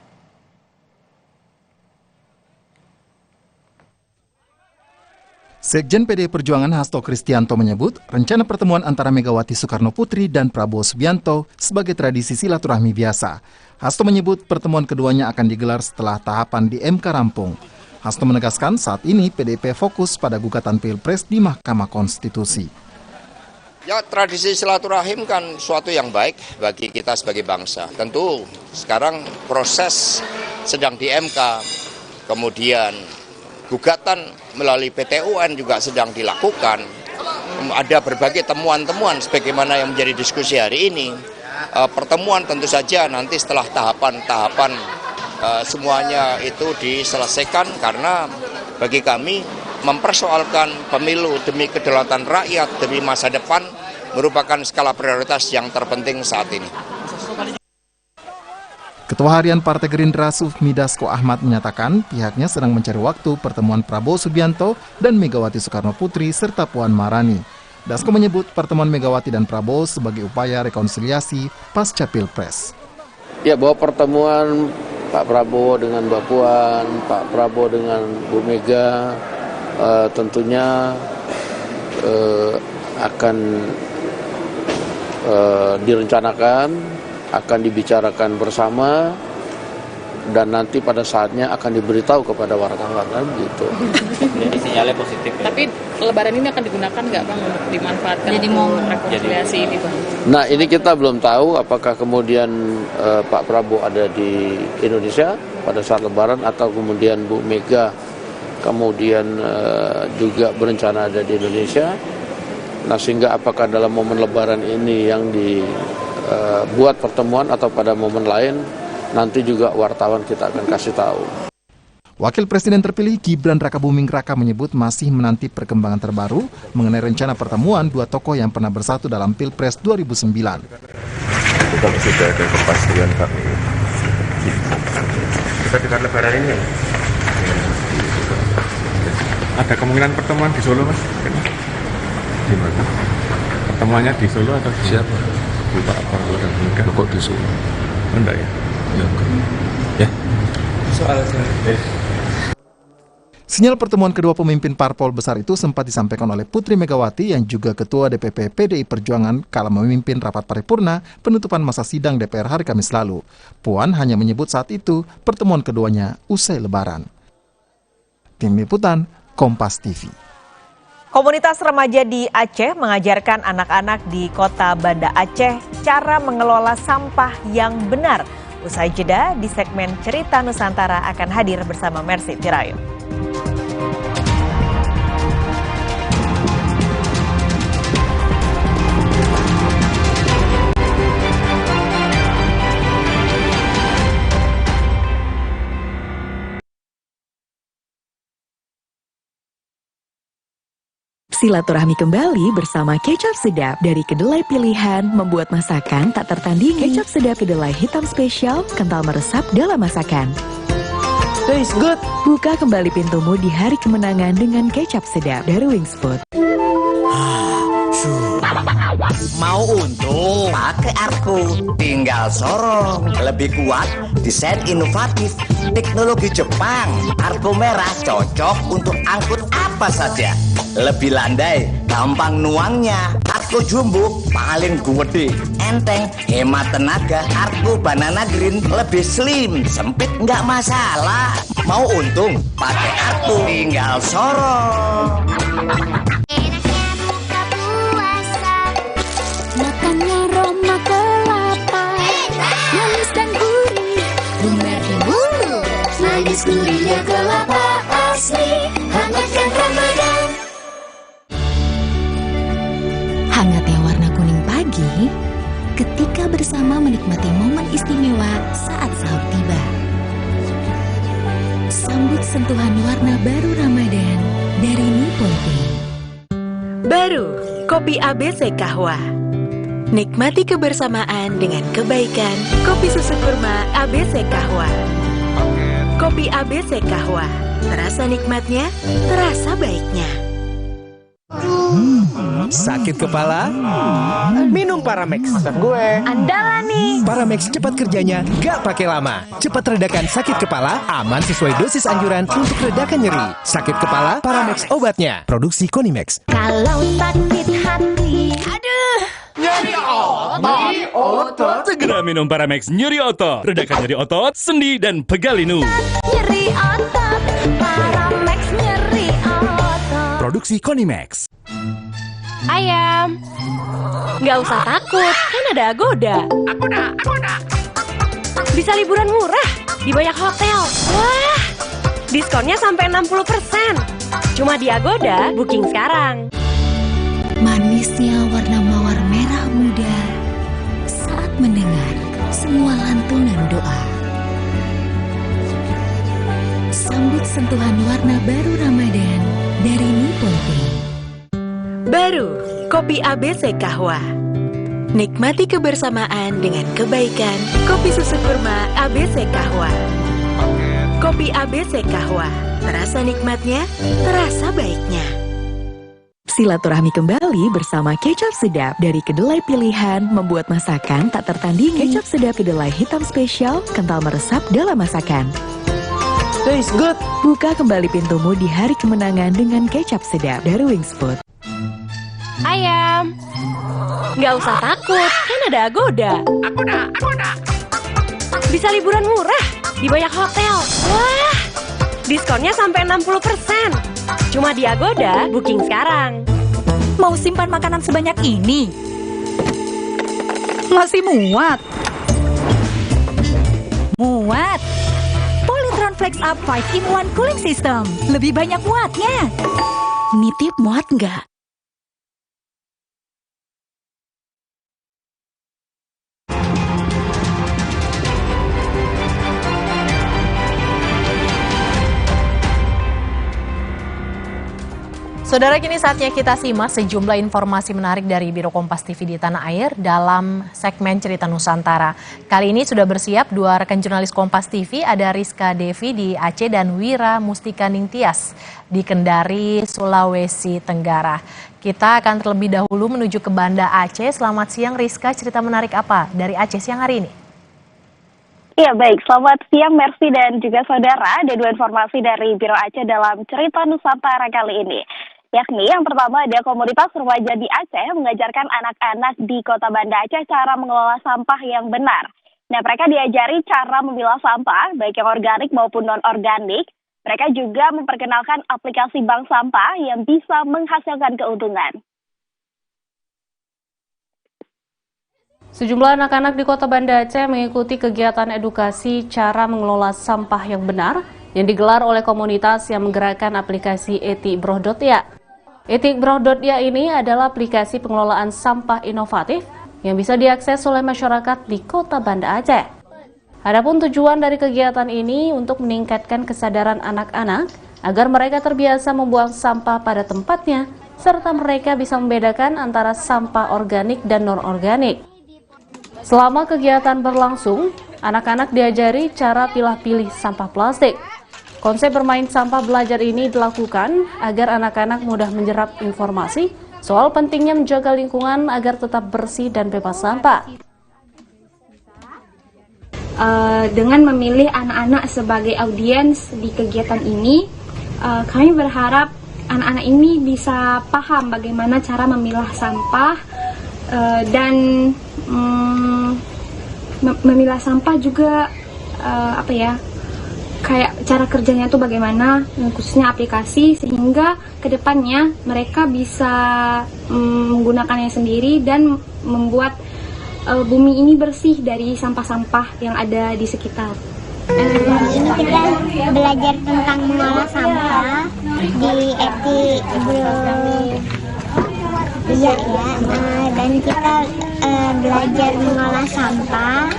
Sekjen PDI Perjuangan Hasto Kristianto menyebut rencana pertemuan antara Megawati Soekarno Putri dan Prabowo Subianto sebagai tradisi silaturahmi biasa. Hasto menyebut pertemuan keduanya akan digelar setelah tahapan di MK rampung. Hasto menegaskan saat ini PDIP fokus pada gugatan Pilpres di Mahkamah Konstitusi. Ya, tradisi silaturahim kan suatu yang baik bagi kita sebagai bangsa. Tentu sekarang proses sedang di MK, kemudian gugatan melalui PT UN juga sedang dilakukan. Ada berbagai temuan-temuan sebagaimana yang menjadi diskusi hari ini. Pertemuan tentu saja nanti setelah tahapan-tahapan semuanya itu diselesaikan, karena bagi kami mempersoalkan pemilu demi kedaulatan rakyat, demi masa depan merupakan skala prioritas yang terpenting saat ini. Ketua Harian Partai Gerindra Sufmi Dasko Ahmad menyatakan pihaknya sedang mencari waktu pertemuan Prabowo Subianto dan Megawati Soekarno Putri serta Puan Maharani. Dasko menyebut pertemuan Megawati dan Prabowo sebagai upaya rekonsiliasi pasca Pilpres. Ya, bahwa pertemuan Pak Prabowo dengan Mbak Puan, Pak Prabowo dengan Bu Mega tentunya akan direncanakan, akan dibicarakan bersama, dan nanti pada saatnya akan diberitahu kepada wartawan kan gitu. Jadi sinyalnya positif ya? Tapi lebaran ini akan digunakan nggak Bang untuk dimanfaatkan jadi momen rekonsiliasi ini Bang? Nah, ini kita belum tahu apakah kemudian Pak Prabowo ada di Indonesia pada saat lebaran atau kemudian Bu Mega kemudian juga berencana ada di Indonesia. Nah, sehingga apakah dalam momen lebaran ini yang buat pertemuan atau pada momen lain, nanti juga wartawan kita akan kasih tahu. Wakil Presiden terpilih Gibran Rakabuming Raka menyebut masih menanti perkembangan terbaru mengenai rencana pertemuan dua tokoh yang pernah bersatu dalam Pilpres 2009. Kalau sudah ada kepastian Pak, kita dengar lebaran ini ya? Ada kemungkinan pertemuan di Solo, Mas? Di mana? Pertemuannya di Solo atau siapa? Pak Prabowo dan Mega. Kok di Solo? Enggak ya? Ya enggak. Ya. Soal Sinyal pertemuan kedua pemimpin parpol besar itu sempat disampaikan oleh Putri Megawati yang juga Ketua DPP PDI Perjuangan kala memimpin rapat paripurna penutupan masa sidang DPR hari Kamis lalu. Puan hanya menyebut saat itu pertemuan keduanya usai Lebaran. Tim Liputan, Kompas TV. Komunitas remaja di Aceh mengajarkan anak-anak di kota Banda Aceh cara mengelola sampah yang benar. Usai jeda di segmen Cerita Nusantara akan hadir bersama Mercy Tirayu. Silaturahmi kembali bersama Kecap Sedap dari kedelai pilihan membuat masakan tak tertandingi. Kecap Sedap kedelai hitam spesial, kental meresap dalam masakan. Taste good. Buka kembali pintumu di hari kemenangan dengan Kecap Sedap dari Wings Food. Mau untung? Pakai Arko. Tinggal sorong. Lebih kuat, desain inovatif, teknologi Jepang. Arko merah cocok untuk angkut apa saja. Lebih landai, gampang nuangnya. Arko jumbo paling gede, enteng, hemat tenaga. Arko banana green lebih slim, sempit nggak masalah. Mau untung? Pakai Arko. Tinggal sorong. Makannya aroma kelapa, manis dan gurih, lumer di mulut. Manis gurihnya kelapa asli, hangatkan Ramadan. Hangatnya warna kuning pagi ketika bersama menikmati momen istimewa saat sahur tiba. Sambut sentuhan warna baru Ramadan dari Nippon Tea. Baru, kopi ABC Kahwa. Nikmati kebersamaan dengan kebaikan. Kopi susu kurma ABC Kahwa. Kopi ABC Kahwa. Terasa nikmatnya, terasa baiknya. Sakit kepala? Minum Paramex. Gue. Andalan nih. Paramex cepat kerjanya, gak pakai lama. Cepat redakan sakit kepala, aman sesuai dosis anjuran untuk redakan nyeri. Sakit kepala, Paramex obatnya. Produksi Konimex. Kalau sakit hati, aduh, nyeri otot. Segera minum Paramex nyeri otot. Redakan nyeri otot, sendi, dan pegal linu. nyeri otot, Paramex nyeri otot. Produksi Konimex. Ayam. Nggak usah takut, kan ada Agoda. Agoda. Bisa liburan murah di banyak hotel. Wah, diskonnya sampai 60%. Cuma di Agoda, booking sekarang. Manisnya warna mawar merah muda saat mendengar semua lantunan doa. Sambut sentuhan warna baru Ramadan dari Nippon Tea. Baru, kopi ABC Kahwa. Nikmati kebersamaan dengan kebaikan. Kopi susu kurma ABC Kahwa. Kopi ABC Kahwa. Terasa nikmatnya, terasa baiknya. Silaturahmi kembali bersama Kecap Sedap dari kedelai pilihan membuat masakan tak tertandingi. Kecap Sedap kedelai hitam spesial, kental meresap dalam masakan. Taste good. Buka kembali pintumu di hari kemenangan dengan Kecap Sedap dari Wings Food. Ayam. Nggak usah takut, kan ada Agoda. Agoda. Bisa liburan murah di banyak hotel. Wah, diskonnya sampai 60%. Cuma di Agoda, booking sekarang. Mau simpan makanan sebanyak ini? Masih muat? Muat. Polytron Flex Up 5-in-1 Cooling System. Lebih banyak muatnya. Nitip muat nggak? Saudara, kini saatnya kita simak sejumlah informasi menarik dari Biro Kompas TV di Tanah Air dalam segmen Cerita Nusantara. Kali ini sudah bersiap dua rekan jurnalis Kompas TV, ada Rizka Devi di Aceh dan Wira Mustika Ningtyas di Kendari, Sulawesi Tenggara. Kita akan terlebih dahulu menuju ke Banda Aceh. Selamat siang Rizka, cerita menarik apa dari Aceh siang hari ini? Ya baik, selamat siang Mercy dan juga saudara. Ada dua informasi dari Biro Aceh dalam Cerita Nusantara kali ini. Yakni yang pertama ada komunitas remaja di Aceh mengajarkan anak-anak di kota Banda Aceh cara mengelola sampah yang benar. Nah, mereka diajari cara memilah sampah, baik yang organik maupun non-organik. Mereka juga memperkenalkan aplikasi bank sampah yang bisa menghasilkan keuntungan. Sejumlah anak-anak di kota Banda Aceh mengikuti kegiatan edukasi cara mengelola sampah yang benar yang digelar oleh komunitas yang menggerakkan aplikasi Etikbroh.ya. Etikbroh.ya ini adalah aplikasi pengelolaan sampah inovatif yang bisa diakses oleh masyarakat di kota Banda Aceh. Adapun tujuan dari kegiatan ini untuk meningkatkan kesadaran anak-anak agar mereka terbiasa membuang sampah pada tempatnya, serta mereka bisa membedakan antara sampah organik dan non-organik. Selama kegiatan berlangsung, anak-anak diajari cara pilah-pilih sampah plastik. Konsep bermain sampah belajar ini dilakukan agar anak-anak mudah menyerap informasi soal pentingnya menjaga lingkungan agar tetap bersih dan bebas sampah. Dengan memilih anak-anak sebagai audiens di kegiatan ini, kami berharap anak-anak ini bisa paham bagaimana cara memilah sampah dan memilah sampah juga kayak cara kerjanya itu bagaimana, khususnya aplikasi, sehingga kedepannya mereka bisa menggunakannya sendiri dan membuat bumi ini bersih dari sampah-sampah yang ada di sekitar. Ini kita belajar tentang mengolah sampah di Etikbroh. Iya ya, dan kita belajar mengolah sampah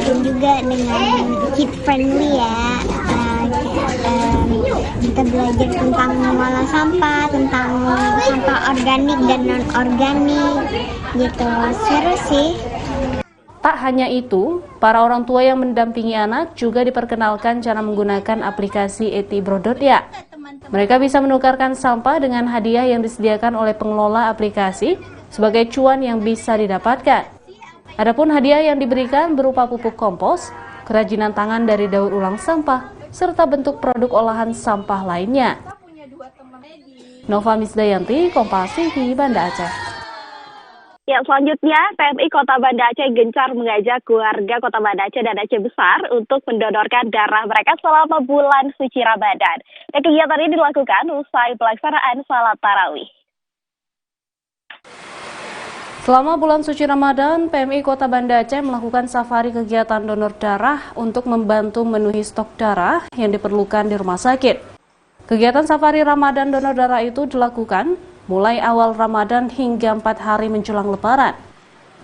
dan juga dengan kid friendly ya. Kita belajar tentang mengolah sampah, tentang sampah organik dan non organik gitu. Seru sih. Tak hanya itu, para orang tua yang mendampingi anak juga diperkenalkan cara menggunakan aplikasi Etikbroh.ya. Mereka bisa menukarkan sampah dengan hadiah yang disediakan oleh pengelola aplikasi sebagai cuan yang bisa didapatkan. Adapun hadiah yang diberikan berupa pupuk kompos, kerajinan tangan dari daur ulang sampah, serta bentuk produk olahan sampah lainnya. Nova Misdayanti, Kompas TV, Banda Aceh. Ya, selanjutnya PMI Kota Banda Aceh gencar mengajak keluarga Kota Banda Aceh dan Aceh Besar untuk mendonorkan darah mereka selama bulan suci Ramadan. Dan kegiatan ini dilakukan usai pelaksanaan salat tarawih. Selama bulan suci Ramadan, PMI Kota Banda Aceh melakukan safari kegiatan donor darah untuk membantu memenuhi stok darah yang diperlukan di rumah sakit. Kegiatan safari Ramadan donor darah itu dilakukan mulai awal Ramadan hingga 4 hari menjelang Lebaran.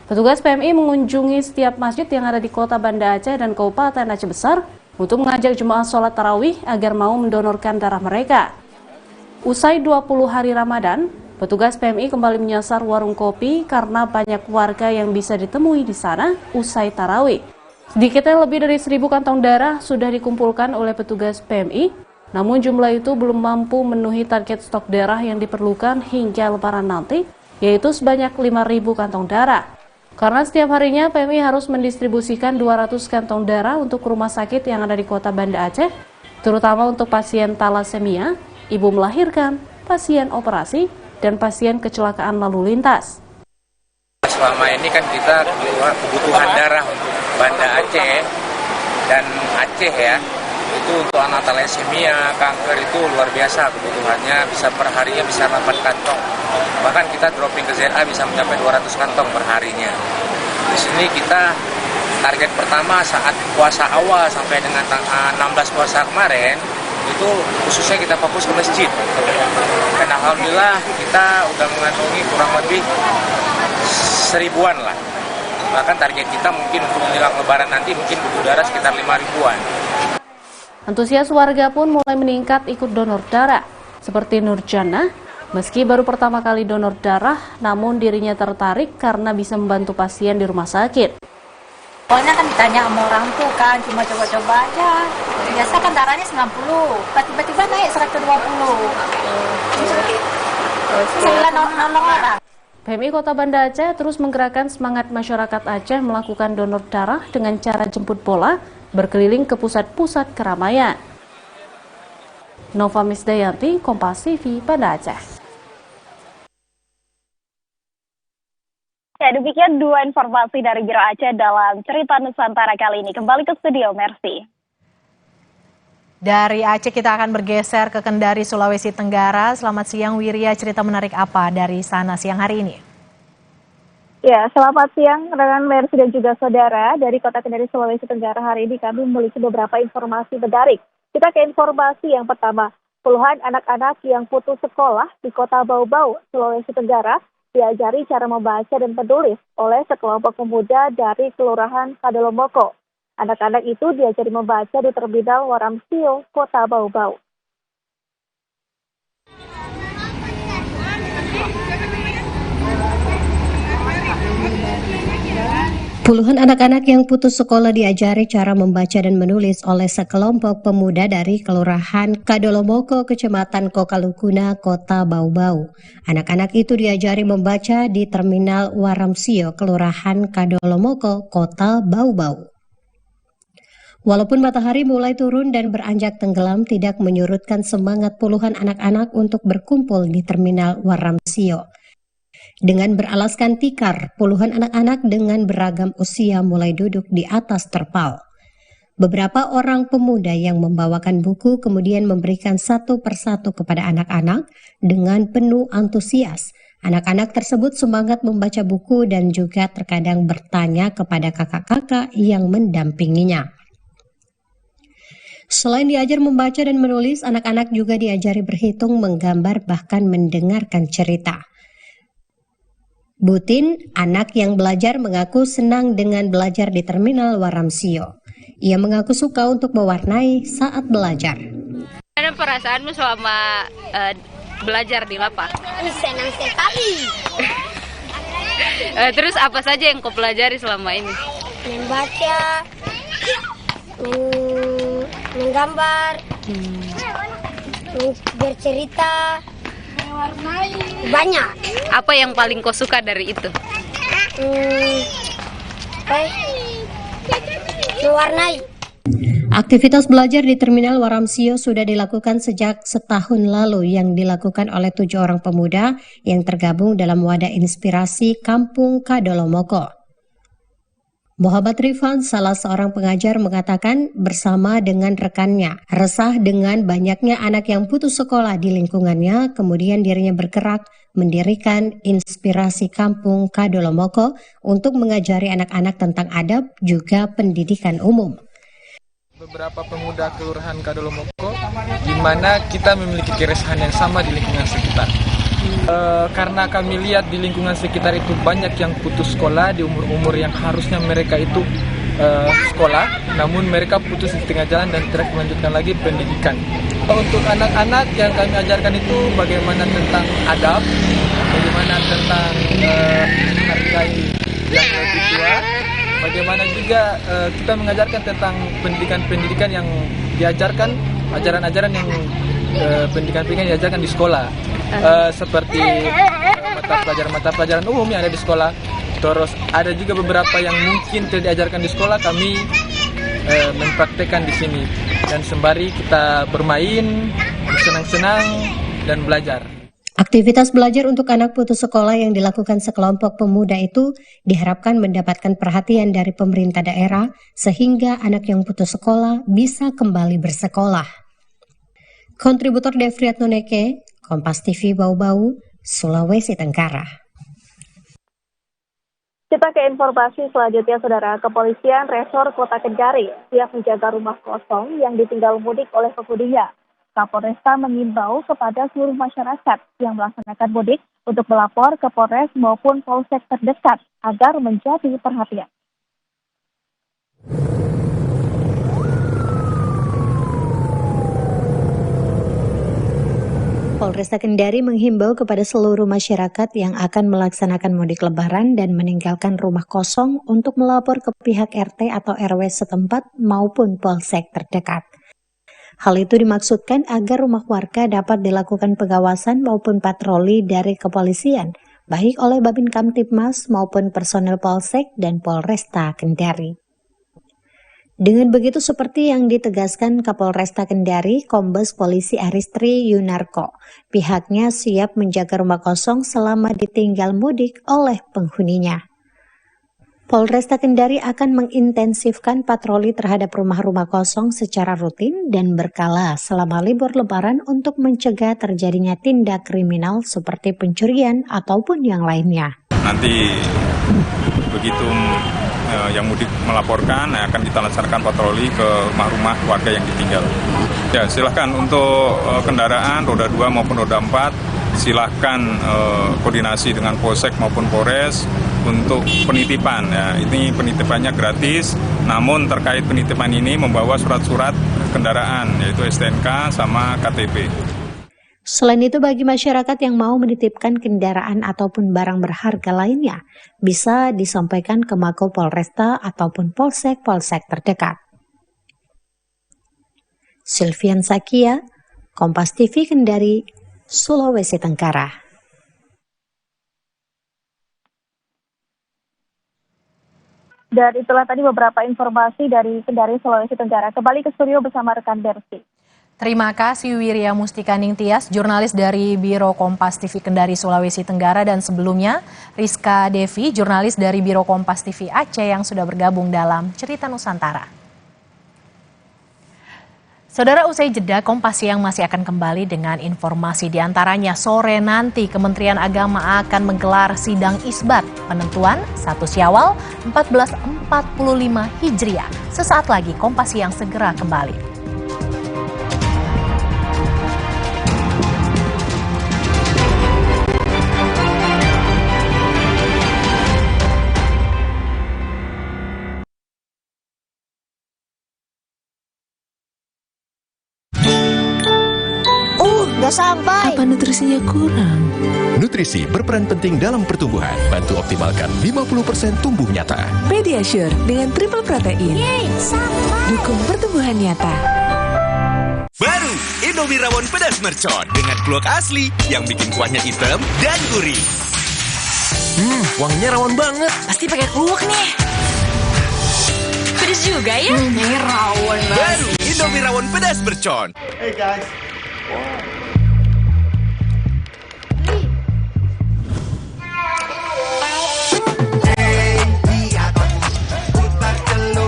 Petugas PMI mengunjungi setiap masjid yang ada di Kota Banda Aceh dan Kabupaten Aceh Besar untuk mengajak jemaah sholat tarawih agar mau mendonorkan darah mereka. Usai 20 hari Ramadan, petugas PMI kembali menyasar warung kopi karena banyak warga yang bisa ditemui di sana usai tarawih. Sedikitnya lebih dari 1.000 kantong darah sudah dikumpulkan oleh petugas PMI. Namun jumlah itu belum mampu memenuhi target stok darah yang diperlukan hingga Lebaran nanti, yaitu sebanyak 5.000 kantong darah. Karena setiap harinya PMI harus mendistribusikan 200 kantong darah untuk rumah sakit yang ada di Kota Banda Aceh, terutama untuk pasien talasemia, ibu melahirkan, pasien operasi, dan pasien kecelakaan lalu lintas. Selama ini kan kita kebutuhan darah untuk Banda Aceh dan Aceh ya. Itu untuk anak talasemia, kanker itu luar biasa kebutuhannya, bisa per harinya bisa 8 kantong. Bahkan kita dropping ke ZA bisa mencapai 200 kantong per harinya. Di sini kita target pertama saat puasa awal sampai dengan tanggal 16 puasa kemarin, itu khususnya kita fokus ke masjid. Dan alhamdulillah kita udah mengantongi kurang lebih 1.000-an lah. Bahkan target kita mungkin untuk menjelang Lebaran nanti mungkin butuh darah sekitar 5.000-an. Antusias warga pun mulai meningkat ikut donor darah. seperti Nurjana. Meski baru pertama kali donor darah, namun dirinya tertarik karena bisa membantu pasien di rumah sakit. Soalnya kan ditanya sama orang tuh kan, cuma coba-coba aja. Biasa kan darahnya 90, tiba-tiba naik 120. Sebelah nolong orang. PMI Kota Banda Aceh terus menggerakkan semangat masyarakat Aceh melakukan donor darah dengan cara jemput bola berkeliling ke pusat-pusat keramaian. Nova Misdayanti, Kompas TV, Banda Aceh. Ya, demikian dua informasi dari Biro Aceh dalam Cerita Nusantara kali ini. Kembali ke studio, Mercy. Dari Aceh kita akan bergeser ke Kendari, Sulawesi Tenggara. Selamat siang Wirya, cerita menarik apa dari sana siang hari ini? Ya, selamat siang rekan Mercy dan juga saudara. Dari Kota Kendari, Sulawesi Tenggara hari ini kami memiliki beberapa informasi menarik. Kita ke informasi yang pertama. Puluhan anak-anak yang putus sekolah di Kota Bau-Bau, Sulawesi Tenggara diajari cara membaca dan menulis oleh sekelompok pemuda dari Kelurahan Kadolomoko. Anak-anak itu diajari membaca di Terminal Waramsio, Kota Bau-Bau. Puluhan anak-anak yang putus sekolah diajari cara membaca dan menulis oleh sekelompok pemuda dari Kelurahan Kadolomoko, Kecamatan Kokalukuna, Kota Bau-Bau. Anak-anak itu diajari membaca di Terminal Waramsio, Kelurahan Kadolomoko, Kota Bau-Bau. Walaupun matahari mulai turun dan beranjak tenggelam, tidak menyurutkan semangat puluhan anak-anak untuk berkumpul di Terminal Waramsio. Dengan beralaskan tikar, puluhan anak-anak dengan beragam usia mulai duduk di atas terpal. Beberapa orang pemuda yang membawakan buku kemudian memberikan satu persatu kepada anak-anak dengan penuh antusias. Anak-anak tersebut semangat membaca buku dan juga terkadang bertanya kepada kakak-kakak yang mendampinginya. Selain diajar membaca dan menulis, anak-anak juga diajari berhitung, menggambar, bahkan mendengarkan cerita. Butin, anak yang belajar, mengaku senang dengan belajar di Terminal Waramsio. Ia mengaku suka untuk mewarnai saat belajar. Ada perasaanmu selama belajar di Lapa? Senang sekali. Terus apa saja yang kau pelajari selama ini? Membaca, menggambar, bercerita. Banyak. Apa yang paling kau suka dari itu? Mewarnai. Aktivitas belajar di Terminal Waramsio sudah dilakukan sejak setahun lalu yang dilakukan oleh 7 orang pemuda yang tergabung dalam wadah inspirasi Kampung Kadolomoko. Muhammad Rifan, salah seorang pengajar, mengatakan bersama dengan rekannya resah dengan banyaknya anak yang putus sekolah di lingkungannya, kemudian dirinya bergerak mendirikan inspirasi Kampung Kadolomoko untuk mengajari anak-anak tentang adab juga pendidikan umum. Beberapa pemuda Kelurahan Kadolomoko di mana kita memiliki keresahan yang sama di lingkungan sekitar. Karena kami lihat di lingkungan sekitar itu banyak yang putus sekolah di umur-umur yang harusnya mereka itu sekolah, namun mereka putus di tengah jalan dan tidak melanjutkan lagi pendidikan. Untuk anak-anak yang kami ajarkan itu bagaimana tentang adab, bagaimana tentang hargai yang lebih tua, bagaimana juga kita mengajarkan tentang pendidikan-pendidikan yang diajarkan, ajaran-ajaran yang pendidikan-pendidikan yang diajarkan di sekolah. Seperti mata pelajaran umum yang ada di sekolah. Terus ada juga beberapa yang mungkin tidak diajarkan di sekolah, kami mempraktekkan di sini. Dan sembari kita bermain, senang-senang dan belajar. Aktivitas belajar untuk anak putus sekolah yang dilakukan sekelompok pemuda itu diharapkan mendapatkan perhatian dari pemerintah daerah sehingga anak yang putus sekolah bisa kembali bersekolah. Kontributor Devriat Noneke, Kompas TV Bau-Bau, Sulawesi Tenggara. Kita ke informasi selanjutnya, Saudara. Kepolisian Resor Kota Kendari siap menjaga rumah kosong yang ditinggal mudik oleh penghuninya. Kapolresta mengimbau kepada seluruh masyarakat yang melaksanakan mudik untuk melapor ke Polres maupun Polsek terdekat agar menjadi perhatian. Polresta Kendari menghimbau kepada seluruh masyarakat yang akan melaksanakan mudik lebaran dan meninggalkan rumah kosong untuk melapor ke pihak RT atau RW setempat maupun polsek terdekat. Hal itu dimaksudkan agar rumah warga dapat dilakukan pengawasan maupun patroli dari kepolisian, baik oleh Babin Kamtibmas maupun personel polsek dan Polresta Kendari. Dengan begitu seperti yang ditegaskan Kapolresta Kendari, Kombes Polisi Aristri Yunarko, pihaknya siap menjaga rumah kosong selama ditinggal mudik oleh penghuninya. Polresta Kendari akan mengintensifkan patroli terhadap rumah-rumah kosong secara rutin dan berkala selama libur lebaran untuk mencegah terjadinya tindak kriminal seperti pencurian ataupun yang lainnya. Nanti begitu yang mudik melaporkan, akan kita laksanakan patroli ke rumah-rumah warga yang ditinggal. Ya, silahkan untuk kendaraan roda 2 maupun roda 4, silahkan koordinasi dengan Polsek maupun Polres untuk penitipan. Ya, ini penitipannya gratis, namun terkait penitipan ini membawa surat-surat kendaraan, yaitu STNK sama KTP. Selain itu, bagi masyarakat yang mau menitipkan kendaraan ataupun barang berharga lainnya, bisa disampaikan ke Mako Polresta ataupun polsek-polsek terdekat. Sylvian Sakia, Kompas TV Kendari, Sulawesi Tenggara. Dan itulah tadi beberapa informasi dari Kendari, Sulawesi Tenggara. Kembali ke studio bersama rekan Bersi. Terima kasih Wirya Mustika Ningtyas, jurnalis dari Biro Kompas TV Kendari, Sulawesi Tenggara, dan sebelumnya Rizka Devi, jurnalis dari Biro Kompas TV Aceh yang sudah bergabung dalam Cerita Nusantara. Saudara, usai jeda, Kompas Siang masih akan kembali dengan informasi diantaranya sore nanti Kementerian Agama akan menggelar sidang isbat penentuan 1 Syawal 1445 Hijriah. Sesaat lagi Kompas Siang segera kembali. Sampai. Apa nutrisinya kurang? Nutrisi berperan penting dalam pertumbuhan. Bantu optimalkan 50% tumbuh nyata. Pediasure dengan triple protein. Yeay, dukung pertumbuhan nyata. Baru Indomie rawon pedas mercon dengan kluwak asli yang bikin kuahnya hitam dan gurih. Wanginya rawon banget. Pasti pakai kluwak nih. Pedas juga ya? Rawon banget. Baru Indomie rawon pedas mercon. Hey guys.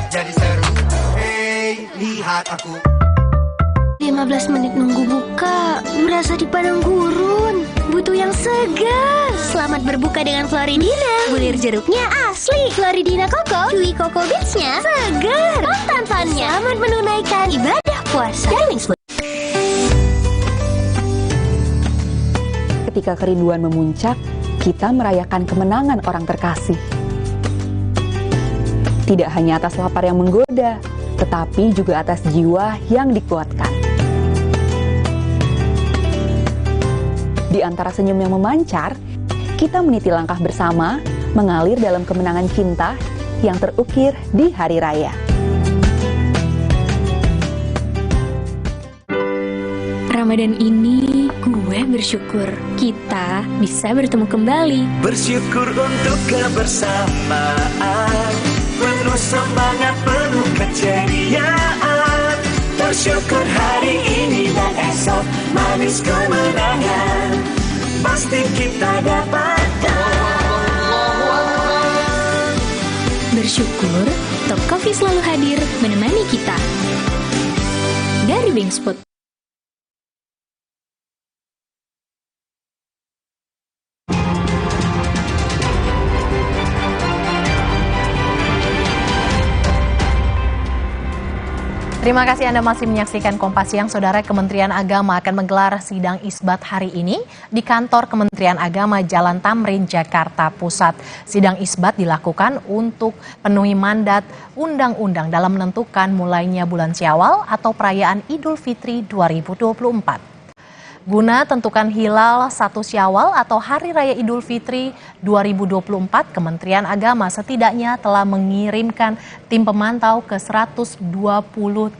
Jadi seru, hey, lihat aku. 15 menit nunggu buka, berasa di padang gurun. Butuh yang segar. Selamat berbuka dengan Floridina. Bulir jeruknya asli. Floridina Koko, chewy Coco Beats-nya segar. Tantannya selamat menunaikan ibadah puasa. Ketika kerinduan memuncak, kita merayakan kemenangan orang terkasih. Tidak hanya atas lapar yang menggoda, tetapi juga atas jiwa yang dikuatkan. Di antara senyum yang memancar, kita meniti langkah bersama, mengalir dalam kemenangan cinta yang terukir di hari raya. Ramadan ini gue bersyukur kita bisa bertemu kembali. Bersyukur untuk kebersamaan, penuh semangat, penuh keceriaan. Bersyukur hari ini dan esok manis kemenangan pasti kita dapatkan. Bersyukur Top Coffee selalu hadir menemani kita. Dari Bingspot. Terima kasih Anda masih menyaksikan Kompas Siang. Saudara, Kementerian Agama akan menggelar sidang isbat hari ini di kantor Kementerian Agama Jalan Tamrin, Jakarta Pusat. Sidang isbat dilakukan untuk penuhi mandat undang-undang dalam menentukan mulainya bulan Syawal atau perayaan Idul Fitri 2024. Guna tentukan hilal 1 Syawal atau Hari Raya Idul Fitri 2024, Kementerian Agama setidaknya telah mengirimkan tim pemantau ke 120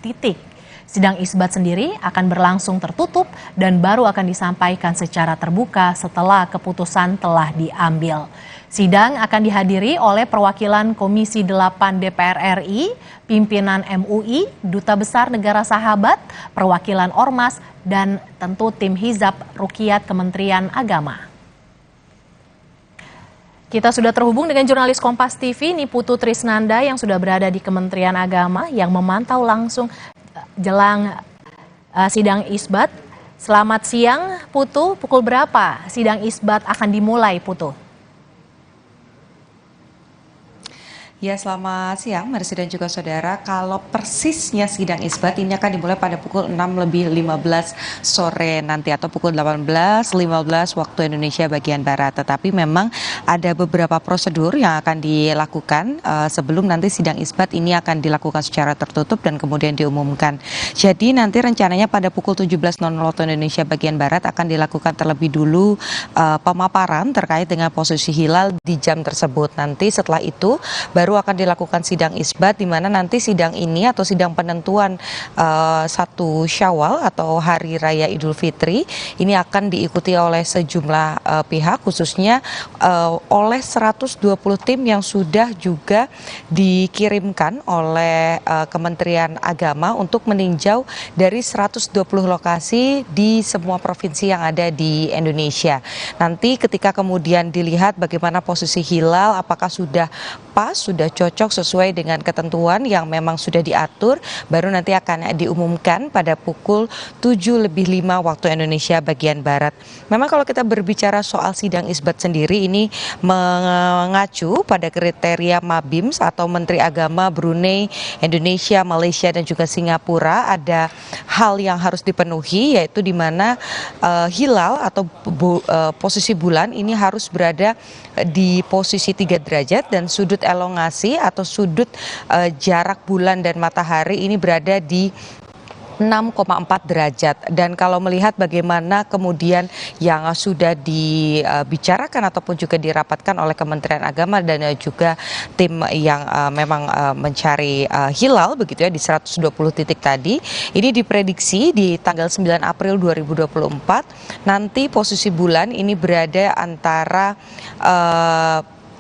titik. Sidang isbat sendiri akan berlangsung tertutup dan baru akan disampaikan secara terbuka setelah keputusan telah diambil. Sidang akan dihadiri oleh perwakilan Komisi 8 DPR RI, pimpinan MUI, Duta Besar Negara Sahabat, perwakilan Ormas, dan tentu tim Hizab Ruqyat Kementerian Agama. Kita sudah terhubung dengan jurnalis Kompas TV, Niputu Trisnanda yang sudah berada di Kementerian Agama yang memantau langsung jelang sidang isbat. Selamat siang, Putu. Pukul berapa sidang isbat akan dimulai, Putu? Ya, selamat siang, Mercy dan juga saudara. Kalau persisnya sidang isbat ini akan dimulai pada pukul 6:15 sore nanti atau pukul 18:15 waktu Indonesia bagian Barat. Tetapi memang ada beberapa prosedur yang akan dilakukan sebelum nanti sidang isbat ini akan dilakukan secara tertutup dan kemudian diumumkan. Jadi nanti rencananya pada pukul 17.00 waktu Indonesia bagian Barat akan dilakukan terlebih dulu pemaparan terkait dengan posisi hilal di jam tersebut. Nanti setelah itu baru akan dilakukan sidang isbat, di mana nanti sidang ini atau sidang penentuan 1 Syawal atau Hari Raya Idul Fitri ini akan diikuti oleh sejumlah pihak, khususnya oleh 120 tim yang sudah juga dikirimkan oleh Kementerian Agama untuk meninjau dari 120 lokasi di semua provinsi yang ada di Indonesia. Nanti ketika kemudian dilihat bagaimana posisi hilal, apakah sudah pas, sudah cocok sesuai dengan ketentuan yang memang sudah diatur, baru nanti akan diumumkan pada pukul 7:05 waktu Indonesia bagian Barat. Memang kalau kita berbicara soal sidang isbat sendiri ini mengacu pada kriteria MABIMS atau Menteri Agama Brunei, Indonesia, Malaysia dan juga Singapura. Ada hal yang harus dipenuhi, yaitu di mana hilal atau posisi bulan ini harus berada di posisi 3 derajat dan sudut elongasi atau sudut jarak bulan dan matahari ini berada di 6,4 derajat. Dan kalau melihat bagaimana kemudian yang sudah dibicarakan ataupun juga dirapatkan oleh Kementerian Agama dan juga tim yang memang mencari hilal begitu ya di 120 titik tadi, ini diprediksi di tanggal 9 April 2024 nanti posisi bulan ini berada antara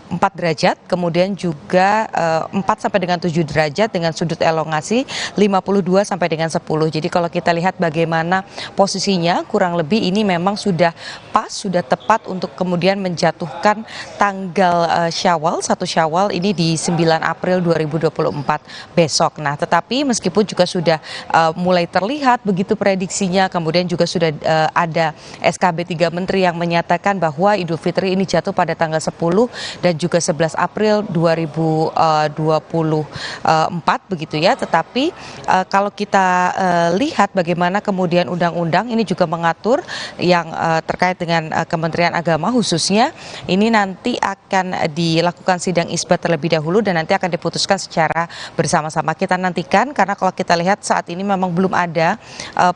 4 derajat, kemudian juga 4 sampai dengan 7 derajat dengan sudut elongasi 52 sampai dengan 10. Jadi kalau kita lihat bagaimana posisinya, kurang lebih ini memang sudah pas, sudah tepat untuk kemudian menjatuhkan tanggal Syawal, 1 Syawal ini di 9 April 2024 besok. Nah, tetapi meskipun juga sudah mulai terlihat begitu prediksinya, kemudian juga sudah ada SKB 3 Menteri yang menyatakan bahwa Idul Fitri ini jatuh pada tanggal 10 dan juga 11 April 2024 begitu ya. Tetapi kalau kita lihat bagaimana kemudian undang-undang ini juga mengatur yang terkait dengan Kementerian Agama khususnya, ini nanti akan dilakukan sidang isbat terlebih dahulu dan nanti akan diputuskan secara bersama-sama. Kita nantikan, karena kalau kita lihat saat ini memang belum ada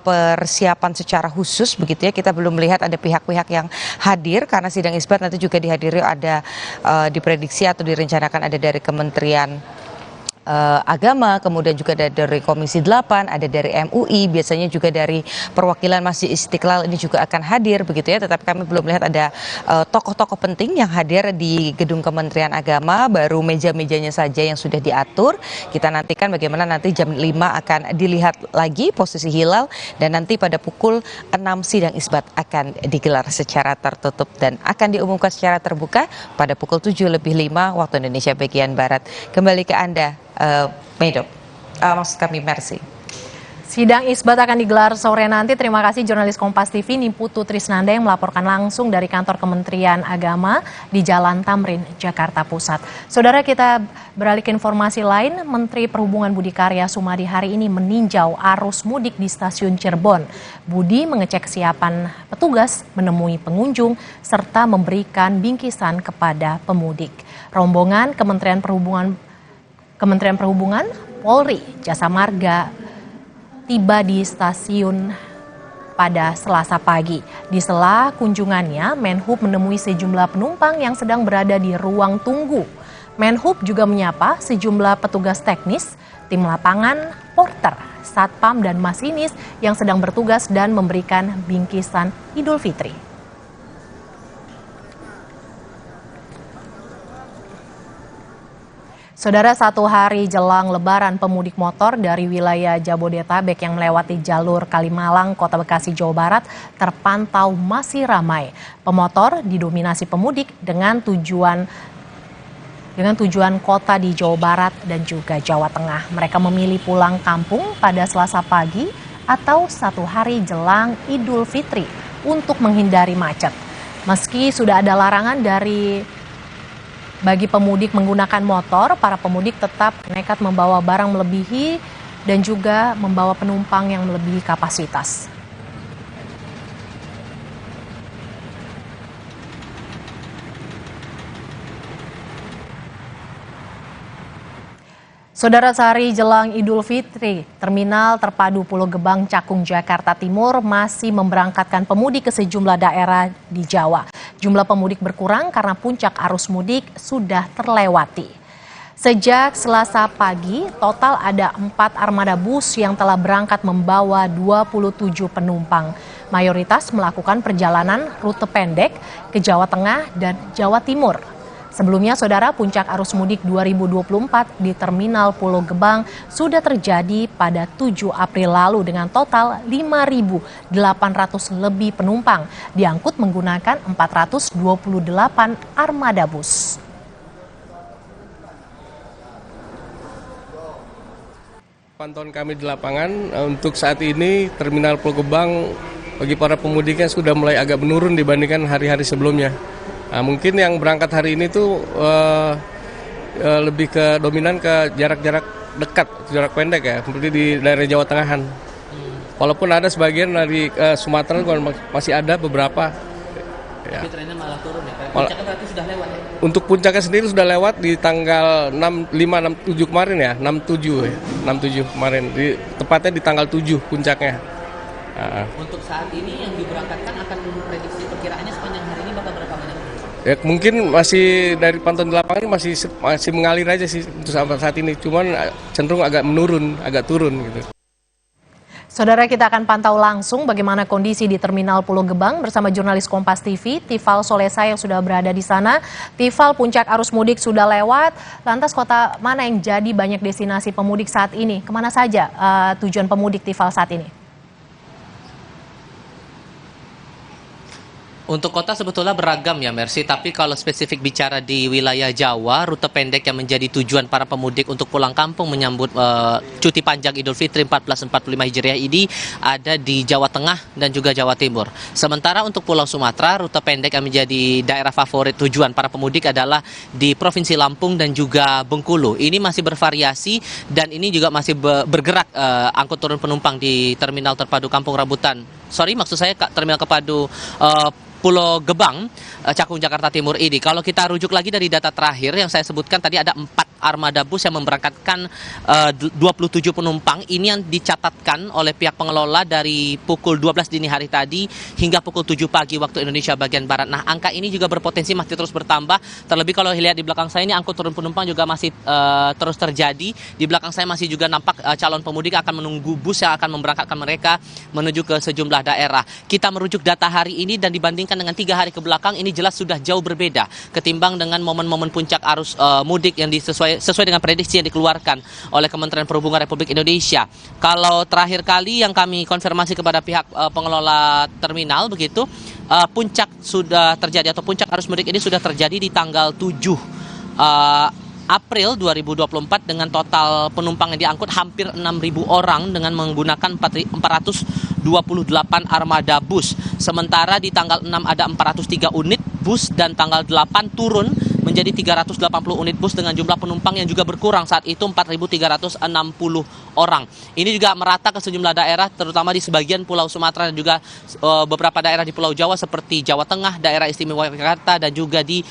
persiapan secara khusus begitu ya. Kita belum melihat ada pihak-pihak yang hadir, karena sidang isbat nanti juga dihadiri ada diprediksi atau direncanakan ada dari Kementerian Agama, kemudian juga ada dari Komisi 8, ada dari MUI, biasanya juga dari perwakilan Masjid Istiqlal ini juga akan hadir begitu ya. Tetapi kami belum melihat ada tokoh-tokoh penting yang hadir di gedung Kementerian Agama, baru meja-mejanya saja yang sudah diatur. Kita nantikan bagaimana nanti jam 5 akan dilihat lagi posisi hilal dan nanti pada pukul 6 sidang isbat akan digelar secara tertutup dan akan diumumkan secara terbuka pada pukul 7:05 waktu Indonesia bagian Barat. Kembali ke Anda, Medok, maksud kami Mercy. Sidang isbat akan digelar sore nanti. Terima kasih jurnalis Kompas TV Niputu Trisnanda yang melaporkan langsung dari kantor Kementerian Agama di Jalan Tamrin, Jakarta Pusat. Saudara, kita beralih ke informasi lain. Menteri Perhubungan Budi Karya Sumadi hari ini meninjau arus mudik di stasiun Cirebon. Budi mengecek kesiapan petugas menemui pengunjung serta memberikan bingkisan kepada pemudik. Rombongan Kementerian Perhubungan, Polri, Jasa Marga tiba di stasiun pada Selasa pagi. Di sela kunjungannya, Menhub menemui sejumlah penumpang yang sedang berada di ruang tunggu. Menhub juga menyapa sejumlah petugas teknis, tim lapangan, porter, satpam, dan masinis yang sedang bertugas dan memberikan bingkisan Idul Fitri. Saudara, satu hari jelang Lebaran, pemudik motor dari wilayah Jabodetabek yang melewati jalur Kalimalang, Kota Bekasi, Jawa Barat terpantau masih ramai. Pemotor didominasi pemudik dengan tujuan kota di Jawa Barat dan juga Jawa Tengah. Mereka memilih pulang kampung pada Selasa pagi atau satu hari jelang Idul Fitri untuk menghindari macet. Meski sudah ada larangan bagi pemudik menggunakan motor, para pemudik tetap nekat membawa barang melebihi dan juga membawa penumpang yang melebihi kapasitas. Saudara, sehari jelang Idul Fitri, Terminal Terpadu Pulau Gebang Cakung, Jakarta Timur masih memberangkatkan pemudik ke sejumlah daerah di Jawa. Jumlah pemudik berkurang karena puncak arus mudik sudah terlewati. Sejak Selasa pagi, total ada 4 armada bus yang telah berangkat membawa 27 penumpang. Mayoritas melakukan perjalanan rute pendek ke Jawa Tengah dan Jawa Timur. Sebelumnya, saudara, puncak arus mudik 2024 di Terminal Pulau Gebang sudah terjadi pada 7 April lalu dengan total 5.800 lebih penumpang diangkut menggunakan 428 armada bus. Pantauan kami di lapangan untuk saat ini Terminal Pulau Gebang bagi para pemudiknya sudah mulai agak menurun dibandingkan hari-hari sebelumnya. Nah, mungkin yang berangkat hari ini tuh lebih ke dominan ke jarak-jarak dekat, jarak pendek ya, seperti di daerah Jawa Tengahan. Walaupun ada sebagian dari Sumatera masih ada beberapa. Ya. Tapi trennya malah turun ya. Puncaknya berarti sudah lewat ya? Untuk puncaknya sendiri sudah lewat di tanggal 6, 5, 6, 7 kemarin ya, 6, 7 ya, 6, 7 kemarin. Tepatnya di tanggal 7 puncaknya. Untuk saat ini yang diberangkatkan akan prediksi perkiraannya sepanjang hari ini bakal berapa banyak? Ya mungkin masih dari pantauan di lapangan masih mengalir aja sih untuk saat ini, cuman cenderung agak menurun, agak turun gitu. Saudara, kita akan pantau langsung bagaimana kondisi di Terminal Pulau Gebang bersama jurnalis Kompas TV, Tifal Solesa yang sudah berada di sana. Tifal, puncak arus mudik sudah lewat, lantas kota mana yang jadi banyak destinasi pemudik saat ini? Kemana saja tujuan pemudik, Tifal, saat ini? Untuk kota sebetulnya beragam ya Mercy, tapi kalau spesifik bicara di wilayah Jawa, rute pendek yang menjadi tujuan para pemudik untuk pulang kampung menyambut cuti panjang Idul Fitri 1445 Hijriah ini ada di Jawa Tengah dan juga Jawa Timur. Sementara untuk Pulau Sumatera, rute pendek yang menjadi daerah favorit tujuan para pemudik adalah di Provinsi Lampung dan juga Bengkulu. Ini masih bervariasi dan ini juga masih bergerak angkut turun penumpang di Terminal Terpadu Kampung Rambutan. Maksud saya Terminal Terpadu Pulau Gebang, Cakung, Jakarta Timur ini. Kalau kita rujuk lagi dari data terakhir yang saya sebutkan tadi, ada 4 armada bus yang memberangkatkan 27 penumpang. Ini yang dicatatkan oleh pihak pengelola dari pukul 12 dini hari tadi hingga pukul 7 pagi waktu Indonesia bagian Barat. Nah, angka ini juga berpotensi masih terus bertambah. Terlebih kalau lihat di belakang saya ini angkut turun penumpang juga masih terus terjadi. Di belakang saya masih juga nampak calon pemudik akan menunggu bus yang akan memberangkatkan mereka menuju ke sejumlah daerah. Kita merujuk data hari ini dan dibandingkan dengan 3 hari ke belakang, ini jelas sudah jauh berbeda ketimbang dengan momen-momen puncak arus mudik yang sesuai dengan prediksi yang dikeluarkan oleh Kementerian Perhubungan Republik Indonesia. Kalau terakhir kali yang kami konfirmasi kepada pihak pengelola terminal begitu, puncak sudah terjadi atau puncak arus mudik ini sudah terjadi di tanggal 7 April 2024 dengan total penumpang yang diangkut hampir 6.000 orang dengan menggunakan 428 armada bus. Sementara di tanggal 6 ada 403 unit bus dan tanggal 8 turun menjadi 380 unit bus dengan jumlah penumpang yang juga berkurang saat itu 4.360 orang. Ini juga merata ke sejumlah daerah, terutama di sebagian Pulau Sumatera dan juga beberapa daerah di Pulau Jawa seperti Jawa Tengah, daerah istimewa Yogyakarta dan juga di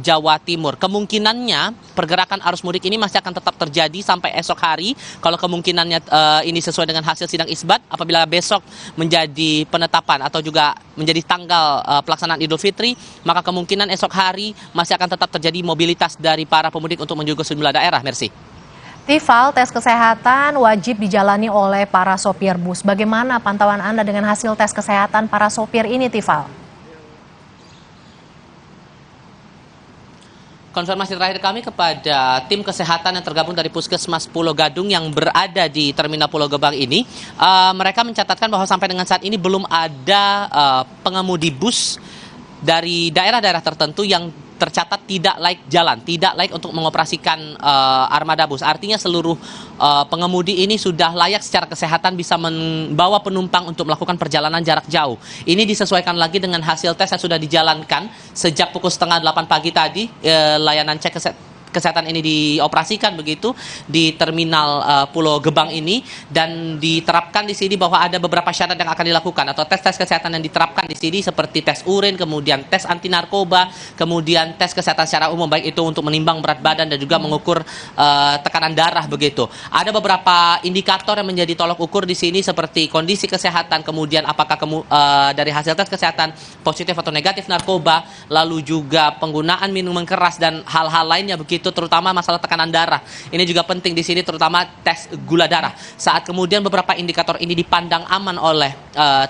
Jawa Timur. Kemungkinannya pergerakan arus mudik ini masih akan tetap terjadi sampai esok hari. Kalau kemungkinannya ini sesuai dengan hasil sidang isbat, apabila besok menjadi penetapan atau juga menjadi tanggal pelaksanaan Idul Fitri, maka kemungkinan esok hari masih akan tetap terjadi mobilitas dari para pemudik untuk menuju ke sejumlah daerah. Mercy. Tifal, tes kesehatan wajib dijalani oleh para sopir bus. Bagaimana pantauan Anda dengan hasil tes kesehatan para sopir ini, Tifal? Konfirmasi terakhir kami kepada tim kesehatan yang tergabung dari Puskesmas Pulau Gadung yang berada di Terminal Pulau Gebang ini, mereka mencatatkan bahwa sampai dengan saat ini belum ada pengemudi bus dari daerah-daerah tertentu yang tercatat tidak layak jalan, tidak layak untuk mengoperasikan armada bus. Artinya seluruh pengemudi ini sudah layak secara kesehatan bisa membawa penumpang untuk melakukan perjalanan jarak jauh. Ini disesuaikan lagi dengan hasil tes yang sudah dijalankan sejak pukul 7:30 pagi tadi. Layanan cek kesehatan ini dioperasikan begitu di Terminal Pulau Gebang ini, dan diterapkan di sini bahwa ada beberapa syarat yang akan dilakukan atau tes-tes kesehatan yang diterapkan di sini seperti tes urin, kemudian tes anti narkoba, kemudian tes kesehatan secara umum baik itu untuk menimbang berat badan dan juga mengukur tekanan darah begitu. Ada beberapa indikator yang menjadi tolok ukur di sini seperti kondisi kesehatan, kemudian apakah dari hasil tes kesehatan positif atau negatif narkoba, lalu juga penggunaan minuman keras dan hal-hal lainnya begitu, terutama masalah tekanan darah. Ini juga penting di sini, terutama tes gula darah. Saat kemudian beberapa indikator ini dipandang aman oleh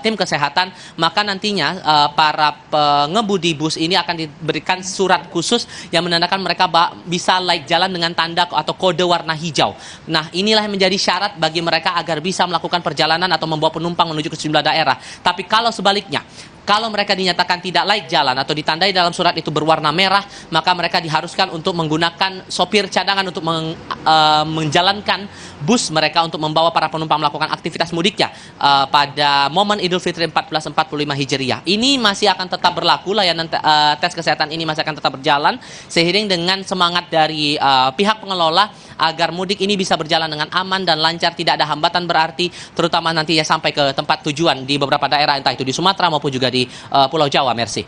tim kesehatan, maka nantinya para pengemudi bus ini akan diberikan surat khusus yang menandakan mereka bisa layak jalan dengan tanda atau kode warna hijau. Nah, inilah yang menjadi syarat bagi mereka agar bisa melakukan perjalanan atau membawa penumpang menuju ke sejumlah daerah. Tapi kalau sebaliknya, kalau mereka dinyatakan tidak layak jalan atau ditandai dalam surat itu berwarna merah, maka mereka diharuskan untuk menggunakan sopir cadangan untuk menjalankan bus mereka untuk membawa para penumpang melakukan aktivitas mudiknya pada momen Idul Fitri 1445 Hijriah. Ini masih akan tetap berlaku, layanan tes kesehatan ini masih akan tetap berjalan, seiring dengan semangat dari pihak pengelola agar mudik ini bisa berjalan dengan aman dan lancar, tidak ada hambatan berarti, terutama nantinya sampai ke tempat tujuan di beberapa daerah, entah itu di Sumatera maupun juga di Pulau Jawa. Mercy.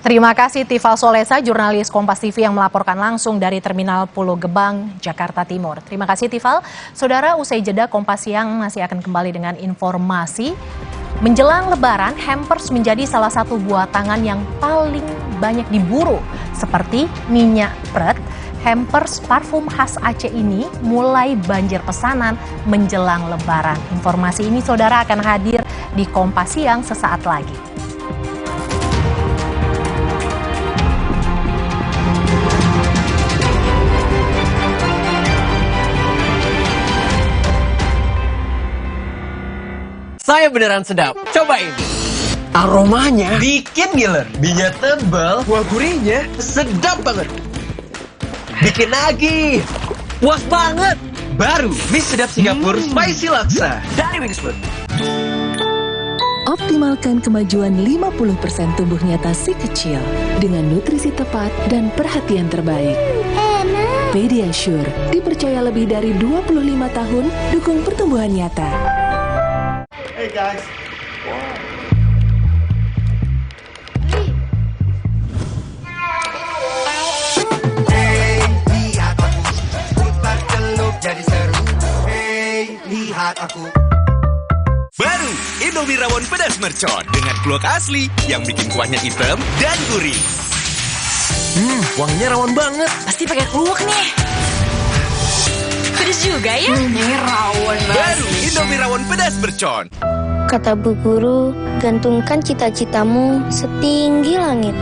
Terima kasih Tifal Solesa, jurnalis Kompas TV yang melaporkan langsung dari Terminal Pulau Gebang, Jakarta Timur. Terima kasih Tifal. Saudara, usai jeda Kompas Siang masih akan kembali dengan informasi. Menjelang Lebaran, hampers menjadi salah satu buah tangan yang paling banyak diburu. Seperti minyak pret, hampers parfum khas Aceh ini mulai banjir pesanan menjelang Lebaran. Informasi ini saudara akan hadir di Kompas Siang sesaat lagi. Saya beneran sedap. Cobain. Aromanya bikin ngiler. Minyak tebal, kuah gurihnya sedap banget. Bikin lagi. Puas banget. Baru mie sedap Singapura Spicy Laksa dari Wingsfood. Optimalkan kemajuan 50% tumbuh nyata si kecil dengan nutrisi tepat dan perhatian terbaik. Pediasure dipercaya lebih dari 25 tahun dukung pertumbuhan nyata. Hey guys. Hey, lihat aku. Putar celup jadi seru. Hey, lihat aku. Baru Indomie rawon pedas mercon dengan kluak asli yang bikin kuahnya hitam dan gurih. Wanginya rawon banget. Pasti pakai kluak nih. Pedas juga ya? Ini rawon banget. Baru Indomie rawon pedas mercon. Kata Bu Guru, gantungkan cita-citamu setinggi langit.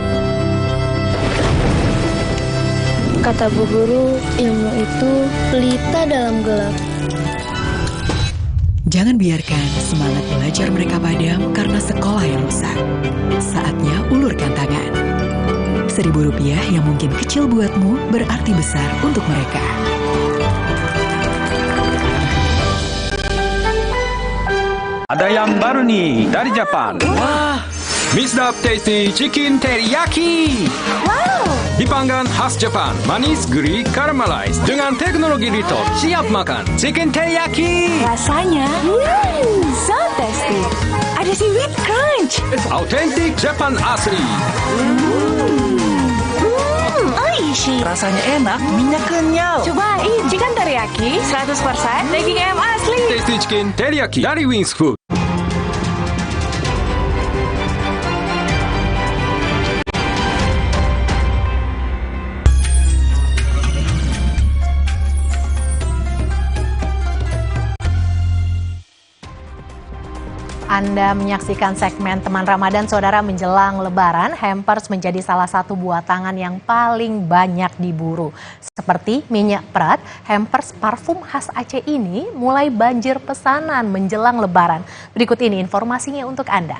Kata Bu Guru, ilmu itu pelita dalam gelap. Jangan biarkan semangat belajar mereka padam karena sekolah yang rusak. Saatnya ulurkan tangan. Rp1.000 yang mungkin kecil buatmu berarti besar untuk mereka. Ada yang baru nih dari Jepang. Wah, Misdap Tasty Chicken Teriyaki. Wow! Dipanggang khas Jepang, manis, gurih, caramelized dengan teknologi detox. Siap makan Chicken Teriyaki. Rasanya, so tasty. Ada seaweed crunch. Autentik Jepang asli. Oishi. Rasanya enak, minyak kenyal. Cobain chicken teriyaki 100% daging ayam asli. Tasty Chicken Teriyaki dari Wings Food. Anda menyaksikan segmen Teman Ramadan Saudara. Menjelang Lebaran, hampers menjadi salah satu buah tangan yang paling banyak diburu. Seperti minyak Prat, hampers parfum khas Aceh ini mulai banjir pesanan menjelang Lebaran. Berikut ini informasinya untuk Anda.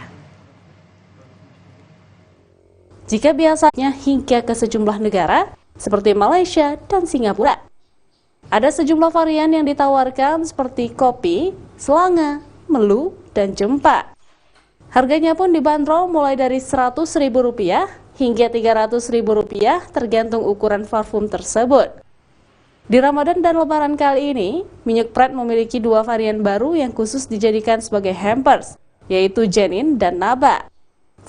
Jika biasanya hingga ke sejumlah negara seperti Malaysia dan Singapura, ada sejumlah varian yang ditawarkan seperti kopi, selanga, melu, dan jempa. Harganya pun dibanderol mulai dari Rp100.000 hingga Rp300.000 tergantung ukuran parfum tersebut. Di Ramadan dan Lebaran kali ini, minyak Prat memiliki dua varian baru yang khusus dijadikan sebagai hampers, yaitu Jenin dan Naba.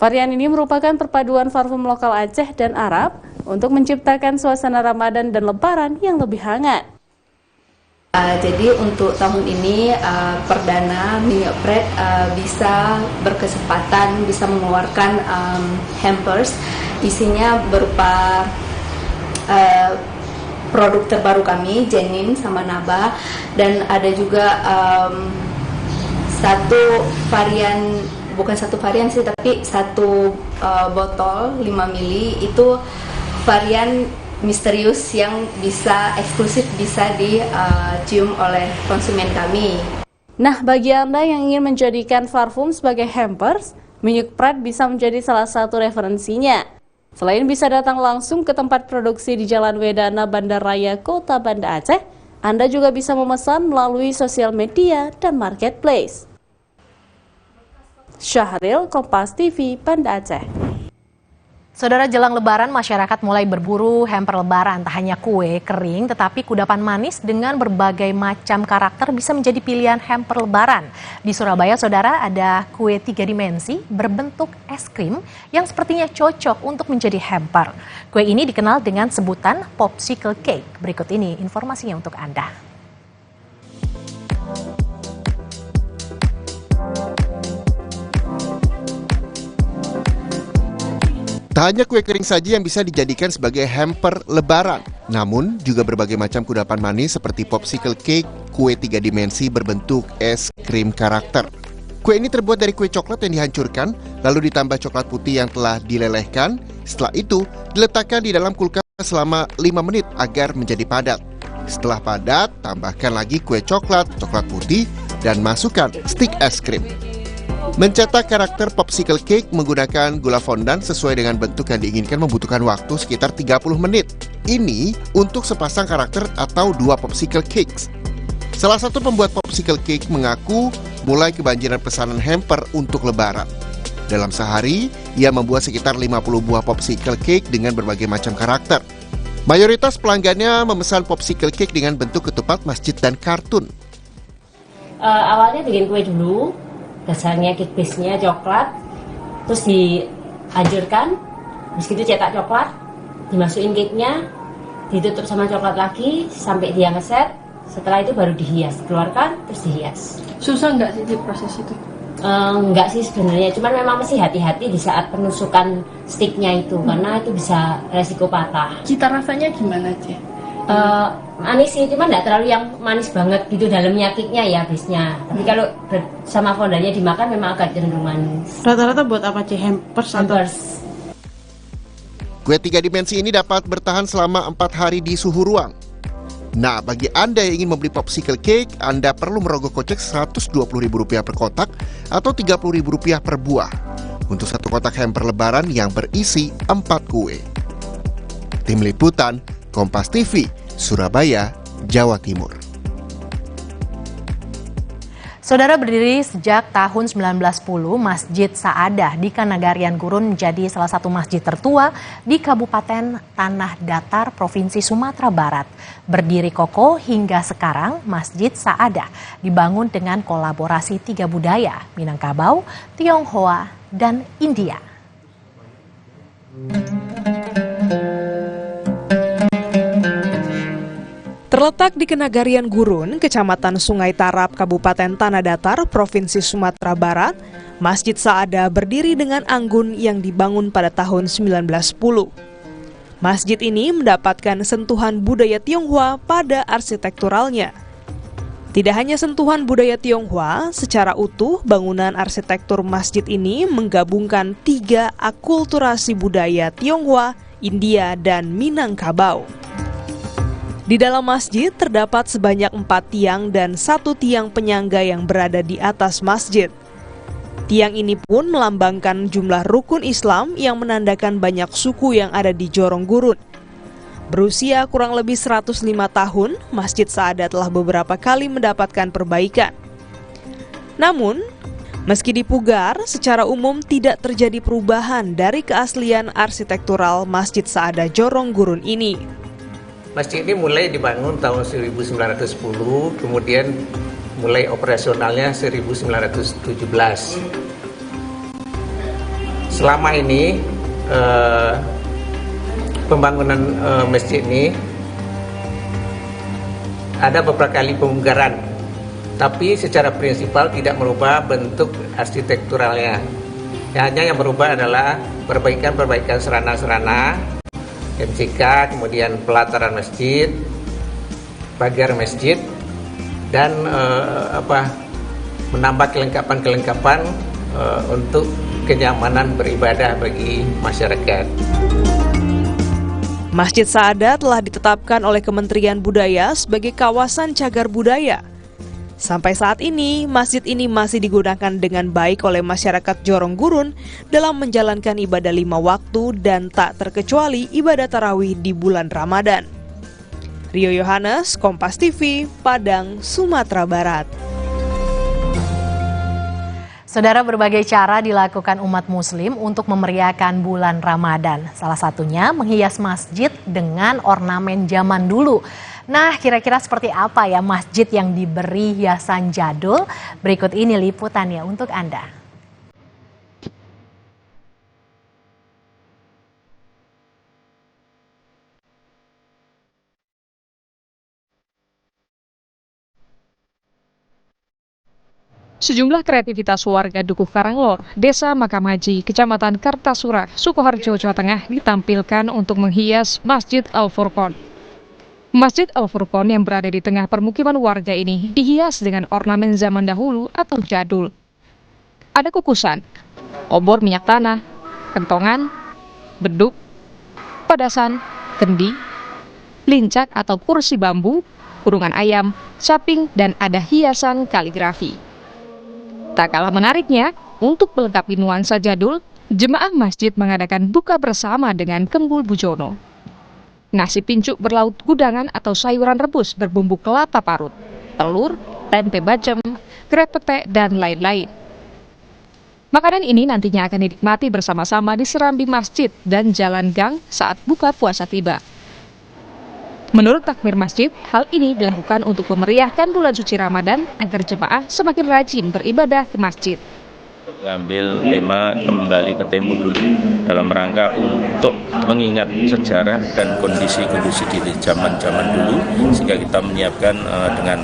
Varian ini merupakan perpaduan parfum lokal Aceh dan Arab untuk menciptakan suasana Ramadan dan Lebaran yang lebih hangat. Jadi untuk tahun ini perdana minyak Prat bisa berkesempatan bisa mengeluarkan hampers, isinya berupa produk terbaru kami, Jenin sama Naba, dan ada juga satu varian, bukan satu varian sih, tapi satu botol 5 ml itu varian misterius yang bisa eksklusif bisa dicium oleh konsumen kami. Nah, bagi Anda yang ingin menjadikan parfum sebagai hampers, minyak Prat bisa menjadi salah satu referensinya. Selain bisa datang langsung ke tempat produksi di Jalan Wedana, Bandaraya, Kota Banda Aceh, Anda juga bisa memesan melalui sosial media dan marketplace. Syahril, Kompas TV, Banda Aceh. Saudara, jelang Lebaran, masyarakat mulai berburu hamper Lebaran. Tak hanya kue kering, tetapi kudapan manis dengan berbagai macam karakter bisa menjadi pilihan hamper Lebaran. Di Surabaya, saudara, ada kue 3 dimensi berbentuk es krim yang sepertinya cocok untuk menjadi hamper. Kue ini dikenal dengan sebutan popsicle cake. Berikut ini informasinya untuk Anda. Tak hanya kue kering saja yang bisa dijadikan sebagai hamper Lebaran, namun juga berbagai macam kudapan manis seperti popsicle cake, kue 3 dimensi berbentuk es krim karakter. Kue ini terbuat dari kue coklat yang dihancurkan, lalu ditambah coklat putih yang telah dilelehkan. Setelah itu, diletakkan di dalam kulkas selama 5 menit agar menjadi padat. Setelah padat, tambahkan lagi kue coklat, coklat putih, dan masukkan stik es krim. Mencetak karakter popsicle cake menggunakan gula fondant sesuai dengan bentuk yang diinginkan membutuhkan waktu sekitar 30 menit. Ini untuk sepasang karakter atau 2 popsicle cakes. Salah satu pembuat popsicle cake mengaku mulai kebanjiran pesanan hamper untuk Lebaran. Dalam sehari, ia membuat sekitar 50 buah popsicle cake dengan berbagai macam karakter. Mayoritas pelanggannya memesan popsicle cake dengan bentuk ketupat masjid dan kartun. Awalnya bikin kue dulu. Dasarnya cake base-nya coklat, terus dihancurkan, terus gitu cetak coklat, dimasukin cake-nya, ditutup sama coklat lagi sampai dia ngeset. Setelah itu baru dihias, keluarkan terus dihias. Susah nggak sih di proses itu? Enggak sih sebenarnya, cuman memang mesti hati-hati di saat penusukan sticknya itu, karena itu bisa resiko patah. Cita rasanya gimana sih? Manis sih, cuman nggak terlalu yang manis banget gitu dalamnya cake-nya ya base-nya. Tapi kalau sama fondantnya dimakan memang agak cenderung manis. Rata-rata buat apa sih? Hampers? Kue 3 dimensi ini dapat bertahan selama 4 hari di suhu ruang. Nah, bagi Anda yang ingin membeli popsicle cake, Anda perlu merogoh kocek Rp120.000 per kotak atau Rp30.000 per buah untuk satu kotak hamper Lebaran yang berisi 4 kue. Tim Liputan, Kompas TV, Surabaya, Jawa Timur. Saudara, berdiri sejak tahun 1910, Masjid Saadah di Kanagarian Gurun menjadi salah satu masjid tertua di Kabupaten Tanah Datar, Provinsi Sumatera Barat. Berdiri kokoh hingga sekarang, Masjid Saadah dibangun dengan kolaborasi 3 budaya, Minangkabau, Tionghoa, dan India. Terletak di Kanagarian Gurun, Kecamatan Sungai Tarap, Kabupaten Tanah Datar, Provinsi Sumatera Barat, Masjid Saadah berdiri dengan anggun yang dibangun pada tahun 1910. Masjid ini mendapatkan sentuhan budaya Tionghoa pada arsitekturalnya. Tidak hanya sentuhan budaya Tionghoa, secara utuh bangunan arsitektur masjid ini menggabungkan 3 akulturasi budaya Tionghoa, India, dan Minangkabau. Di dalam masjid terdapat sebanyak 4 tiang dan 1 tiang penyangga yang berada di atas masjid. Tiang ini pun melambangkan jumlah rukun Islam yang menandakan banyak suku yang ada di Jorong Gurun. Berusia kurang lebih 105 tahun, Masjid Saadah telah beberapa kali mendapatkan perbaikan. Namun, meski dipugar, secara umum tidak terjadi perubahan dari keaslian arsitektural Masjid Saadah Jorong Gurun ini. Masjid ini mulai dibangun tahun 1910, kemudian mulai operasionalnya 1917. Selama ini pembangunan masjid ini ada beberapa kali pemugaran, tapi secara prinsipal tidak merubah bentuk arsitekturalnya. Hanya yang berubah adalah perbaikan sarana-sarana, MCK, kemudian pelataran masjid, pagar masjid, dan menambah kelengkapan-kelengkapan untuk kenyamanan beribadah bagi masyarakat. Masjid Saadah telah ditetapkan oleh Kementerian Budaya sebagai kawasan cagar budaya. Sampai saat ini, masjid ini masih digunakan dengan baik oleh masyarakat Jorong Gurun dalam menjalankan ibadah 5 waktu dan tak terkecuali ibadah tarawih di bulan Ramadan. Rio Yohanes, Kompas TV, Padang, Sumatera Barat. Saudara, berbagai cara dilakukan umat muslim untuk memeriahkan bulan Ramadan. Salah satunya menghias masjid dengan ornamen zaman dulu. Nah, kira-kira seperti apa ya masjid yang diberi hiasan jadul? Berikut ini liputannya untuk Anda. Sejumlah kreativitas warga Dukuh Karanglor, Desa Makam Haji, Kecamatan Kartasura, Sukoharjo, Jawa Tengah ditampilkan untuk menghias Masjid Al-Furqon. Masjid Al-Furqon yang berada di tengah permukiman warga ini dihias dengan ornamen zaman dahulu atau jadul. Ada kukusan, obor minyak tanah, kentongan, beduk, padasan, kendi, lincak atau kursi bambu, kurungan ayam, caping, dan ada hiasan kaligrafi. Tak kalah menariknya, untuk melengkapi nuansa jadul, jemaah masjid mengadakan buka bersama dengan Kembul Bujono. Nasi pincuk berlaut gudangan atau sayuran rebus berbumbu kelapa parut, telur, tempe bacem, krep pete, dan lain-lain. Makanan ini nantinya akan dinikmati bersama-sama di serambi masjid dan jalan gang saat buka puasa tiba. Menurut takmir masjid, hal ini dilakukan untuk memeriahkan bulan suci Ramadan agar jemaah semakin rajin beribadah ke masjid. Mengambil tema kembali ke tempo dulu dalam rangka untuk mengingat sejarah dan kondisi-kondisi di zaman-zaman dulu, sehingga kita menyiapkan dengan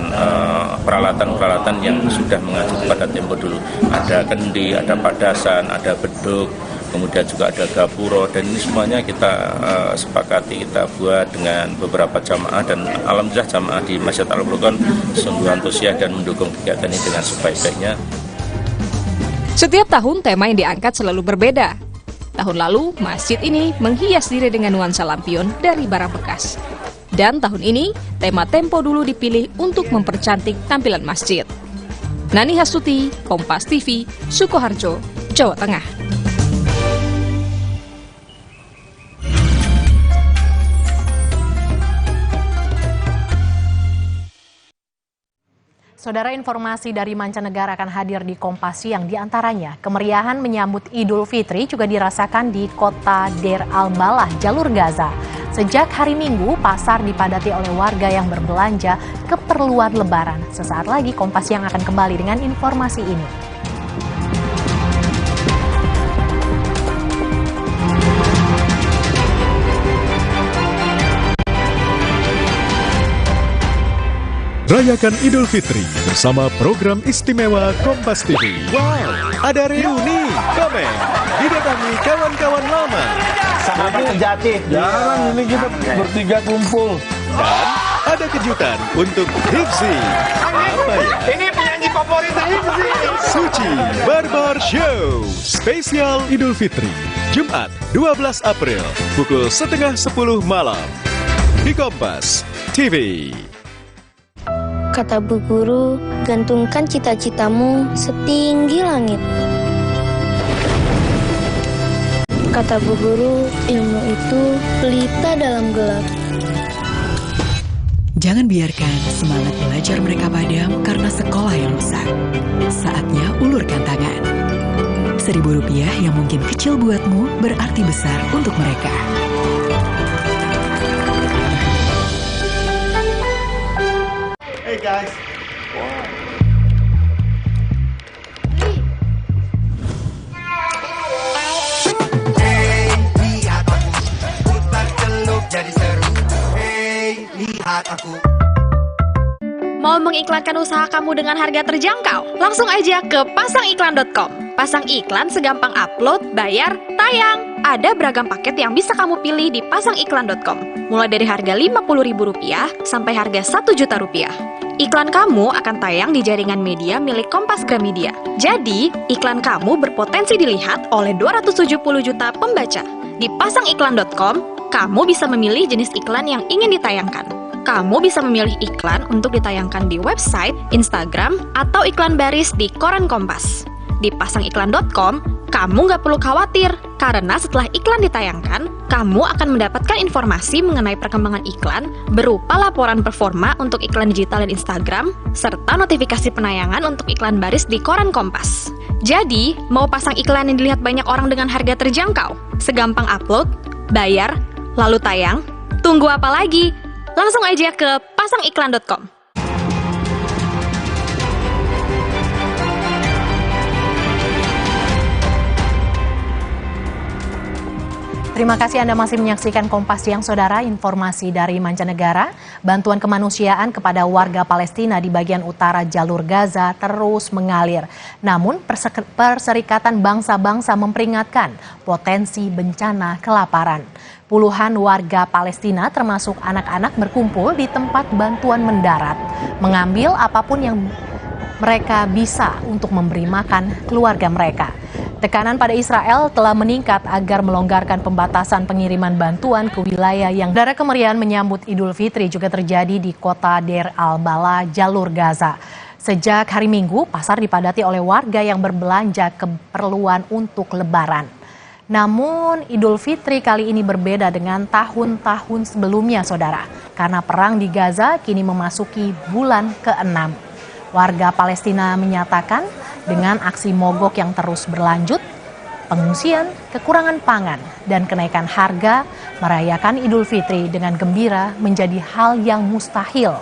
peralatan-peralatan yang sudah mengacu pada tempo dulu. Ada kendi, ada padasan, ada beduk, kemudian juga ada gapuro, dan ini semuanya kita sepakati, kita buat dengan beberapa jamaah, dan alhamdulillah jamaah di Masjid Al-Furqon sungguh antusias dan mendukung kegiatan ini dengan sebaik-baiknya. Setiap tahun tema yang diangkat selalu berbeda. Tahun lalu, masjid ini menghias diri dengan nuansa lampion dari barang bekas. Dan tahun ini, tema tempo dulu dipilih untuk mempercantik tampilan masjid. Nani Hastuti, Kompas TV, Sukoharjo, Jawa Tengah. Saudara, informasi dari mancanegara akan hadir di Kompas Siang, diantaranya kemeriahan menyambut Idul Fitri juga dirasakan di kota Deir al-Balah, jalur Gaza. Sejak hari Minggu, pasar dipadati oleh warga yang berbelanja keperluan Lebaran. Sesaat lagi Kompas Siang akan kembali dengan informasi ini. Rayakan Idul Fitri bersama program istimewa Kompas TV. Wow, ada reuni, komen, didatangi kawan-kawan lama. Sahabat sejati. Jarang ini kita bertiga kumpul. Dan ada kejutan untuk Hipsi. Apa ya? Ini penyanyi favorit Hipsi. Suci Barbar Show spesial Idul Fitri, Jumat 12 April pukul 9:30 malam di Kompas TV. Kata Bu Guru, gantungkan cita-citamu setinggi langit. Kata Bu Guru, ilmu itu pelita dalam gelap. Jangan biarkan semangat belajar mereka padam karena sekolah yang rusak. Saatnya ulurkan tangan. Rp1.000 yang mungkin kecil buatmu berarti besar untuk mereka. Hey guys. Hey, lihat aku, putar celup jadi seru. Hey, lihat aku. Mau mengiklankan usaha kamu dengan harga terjangkau? Langsung aja ke pasangiklan.com. Pasang iklan segampang upload, bayar, tayang. Ada beragam paket yang bisa kamu pilih di pasangiklan.com. Mulai dari harga Rp50.000 sampai harga Rp1.000.000. Iklan kamu akan tayang di jaringan media milik Kompas Gramedia. Jadi, iklan kamu berpotensi dilihat oleh 270 juta pembaca. Di pasangiklan.com, kamu bisa memilih jenis iklan yang ingin ditayangkan. Kamu bisa memilih iklan untuk ditayangkan di website, Instagram, atau iklan baris di koran Kompas. Di pasangiklan.com, kamu nggak perlu khawatir, karena setelah iklan ditayangkan, kamu akan mendapatkan informasi mengenai perkembangan iklan berupa laporan performa untuk iklan digital dan Instagram, serta notifikasi penayangan untuk iklan baris di koran Kompas. Jadi, mau pasang iklan yang dilihat banyak orang dengan harga terjangkau? Segampang upload, bayar, lalu tayang? Tunggu apa lagi? Langsung aja ke pasangiklan.com. Terima kasih Anda masih menyaksikan Kompas Siang, Saudara. Informasi dari mancanegara, bantuan kemanusiaan kepada warga Palestina di bagian utara jalur Gaza terus mengalir. Namun, Perserikatan Bangsa-Bangsa memperingatkan potensi bencana kelaparan. Puluhan warga Palestina termasuk anak-anak berkumpul di tempat bantuan mendarat, mengambil apapun yang mereka bisa untuk memberi makan keluarga mereka. Tekanan pada Israel telah meningkat agar melonggarkan pembatasan pengiriman bantuan ke wilayah yang darah kemeriahan menyambut Idul Fitri juga terjadi di kota Deir al-Balah, jalur Gaza. Sejak hari Minggu, pasar dipadati oleh warga yang berbelanja keperluan untuk Lebaran. Namun Idul Fitri kali ini berbeda dengan tahun-tahun sebelumnya, Saudara, karena perang di Gaza kini memasuki bulan ke-6. Warga Palestina menyatakan dengan aksi mogok yang terus berlanjut, pengungsian, kekurangan pangan, dan kenaikan harga, merayakan Idul Fitri dengan gembira menjadi hal yang mustahil.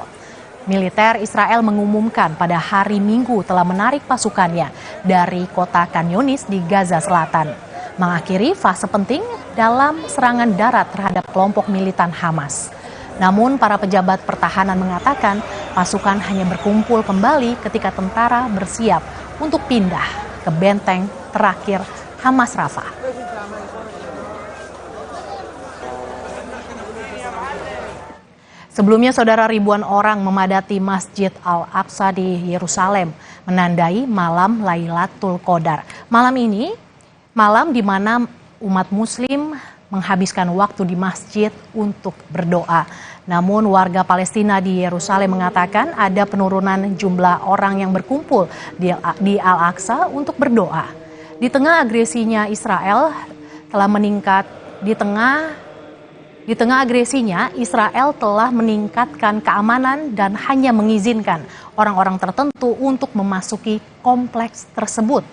Militer Israel mengumumkan pada hari Minggu telah menarik pasukannya dari kota Khan Yunis di Gaza Selatan, mengakhiri fase penting dalam serangan darat terhadap kelompok militan Hamas. Namun para pejabat pertahanan mengatakan pasukan hanya berkumpul kembali ketika tentara bersiap untuk pindah ke benteng terakhir Hamas Rafah. Sebelumnya, Saudara, ribuan orang memadati Masjid Al-Aqsa di Yerusalem menandai malam Lailatul Qadar. Malam ini, malam di mana umat Muslim menghabiskan waktu di masjid untuk berdoa. Namun warga Palestina di Yerusalem mengatakan ada penurunan jumlah orang yang berkumpul di Al-Aqsa untuk berdoa. Di tengah agresinya Israel telah meningkat, di tengah Di tengah agresinya, Israel telah meningkatkan keamanan dan hanya mengizinkan orang-orang tertentu untuk memasuki kompleks tersebut.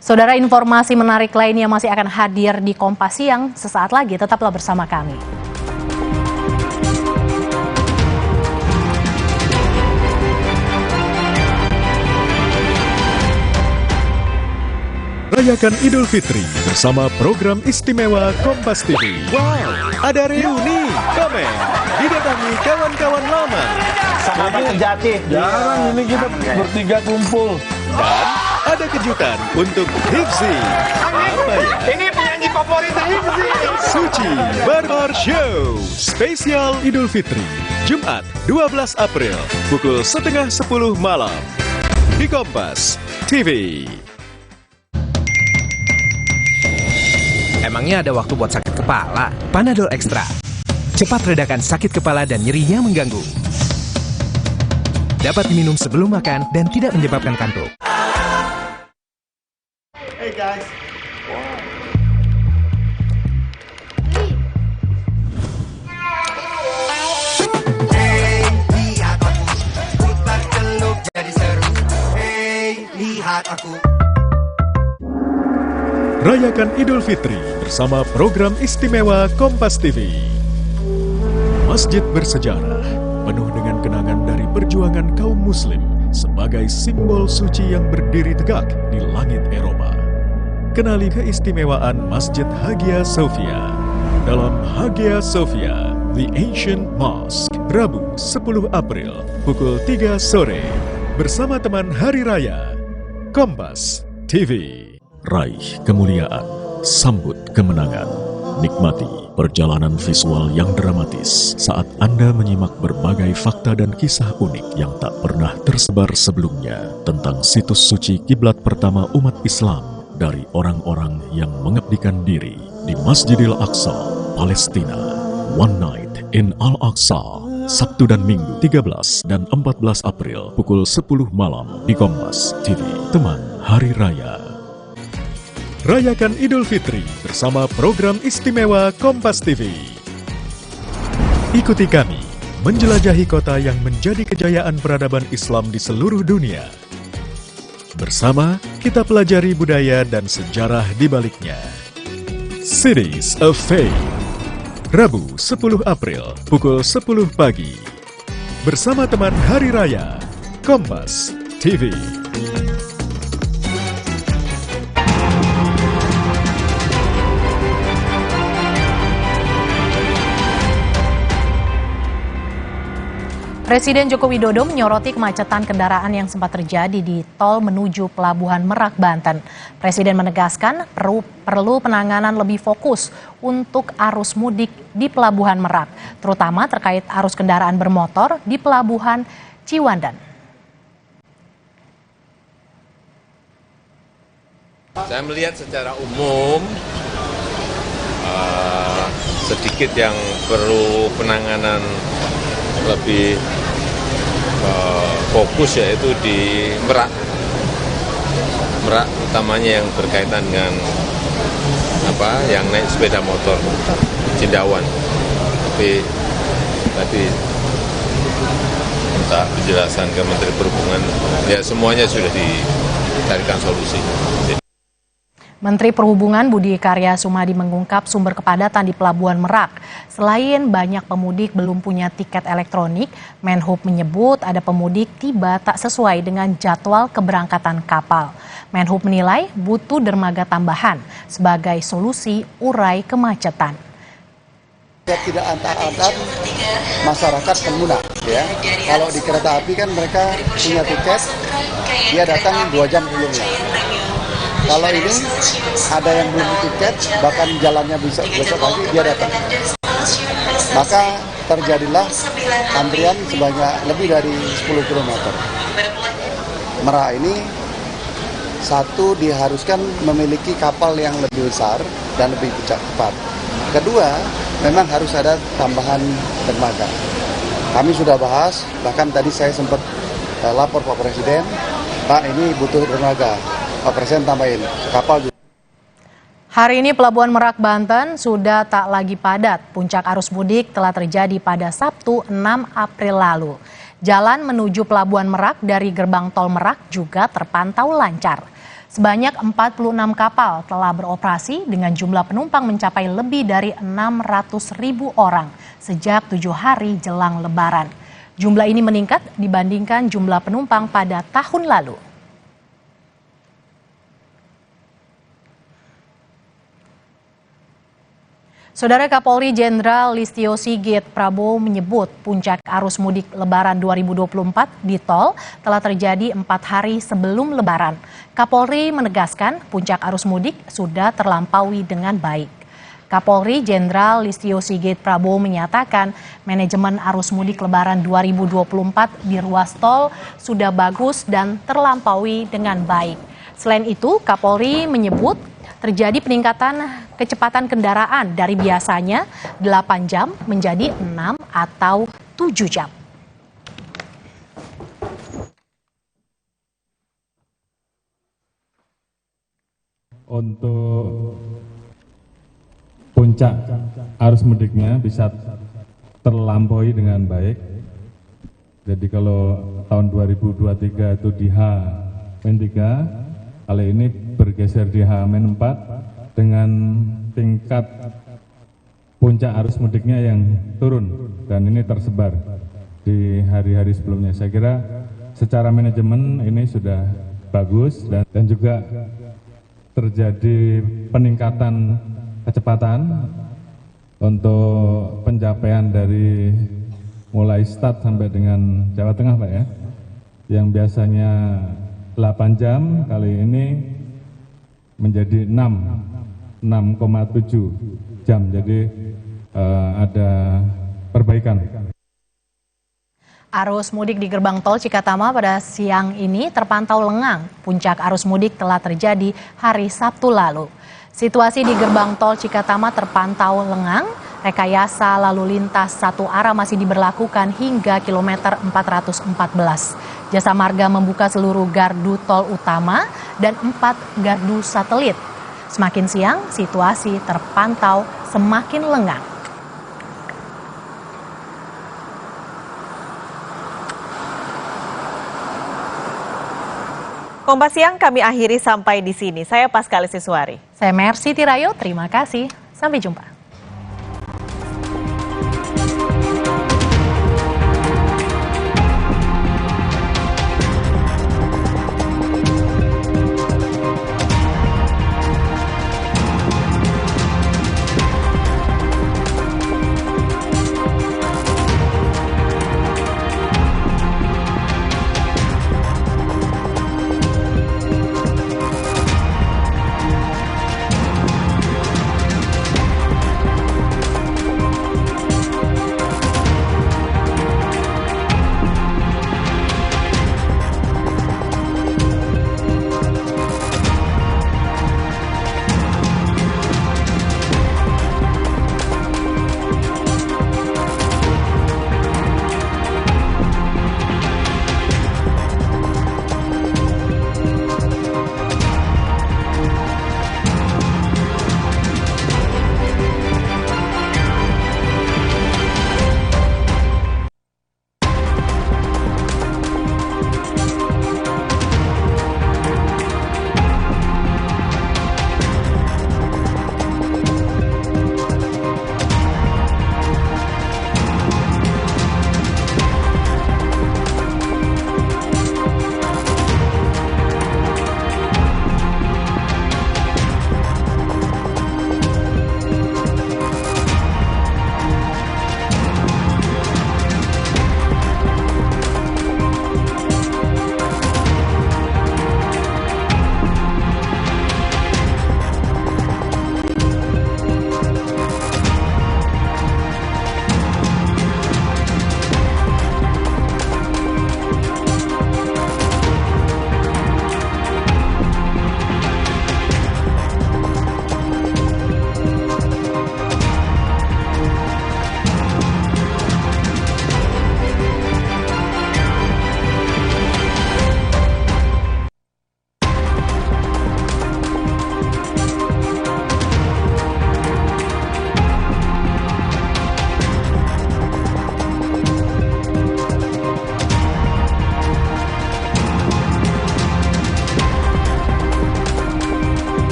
Saudara, informasi menarik lainnya masih akan hadir di Kompas Siang sesaat lagi. Tetaplah bersama kami. Rayakan Idul Fitri bersama program istimewa Kompas TV. Wow, ada reuni, komen, didatangi kawan-kawan lama. Sahabat sejati. Jarang ini kita bertiga kumpul. Dan ada kejutan untuk Hipsi. Apa ya? Ini penyanyi favorit Hipsi. Suci Barbar Show spesial Idul Fitri, Jumat 12 April pukul 9:30 malam di Kompas TV. Emangnya ada waktu buat sakit kepala? Panadol Extra. Cepat redakan sakit kepala dan nyerinya mengganggu. Dapat diminum sebelum makan dan tidak menyebabkan kantuk. Hey guys. Hey, lihat aku, putar celup jadi seru. Hey, lihat aku. Rayakan Idul Fitri bersama program istimewa Kompas TV. Masjid bersejarah, penuh dengan kenangan dari perjuangan kaum muslim sebagai simbol suci yang berdiri tegak di langit Eropa. Kenali keistimewaan Masjid Hagia Sophia dalam Hagia Sophia, The Ancient Mosque, Rabu 10 April pukul 3 sore bersama teman Hari Raya. Kompas TV. Raih kemuliaan, sambut kemenangan, nikmati perjalanan visual yang dramatis saat Anda menyimak berbagai fakta dan kisah unik yang tak pernah tersebar sebelumnya tentang situs suci kiblat pertama umat Islam dari orang-orang yang mengabdikan diri di Masjidil Aqsa, Palestina. One Night in Al-Aqsa, Sabtu dan Minggu 13 dan 14 April pukul 10 malam di Kompas TV, teman Hari Raya. Rayakan Idul Fitri bersama program istimewa Kompas TV. Ikuti kami menjelajahi kota yang menjadi kejayaan peradaban Islam di seluruh dunia. Bersama kita pelajari budaya dan sejarah di baliknya. Cities of Faith, Rabu 10 April pukul 10 pagi. Bersama teman Hari Raya, Kompas TV. Presiden Joko Widodo menyoroti kemacetan kendaraan yang sempat terjadi di tol menuju Pelabuhan Merak, Banten. Presiden menegaskan perlu penanganan lebih fokus untuk arus mudik di Pelabuhan Merak, terutama terkait arus kendaraan bermotor di Pelabuhan Ciwandan. Saya melihat secara umum sedikit yang perlu penanganan lebih fokus, yaitu di Merak utamanya yang berkaitan dengan yang naik sepeda motor Cindawan. Tapi tadi minta penjelasan ke Menteri Perhubungan, ya semuanya sudah dicarikan solusi. Menteri Perhubungan Budi Karya Sumadi mengungkap sumber kepadatan di Pelabuhan Merak. Selain banyak pemudik belum punya tiket elektronik, Menhub menyebut ada pemudik tiba tak sesuai dengan jadwal keberangkatan kapal. Menhub menilai butuh dermaga tambahan sebagai solusi urai kemacetan. Tidak antar-antar masyarakat pengguna, ya. Kalau di kereta api kan mereka punya tiket, dia datang 2 jam sebelumnya. Kalau ini ada yang belum tiket, bahkan jalannya besok pagi dia datang. Maka terjadilah antrian sebanyak lebih dari 10 km. Merak ini satu diharuskan memiliki kapal yang lebih besar dan lebih cepat. Kedua, memang harus ada tambahan dermaga. Kami sudah bahas, bahkan tadi saya sempat lapor Pak Presiden, Pak ini butuh dermaga. Presiden tambahin kapal juga. Hari ini Pelabuhan Merak, Banten sudah tak lagi padat. Puncak arus mudik telah terjadi pada Sabtu 6 April lalu. Jalan menuju Pelabuhan Merak dari gerbang tol Merak juga terpantau lancar. Sebanyak 46 kapal telah beroperasi dengan jumlah penumpang mencapai lebih dari 600.000 orang sejak 7 hari jelang Lebaran. Jumlah ini meningkat dibandingkan jumlah penumpang pada tahun lalu. Saudara Kapolri Jenderal Listio Sigit Prabowo menyebut puncak arus mudik Lebaran 2024 di tol telah terjadi 4 hari sebelum Lebaran. Kapolri menegaskan puncak arus mudik sudah terlampaui dengan baik. Kapolri Jenderal Listio Sigit Prabowo menyatakan manajemen arus mudik Lebaran 2024 di ruas tol sudah bagus dan terlampaui dengan baik. Selain itu, Kapolri menyebut terjadi peningkatan kecepatan kendaraan dari biasanya 8 jam menjadi 6 atau 7 jam. Untuk puncak arus mudiknya bisa terlampaui dengan baik. Jadi kalau tahun 2023 itu di H-3, kali ini bergeser di H-4 dengan tingkat puncak arus mudiknya yang turun dan ini tersebar di hari-hari sebelumnya. Saya kira secara manajemen ini sudah bagus dan juga terjadi peningkatan kecepatan untuk pencapaian dari mulai start sampai dengan Jawa Tengah, Pak ya, yang biasanya 8 jam kali ini menjadi 6,7 jam, jadi ada perbaikan. Arus mudik di gerbang tol Cikatama pada siang ini terpantau lengang. Puncak arus mudik telah terjadi hari Sabtu lalu. Situasi di gerbang tol Cikatama terpantau lengang. Rekayasa lalu lintas satu arah masih diberlakukan hingga kilometer 414. Jasa Marga membuka seluruh gardu tol utama dan 4 gardu satelit. Semakin siang, situasi terpantau semakin lengang. Kompas Siang kami akhiri sampai di sini. Saya Paskalis Siswari. Saya Mercy Tirayo, terima kasih. Sampai jumpa.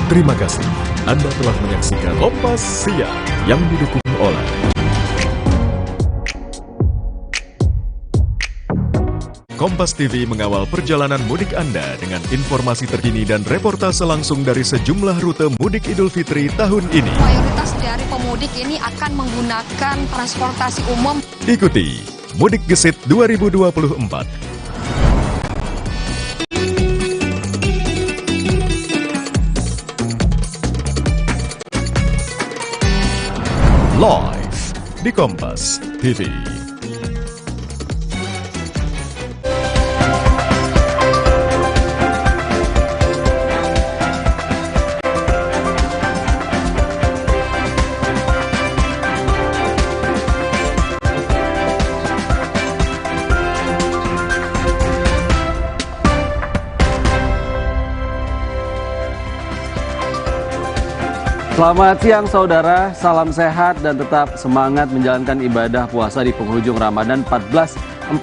Terima kasih Anda telah menyaksikan Kompas Siang yang didukung oleh Kompas TV mengawal perjalanan mudik Anda dengan informasi terkini dan reportase langsung dari sejumlah rute mudik Idul Fitri tahun ini. Mayoritas dari pemudik ini akan menggunakan transportasi umum. Ikuti Mudik Gesit 2024. Live di Kompas TV. Selamat siang saudara, salam sehat dan tetap semangat menjalankan ibadah puasa di penghujung Ramadan 1445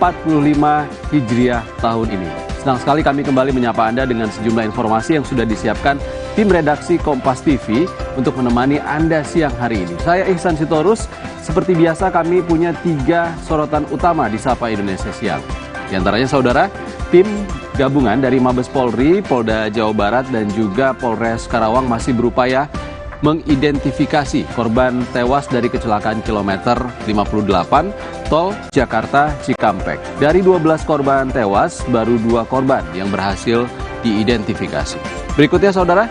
Hijriah tahun ini. Senang sekali kami kembali menyapa Anda dengan sejumlah informasi yang sudah disiapkan tim redaksi Kompas TV untuk menemani Anda siang hari ini. Saya Ihsan Sitorus, seperti biasa kami punya 3 sorotan utama di Sapa Indonesia Siang. Di antaranya saudara, tim gabungan dari Mabes Polri, Polda Jawa Barat dan juga Polres Karawang masih berupaya mengidentifikasi korban tewas dari kecelakaan kilometer 58 tol Jakarta Cikampek. Dari 12 korban tewas, baru 2 korban yang berhasil diidentifikasi. Berikutnya saudara,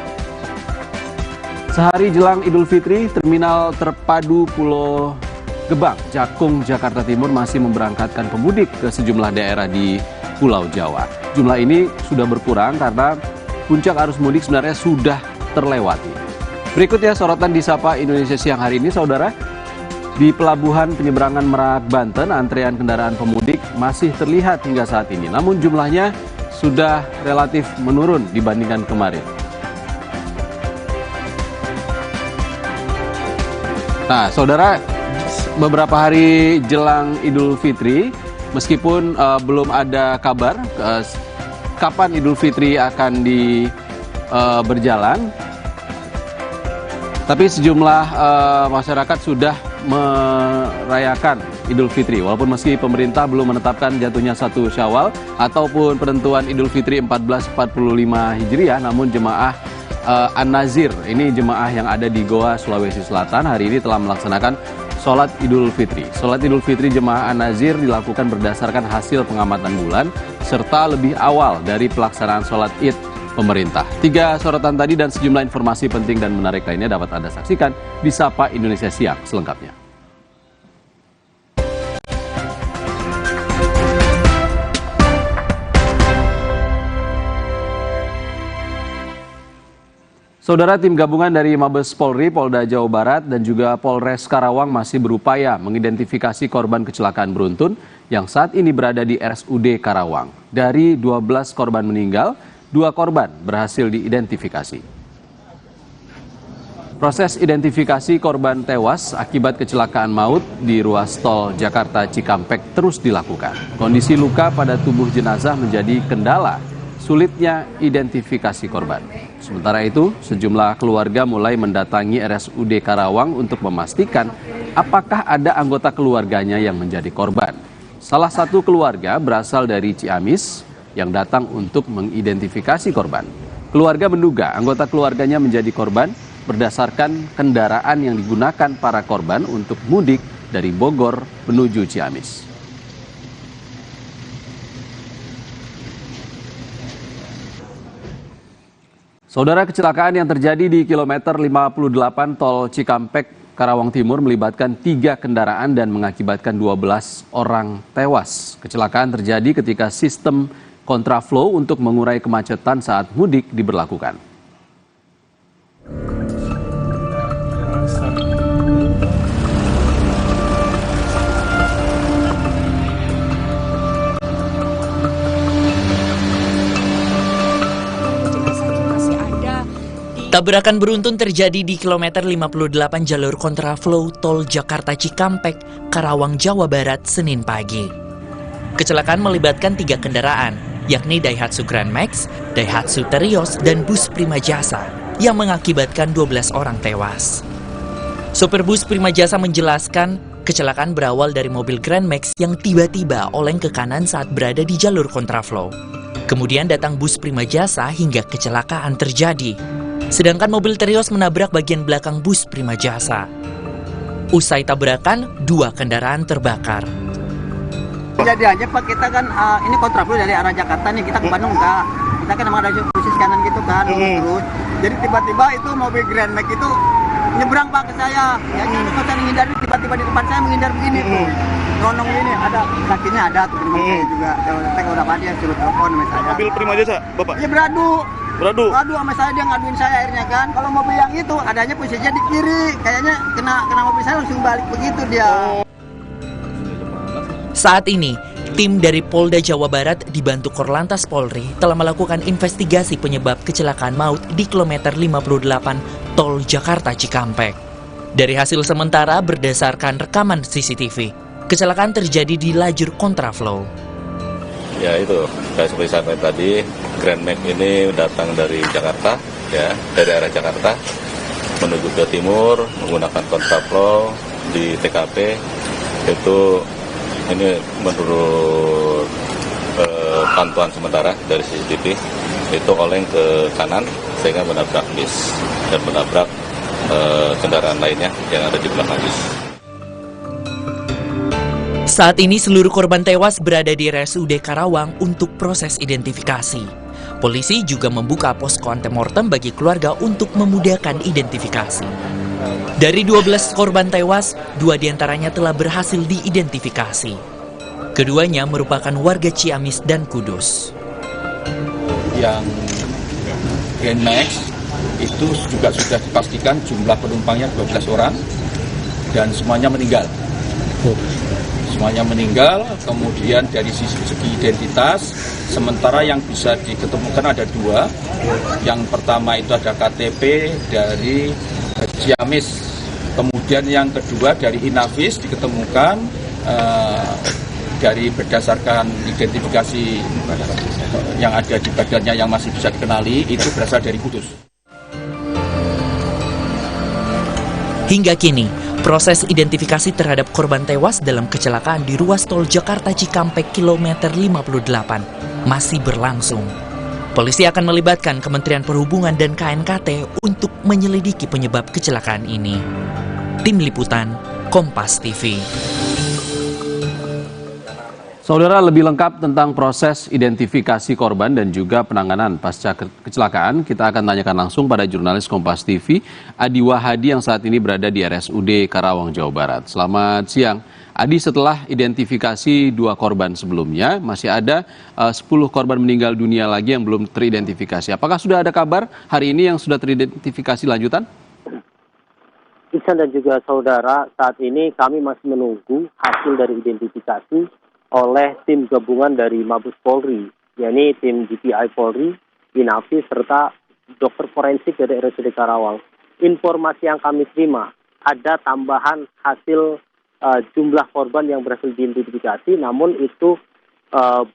sehari jelang Idul Fitri, Terminal Terpadu Pulau Gebang, Jakung, Jakarta Timur masih memberangkatkan pemudik ke sejumlah daerah di Pulau Jawa. Jumlah ini sudah berkurang karena puncak arus mudik sebenarnya sudah terlewati. Berikutnya sorotan di Sapa Indonesia Siang hari ini, saudara. Di Pelabuhan Penyeberangan Merak, Banten, antrean kendaraan pemudik masih terlihat hingga saat ini. Namun jumlahnya sudah relatif menurun dibandingkan kemarin. Nah, saudara, beberapa hari jelang Idul Fitri, meskipun belum ada kabar kapan Idul Fitri akan berjalan, tapi sejumlah masyarakat sudah merayakan Idul Fitri. Walaupun meski pemerintah belum menetapkan jatuhnya 1 Syawal ataupun penentuan Idul Fitri 1445 Hijriah, namun jemaah An-Nazir, ini jemaah yang ada di Goa, Sulawesi Selatan, hari ini telah melaksanakan sholat Idul Fitri. Sholat Idul Fitri jemaah An-Nazir dilakukan berdasarkan hasil pengamatan bulan serta lebih awal dari pelaksanaan sholat Id pemerintah. 3 sorotan tadi dan sejumlah informasi penting dan menarik lainnya dapat Anda saksikan di Sapa Indonesia Siang selengkapnya. Saudara, tim gabungan dari Mabes Polri, Polda Jawa Barat dan juga Polres Karawang masih berupaya mengidentifikasi korban kecelakaan beruntun yang saat ini berada di RSUD Karawang. Dari 12 korban meninggal, 2 korban berhasil diidentifikasi. Proses identifikasi korban tewas akibat kecelakaan maut di ruas tol Jakarta Cikampek terus dilakukan. Kondisi luka pada tubuh jenazah menjadi kendala sulitnya identifikasi korban. Sementara itu, sejumlah keluarga mulai mendatangi RSUD Karawang untuk memastikan apakah ada anggota keluarganya yang menjadi korban. Salah satu keluarga berasal dari Ciamis yang datang untuk mengidentifikasi korban. Keluarga menduga anggota keluarganya menjadi korban berdasarkan kendaraan yang digunakan para korban untuk mudik dari Bogor menuju Ciamis. Saudara, kecelakaan yang terjadi di kilometer 58 tol Cikampek, Karawang Timur melibatkan 3 kendaraan dan mengakibatkan 12 orang tewas. Kecelakaan terjadi ketika sistem kontraflow untuk mengurai kemacetan saat mudik diberlakukan. Tabrakan beruntun terjadi di kilometer 58 jalur kontraflow tol Jakarta Cikampek, Karawang, Jawa Barat, Senin pagi. Kecelakaan melibatkan 3 kendaraan, yakni Daihatsu Grand Max, Daihatsu Terios, dan bus Prima Jasa. yang mengakibatkan 12 orang tewas. Sopir bus Prima Jasa menjelaskan, kecelakaan berawal dari mobil Grand Max yang tiba-tiba oleng ke kanan saat berada di jalur kontraflow. Kemudian datang bus Prima Jasa hingga kecelakaan terjadi. Sedangkan mobil Terios menabrak bagian belakang bus Prima Jasa. Usai tabrakan, 2 kendaraan terbakar. Kejadiannya Pak, kita kan ini kontraflow dari arah Jakarta nih, kita ke Bandung enggak. Kita kan emang ada posisi kanan gitu kan, terus. Jadi tiba-tiba itu mobil Grand Max itu nyebrang Pak ke saya. Ya jangan saya menghindar, tiba-tiba di depan saya menghindar begini tuh. Nonong ini ada kakinya ada tuh teman saya juga. Saya udah Pak dia suruh telepon sama saya. Mobil Prima Jasa, Bapak? Iya beradu Beradu sama saya, dia ngaduin saya akhirnya kan. Kalau mobil yang itu adanya posisinya di kiri, kayaknya kena mobil saya langsung balik begitu dia. Saat ini, tim dari Polda Jawa Barat dibantu Korlantas Polri telah melakukan investigasi penyebab kecelakaan maut di kilometer 58 Tol Jakarta Cikampek. Dari hasil sementara berdasarkan rekaman CCTV, kecelakaan terjadi di lajur kontraflow. Ya itu, kayak seperti saya tadi, Grand Max ini datang dari Jakarta, ya, dari arah Jakarta menuju ke timur menggunakan kontraflow di TKP. Itu ini menurut pantauan sementara dari CCTV itu oleng ke kanan sehingga menabrak bis dan menabrak kendaraan lainnya yang ada di belakang bis. Saat ini seluruh korban tewas berada di RSUD Karawang untuk proses identifikasi. Polisi juga membuka posko antemortem bagi keluarga untuk memudahkan identifikasi. Dari 12 korban tewas, 2 diantaranya telah berhasil diidentifikasi. Keduanya merupakan warga Ciamis dan Kudus. Yang Grand Max itu juga sudah dipastikan jumlah penumpangnya 12 orang dan semuanya meninggal. Semuanya meninggal, kemudian dari segi identitas, sementara yang bisa diketemukan ada 2. Yang pertama itu ada KTP dari Ciamis, kemudian yang kedua dari Inavis diketemukan dari berdasarkan identifikasi yang ada di badannya yang masih bisa dikenali itu berasal dari Kudus. Hingga kini, proses identifikasi terhadap korban tewas dalam kecelakaan di ruas tol Jakarta Cikampek kilometer 58 masih berlangsung. Polisi akan melibatkan Kementerian Perhubungan dan KNKT untuk menyelidiki penyebab kecelakaan ini. Tim Liputan, Kompas TV. Saudara, lebih lengkap tentang proses identifikasi korban dan juga penanganan pasca kecelakaan, kita akan tanyakan langsung pada jurnalis Kompas TV, Adi Wahadi yang saat ini berada di RSUD Karawang, Jawa Barat. Selamat siang. Adi, setelah identifikasi 2 korban sebelumnya, masih ada 10 korban meninggal dunia lagi yang belum teridentifikasi. Apakah sudah ada kabar hari ini yang sudah teridentifikasi lanjutan? Iksan dan juga saudara, saat ini kami masih menunggu hasil dari identifikasi oleh tim gabungan dari Mabes Polri, yakni tim GPI Polri, Inavis, serta dokter forensik dari RSUD Karawang. Informasi yang kami terima, ada tambahan hasil jumlah korban yang berhasil diidentifikasi, namun itu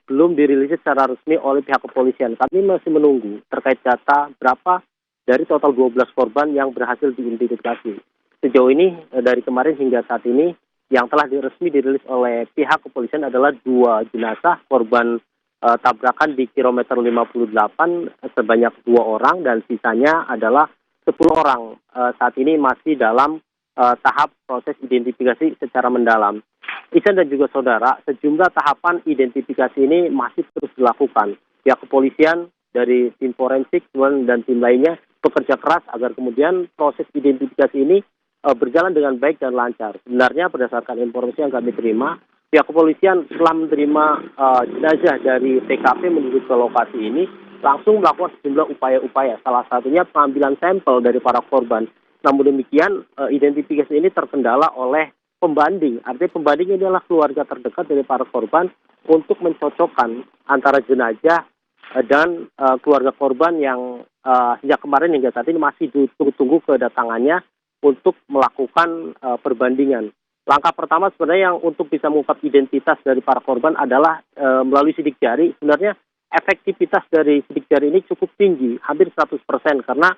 belum dirilis secara resmi oleh pihak kepolisian. Kami masih menunggu terkait data berapa dari total 12 korban yang berhasil diidentifikasi. Sejauh ini, dari kemarin hingga saat ini, yang telah resmi dirilis oleh pihak kepolisian adalah 2 jenazah korban tabrakan di kilometer 58 sebanyak 2 orang dan sisanya adalah 10 orang. Saat ini masih dalam tahap proses identifikasi secara mendalam. Iksan dan juga saudara, sejumlah tahapan identifikasi ini masih terus dilakukan. Pihak kepolisian dari tim forensik dan tim lainnya bekerja keras agar kemudian proses identifikasi ini berjalan dengan baik dan lancar. Sebenarnya berdasarkan informasi yang kami terima, pihak kepolisian setelah menerima jenazah dari TKP menuju ke lokasi ini, langsung melakukan sejumlah upaya-upaya. Salah satunya pengambilan sampel dari para korban. Namun demikian, identifikasi ini terkendala oleh pembanding. Artinya pembanding ini adalah keluarga terdekat dari para korban untuk mencocokkan antara jenazah dan keluarga korban yang sejak kemarin hingga saat ini masih ditunggu kedatangannya untuk melakukan perbandingan. Langkah pertama sebenarnya yang untuk bisa mengungkap identitas dari para korban adalah melalui sidik jari. Sebenarnya efektivitas dari sidik jari ini cukup tinggi, hampir 100%, karena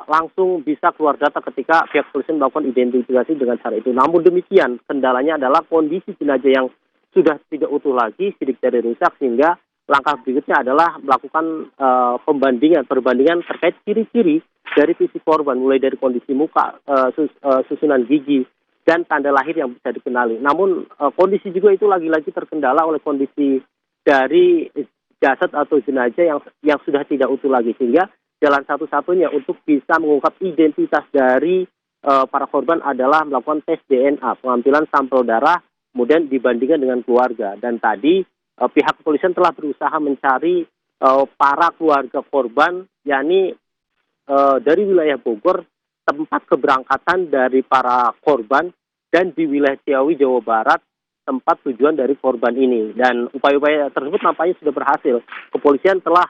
langsung bisa keluar data ketika pihak kepolisian melakukan identifikasi dengan cara itu. Namun demikian, kendalanya adalah kondisi jenazah yang sudah tidak utuh lagi, sidik jari rusak, sehingga langkah berikutnya adalah melakukan perbandingan terkait ciri-ciri dari fisik korban, mulai dari kondisi muka, susunan gigi, dan tanda lahir yang bisa dikenali. Namun kondisi juga itu lagi-lagi terkendala oleh kondisi dari jasad atau jenazah yang sudah tidak utuh lagi, sehingga jalan satu-satunya untuk bisa mengungkap identitas dari para korban adalah melakukan tes DNA, pengambilan sampel darah, kemudian dibandingkan dengan keluarga. Dan tadi pihak kepolisian telah berusaha mencari para keluarga korban, yakni dari wilayah Bogor, tempat keberangkatan dari para korban, dan di wilayah Ciawi, Jawa Barat, tempat tujuan dari korban ini. Dan upaya-upaya tersebut nampaknya sudah berhasil. Kepolisian telah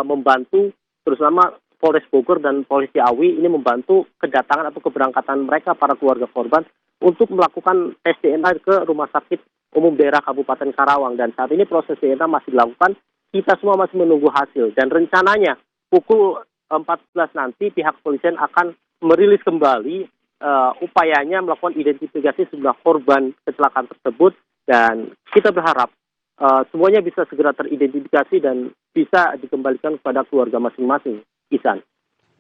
membantu, terutama Polres Bogor dan Polres Ciawi ini membantu kedatangan atau keberangkatan mereka para keluarga korban untuk melakukan tes DNA ke Rumah Sakit Umum Daerah Kabupaten Karawang. Dan saat ini proses DNA masih dilakukan, kita semua masih menunggu hasil. Dan rencananya pukul 14 nanti pihak kepolisian akan merilis kembali upayanya melakukan identifikasi sejumlah korban kecelakaan tersebut. Dan kita berharap semuanya bisa segera teridentifikasi dan bisa dikembalikan kepada keluarga masing-masing. Ihsan.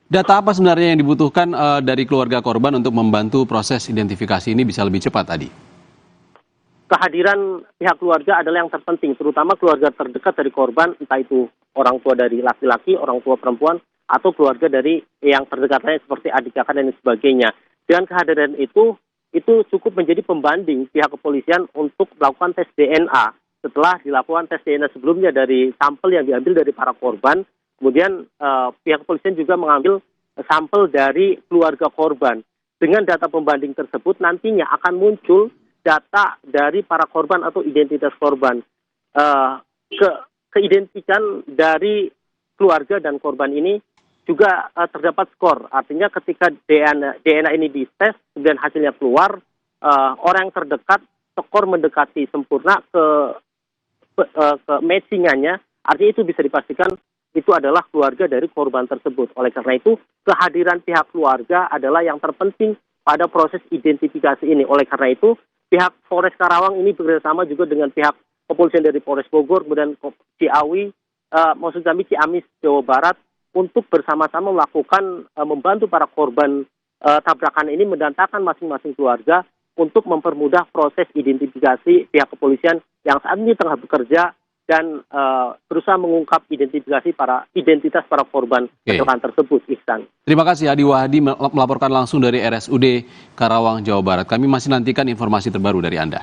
Data apa sebenarnya yang dibutuhkan dari keluarga korban untuk membantu proses identifikasi ini bisa lebih cepat tadi? Kehadiran pihak keluarga adalah yang terpenting, terutama keluarga terdekat dari korban, entah itu orang tua dari laki-laki, orang tua perempuan, atau keluarga dari yang terdekat lain seperti adik kakak dan sebagainya. Dengan kehadiran itu cukup menjadi pembanding pihak kepolisian untuk melakukan tes DNA. Setelah dilakukan tes DNA sebelumnya dari sampel yang diambil dari para korban, kemudian pihak kepolisian juga mengambil sampel dari keluarga korban. Dengan data pembanding tersebut nantinya akan muncul data dari para korban atau identitas korban. Keidentikan dari keluarga dan korban ini juga terdapat skor. Artinya ketika DNA ini dites, kemudian hasilnya keluar, orang yang terdekat, skor mendekati sempurna ke matchingannya, artinya itu bisa dipastikan itu adalah keluarga dari korban tersebut. Oleh karena itu, kehadiran pihak keluarga adalah yang terpenting pada proses identifikasi ini. Oleh karena itu, pihak Polres Karawang ini bekerjasama juga dengan pihak kepolisian dari Polres Bogor, kemudian Ciawi, maksud kami Ciamis, Jawa Barat, untuk bersama-sama melakukan membantu para korban tabrakan ini mendatangkan masing-masing keluarga untuk mempermudah proses identifikasi pihak kepolisian yang saat ini tengah bekerja dan berusaha mengungkap identitas para korban kecelakaan tersebut, Ihsan. Terima kasih Adi Wahdi melaporkan langsung dari RSUD Karawang, Jawa Barat. Kami masih nantikan informasi terbaru dari Anda.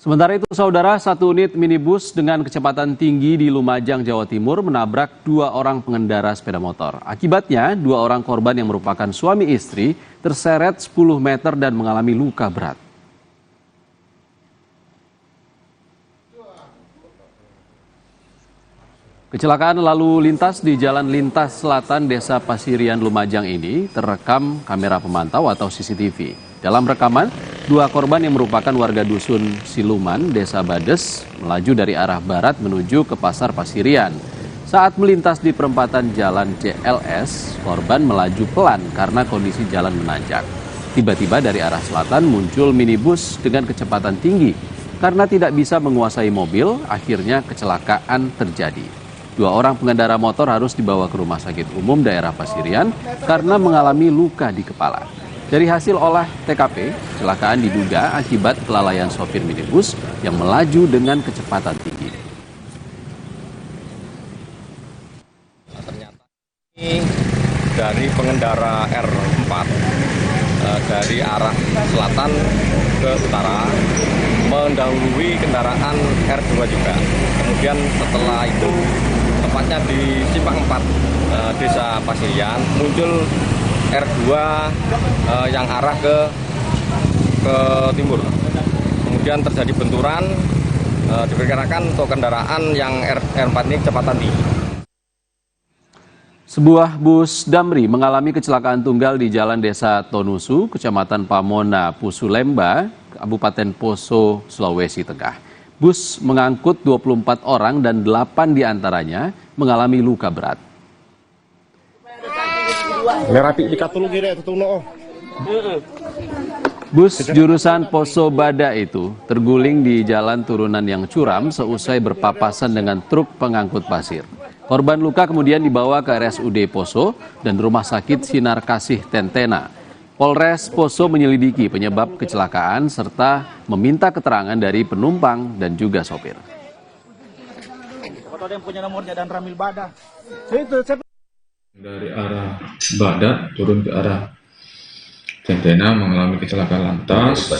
Sementara itu, saudara, satu unit minibus dengan kecepatan tinggi di Lumajang, Jawa Timur menabrak 2 orang pengendara sepeda motor. Akibatnya, 2 orang korban yang merupakan suami istri terseret 10 meter dan mengalami luka berat. Kecelakaan lalu lintas di Jalan Lintas Selatan Desa Pasirian, Lumajang ini terekam kamera pemantau atau CCTV. Dalam rekaman, 2 korban yang merupakan warga dusun Siluman, Desa Bades, melaju dari arah barat menuju ke Pasar Pasirian. Saat melintas di perempatan Jalan CLS, korban melaju pelan karena kondisi jalan menanjak. Tiba-tiba dari arah selatan muncul minibus dengan kecepatan tinggi. Karena tidak bisa menguasai mobil, akhirnya kecelakaan terjadi. 2 orang pengendara motor harus dibawa ke Rumah Sakit Umum Daerah Pasirian karena mengalami luka di kepala. Dari hasil olah TKP, kecelakaan diduga akibat kelalaian sopir minibus yang melaju dengan kecepatan tinggi. Ternyata ini dari pengendara R4 dari arah selatan ke utara mendahului kendaraan R2 juga. Kemudian setelah itu tepatnya di Simpang 4 Desa Pasirian muncul R2 yang arah ke timur. Kemudian terjadi benturan, diperkirakan untuk kendaraan yang R4 ini kecepatan tinggi. Sebuah bus damri mengalami kecelakaan tunggal di Jalan Desa Tonusu, Kecamatan Pamona, Pusulemba, Kabupaten Poso, Sulawesi Tengah. Bus mengangkut 24 orang dan 8 diantaranya mengalami luka berat. Lerapi di katulu kira itu no. Bus jurusan Poso Bada itu terguling di jalan turunan yang curam seusai berpapasan dengan truk pengangkut pasir. Korban luka kemudian dibawa ke RSUD Poso dan Rumah Sakit Sinar Kasih Tentena. Polres Poso menyelidiki penyebab kecelakaan serta meminta keterangan dari penumpang dan juga sopir. Foto yang punya nomornya dan Ramil Bada. Dari arah Badat turun ke arah Tentena mengalami kecelakaan lantas.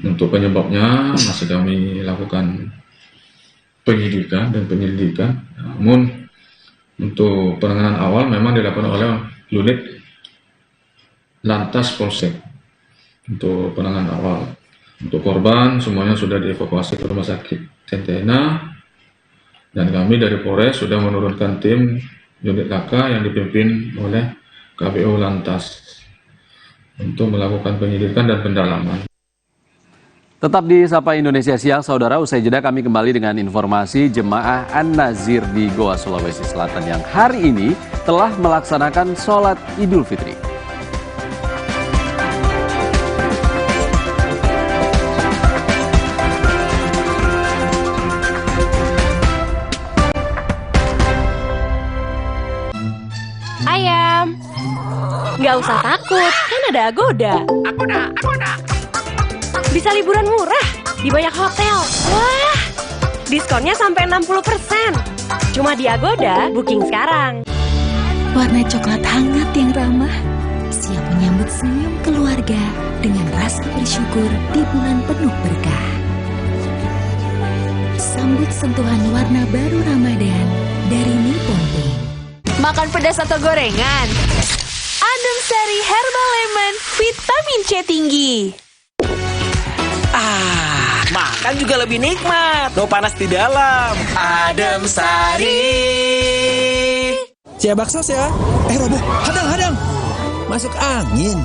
Untuk penyebabnya masih kami lakukan penyidikan dan penyelidikan. Namun untuk penanganan awal memang dilakukan oleh unit Lantas Polsek. Untuk penanganan awal, untuk korban semuanya sudah dievakuasi ke Rumah Sakit Tentena dan kami dari Polres sudah menurunkan tim unit laka yang dipimpin oleh KPO Lantas untuk melakukan penyelidikan dan pendalaman. Tetap di Sapa Indonesia Siang, saudara. Usai jeda kami kembali dengan informasi jemaah An-Nazir di Goa, Sulawesi Selatan yang hari ini telah melaksanakan sholat Idul Fitri. Ayam, nggak usah takut, kan ada Agoda. Bisa liburan murah di banyak hotel. Wah, diskonnya sampai 60%. Cuma di Agoda, booking sekarang. Warna coklat hangat yang ramah, siap menyambut senyum keluarga dengan rasa bersyukur di bulan penuh berkah. Sambut sentuhan warna baru Ramadan dari Nippon Paint. Makan pedas atau gorengan? Adem Sari Herbal Lemon, vitamin C tinggi. Makan juga lebih nikmat. No panas di dalam. Adem Sari. Siap baksos ya. Robo, hadang. Masuk angin.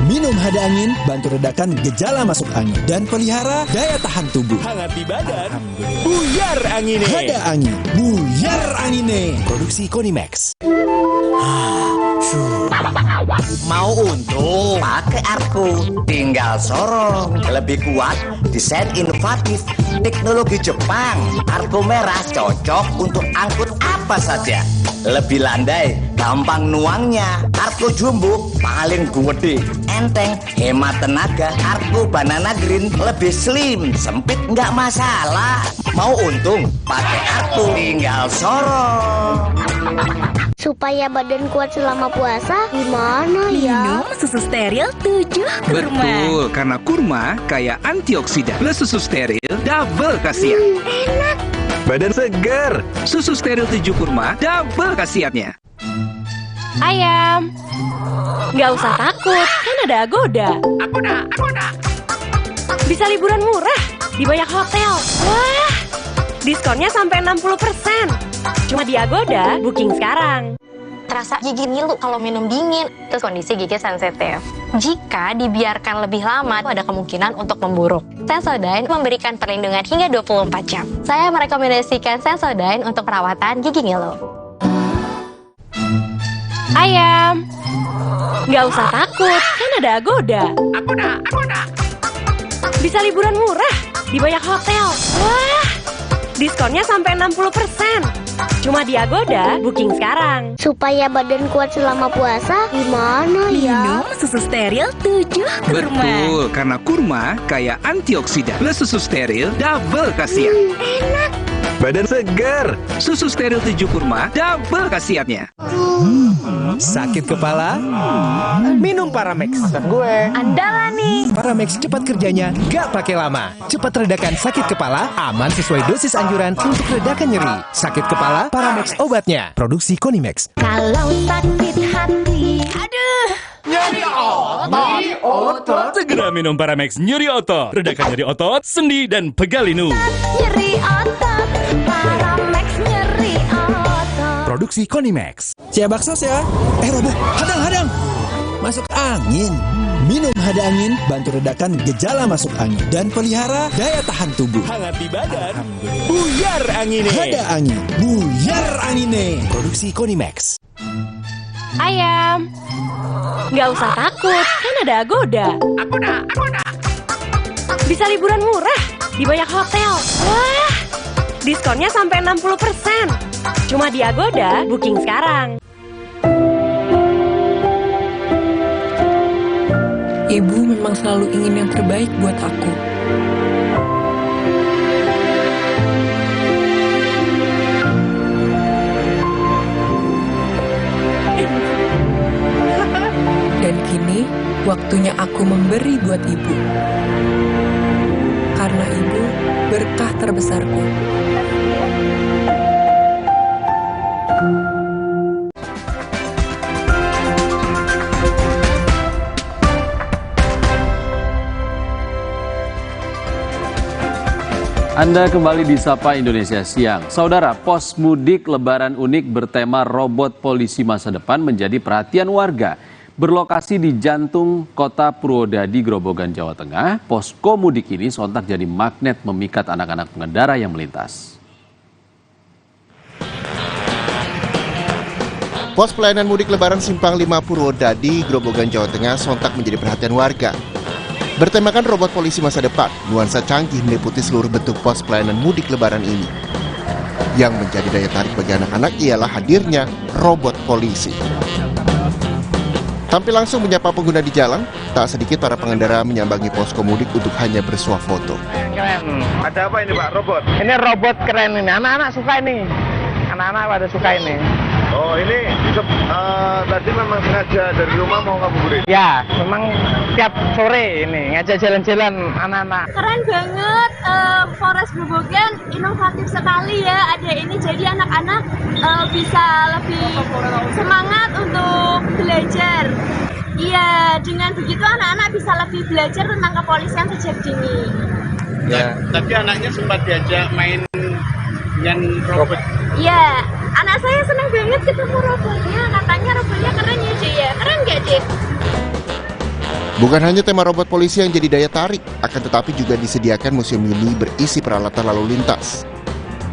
Minum Hada Angin, bantu redakan gejala masuk angin dan pelihara daya tahan tubuh. Hangat di badan. Buyar angine. Hada Angin, buyar angine. Produksi Konimax. Mau untung? Pakai Arko. Tinggal sorong. Lebih kuat, desain inovatif, teknologi Jepang. Arko merah cocok untuk angkut apa saja. Lebih landai, gampang nuangnya. Arko jumbo paling gede, enteng, hemat tenaga. Arko banana green lebih slim, sempit nggak masalah. Mau untung? Pakai Arko. Tinggal sorong. Supaya badan kuat selama puasa, gimana ya? Minum susu steril 7 kurma. Betul, karena kurma kaya antioksidan. Plus susu steril, double khasiat. Enak. Badan segar. Susu steril 7 kurma, double khasiatnya. Ayam, nggak usah takut, kan ada Agoda. Bisa liburan murah di banyak hotel. Wah, diskonnya sampai 60%. Cuma di Agoda, booking sekarang. Terasa gigi ngilu kalau minum dingin. Terus kondisi gigi sensitif. Jika dibiarkan lebih lama, ada kemungkinan untuk memburuk. Sensodyne memberikan perlindungan hingga 24 jam. Saya merekomendasikan Sensodyne untuk perawatan gigi ngilu. Ayam, nggak usah takut, kan ada Agoda. Bisa liburan murah di banyak hotel. Wah, diskonnya sampai 60%. Cuma di Agoda, booking sekarang. Supaya badan kuat selama puasa, gimana ya? Minum susu steril 7 kurma. Betul, karena kurma kaya antioksidan. Plus susu steril, double khasiat. Enak. Badan segar. Susu steril 7 kurma, double khasiatnya. Sakit kepala? Minum Paramex. Gue. Andalan nih. Paramex cepat kerjanya, gak pakai lama. Cepat redakan sakit kepala, aman sesuai dosis anjuran untuk redakan nyeri. Sakit kepala, Paramex obatnya. Produksi Konimax. Kalau sakit hati, Aduh, Nyeri otot. Segera minum Paramex nyeri otot. Redakan nyeri otot, sendi, dan pegal linu. nyeri otot, Paramex nyeri otot. Produksi Konimax. Siap baksos ya. Robo, hadang. Masuk angin. Minum Hada Angin, bantu redakan gejala masuk angin dan pelihara daya tahan tubuh. Hangat di badan. Buyar angine. Hada Angin, buyar angine. Produksi Konimax. Ayam. Nggak usah takut, kan ada Agoda. Agoda. Bisa liburan murah di banyak hotel. Wah, diskonnya sampai 60%. Cuma di Agoda, booking sekarang. Ibu memang selalu ingin yang terbaik buat aku. Dan kini, waktunya aku memberi buat ibu. Karena ibu berkah terbesarku. Anda kembali di Sapa Indonesia Siang. Saudara, pos mudik lebaran unik bertema robot polisi masa depan menjadi perhatian warga. Berlokasi di jantung kota Purwodadi, Grobogan, Jawa Tengah, posko mudik ini sontak jadi magnet memikat anak-anak pengendara yang melintas. Pos pelayanan mudik lebaran Simpang 5 Purwodadi, Grobogan, Jawa Tengah sontak menjadi perhatian warga. Bertemakan robot polisi masa depan, nuansa canggih meliputi seluruh bentuk pos pelayanan mudik lebaran ini. Yang menjadi daya tarik bagi anak-anak ialah hadirnya robot polisi. Tampil langsung menyapa pengguna di jalan, tak sedikit para pengendara menyambangi posko mudik untuk hanya bersuah foto. Keren. Ada apa ini Pak, robot? Ini robot keren ini, anak-anak suka ini. Anak-anak pada suka ini. Oh ini tadi memang sengaja dari rumah mau ngabuburit? Ya, memang tiap sore ini ngajak jalan-jalan anak-anak. Keren banget, Polres Grobogan inovatif sekali ya. Ada ini jadi anak-anak bisa lebih semangat untuk belajar. Iya, dengan begitu anak-anak bisa lebih belajar tentang kepolisian sejak dini. Ya. Tadi anaknya sempat diajak main dengan robot. Iya, anak saya senang banget ketemu robotnya. Katanya robotnya keren ya, Dek ya. Keren nggak, Dek? Bukan hanya tema robot polisi yang jadi daya tarik, akan tetapi juga disediakan museum mini berisi peralatan lalu lintas.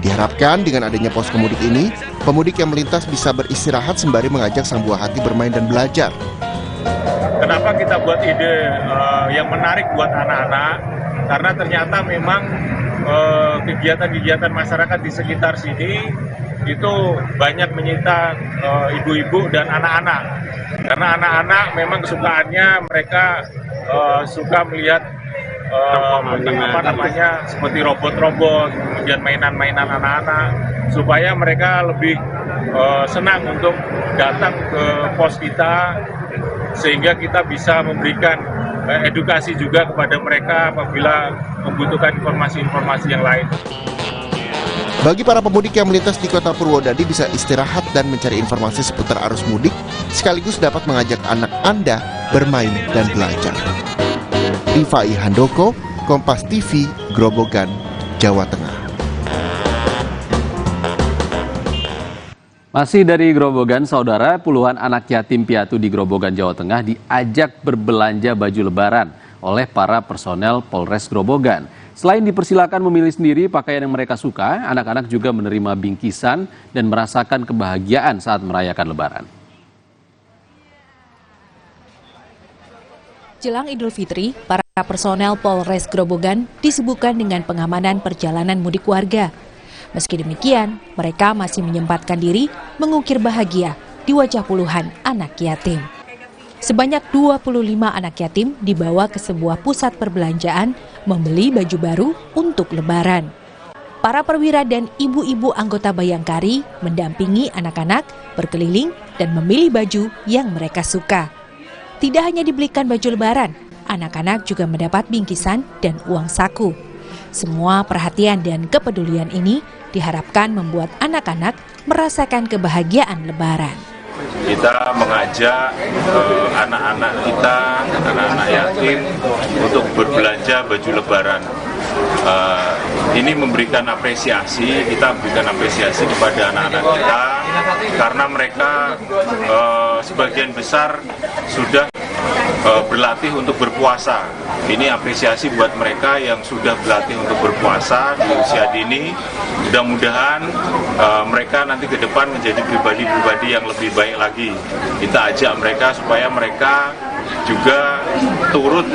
Diharapkan dengan adanya posko mudik ini, pemudik yang melintas bisa beristirahat sembari mengajak sang buah hati bermain dan belajar. Kenapa kita buat ide yang menarik buat anak-anak? Karena ternyata memang kegiatan-kegiatan masyarakat di sekitar sini itu banyak menyita ibu-ibu dan anak-anak. Karena anak-anak memang kesukaannya mereka suka melihat seperti robot-robot, kemudian mainan-mainan anak-anak, supaya mereka lebih senang untuk datang ke pos kita, sehingga kita bisa memberikan edukasi juga kepada mereka apabila membutuhkan informasi-informasi yang lain. Bagi para pemudik yang melintas di kota Purwodadi bisa istirahat dan mencari informasi seputar arus mudik, sekaligus dapat mengajak anak Anda bermain dan belajar. Rifai Handoko, Kompas TV, Grobogan, Jawa Tengah. Masih dari Grobogan, saudara, puluhan anak yatim piatu di Grobogan, Jawa Tengah diajak berbelanja baju lebaran oleh para personel Polres Grobogan. Selain dipersilakan memilih sendiri pakaian yang mereka suka, anak-anak juga menerima bingkisan dan merasakan kebahagiaan saat merayakan lebaran. Jelang Idul Fitri, para personel Polres Grobogan disibukkan dengan pengamanan perjalanan mudik warga. Meski demikian, mereka masih menyempatkan diri mengukir bahagia di wajah puluhan anak yatim. Sebanyak 25 anak yatim dibawa ke sebuah pusat perbelanjaan membeli baju baru untuk lebaran. Para perwira dan ibu-ibu anggota Bayangkari mendampingi anak-anak berkeliling dan memilih baju yang mereka suka. Tidak hanya dibelikan baju lebaran, anak-anak juga mendapat bingkisan dan uang saku. Semua perhatian dan kepedulian ini diharapkan membuat anak-anak merasakan kebahagiaan lebaran. Kita mengajak anak-anak kita, anak-anak yatim untuk berbelanja baju lebaran. Ini memberikan apresiasi, kita memberikan apresiasi kepada anak-anak kita karena mereka sebagian besar sudah berlatih untuk berpuasa. Ini apresiasi buat mereka yang sudah berlatih untuk berpuasa di usia dini. Mudah-mudahan mereka nanti ke depan menjadi pribadi-pribadi yang lebih baik lagi. Kita ajak mereka supaya mereka juga turut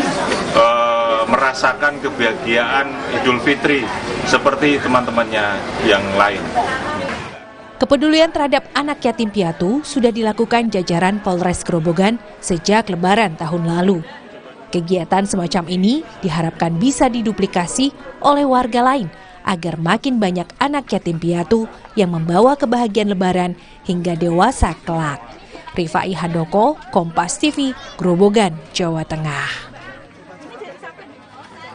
merasakan kebahagiaan Idul Fitri seperti teman-temannya yang lain. Kepedulian terhadap anak yatim piatu sudah dilakukan jajaran Polres Grobogan sejak Lebaran tahun lalu. Kegiatan semacam ini diharapkan bisa diduplikasi oleh warga lain agar makin banyak anak yatim piatu yang membawa kebahagiaan Lebaran hingga dewasa kelak. Rifai Handoko, Kompas TV, Grobogan, Jawa Tengah.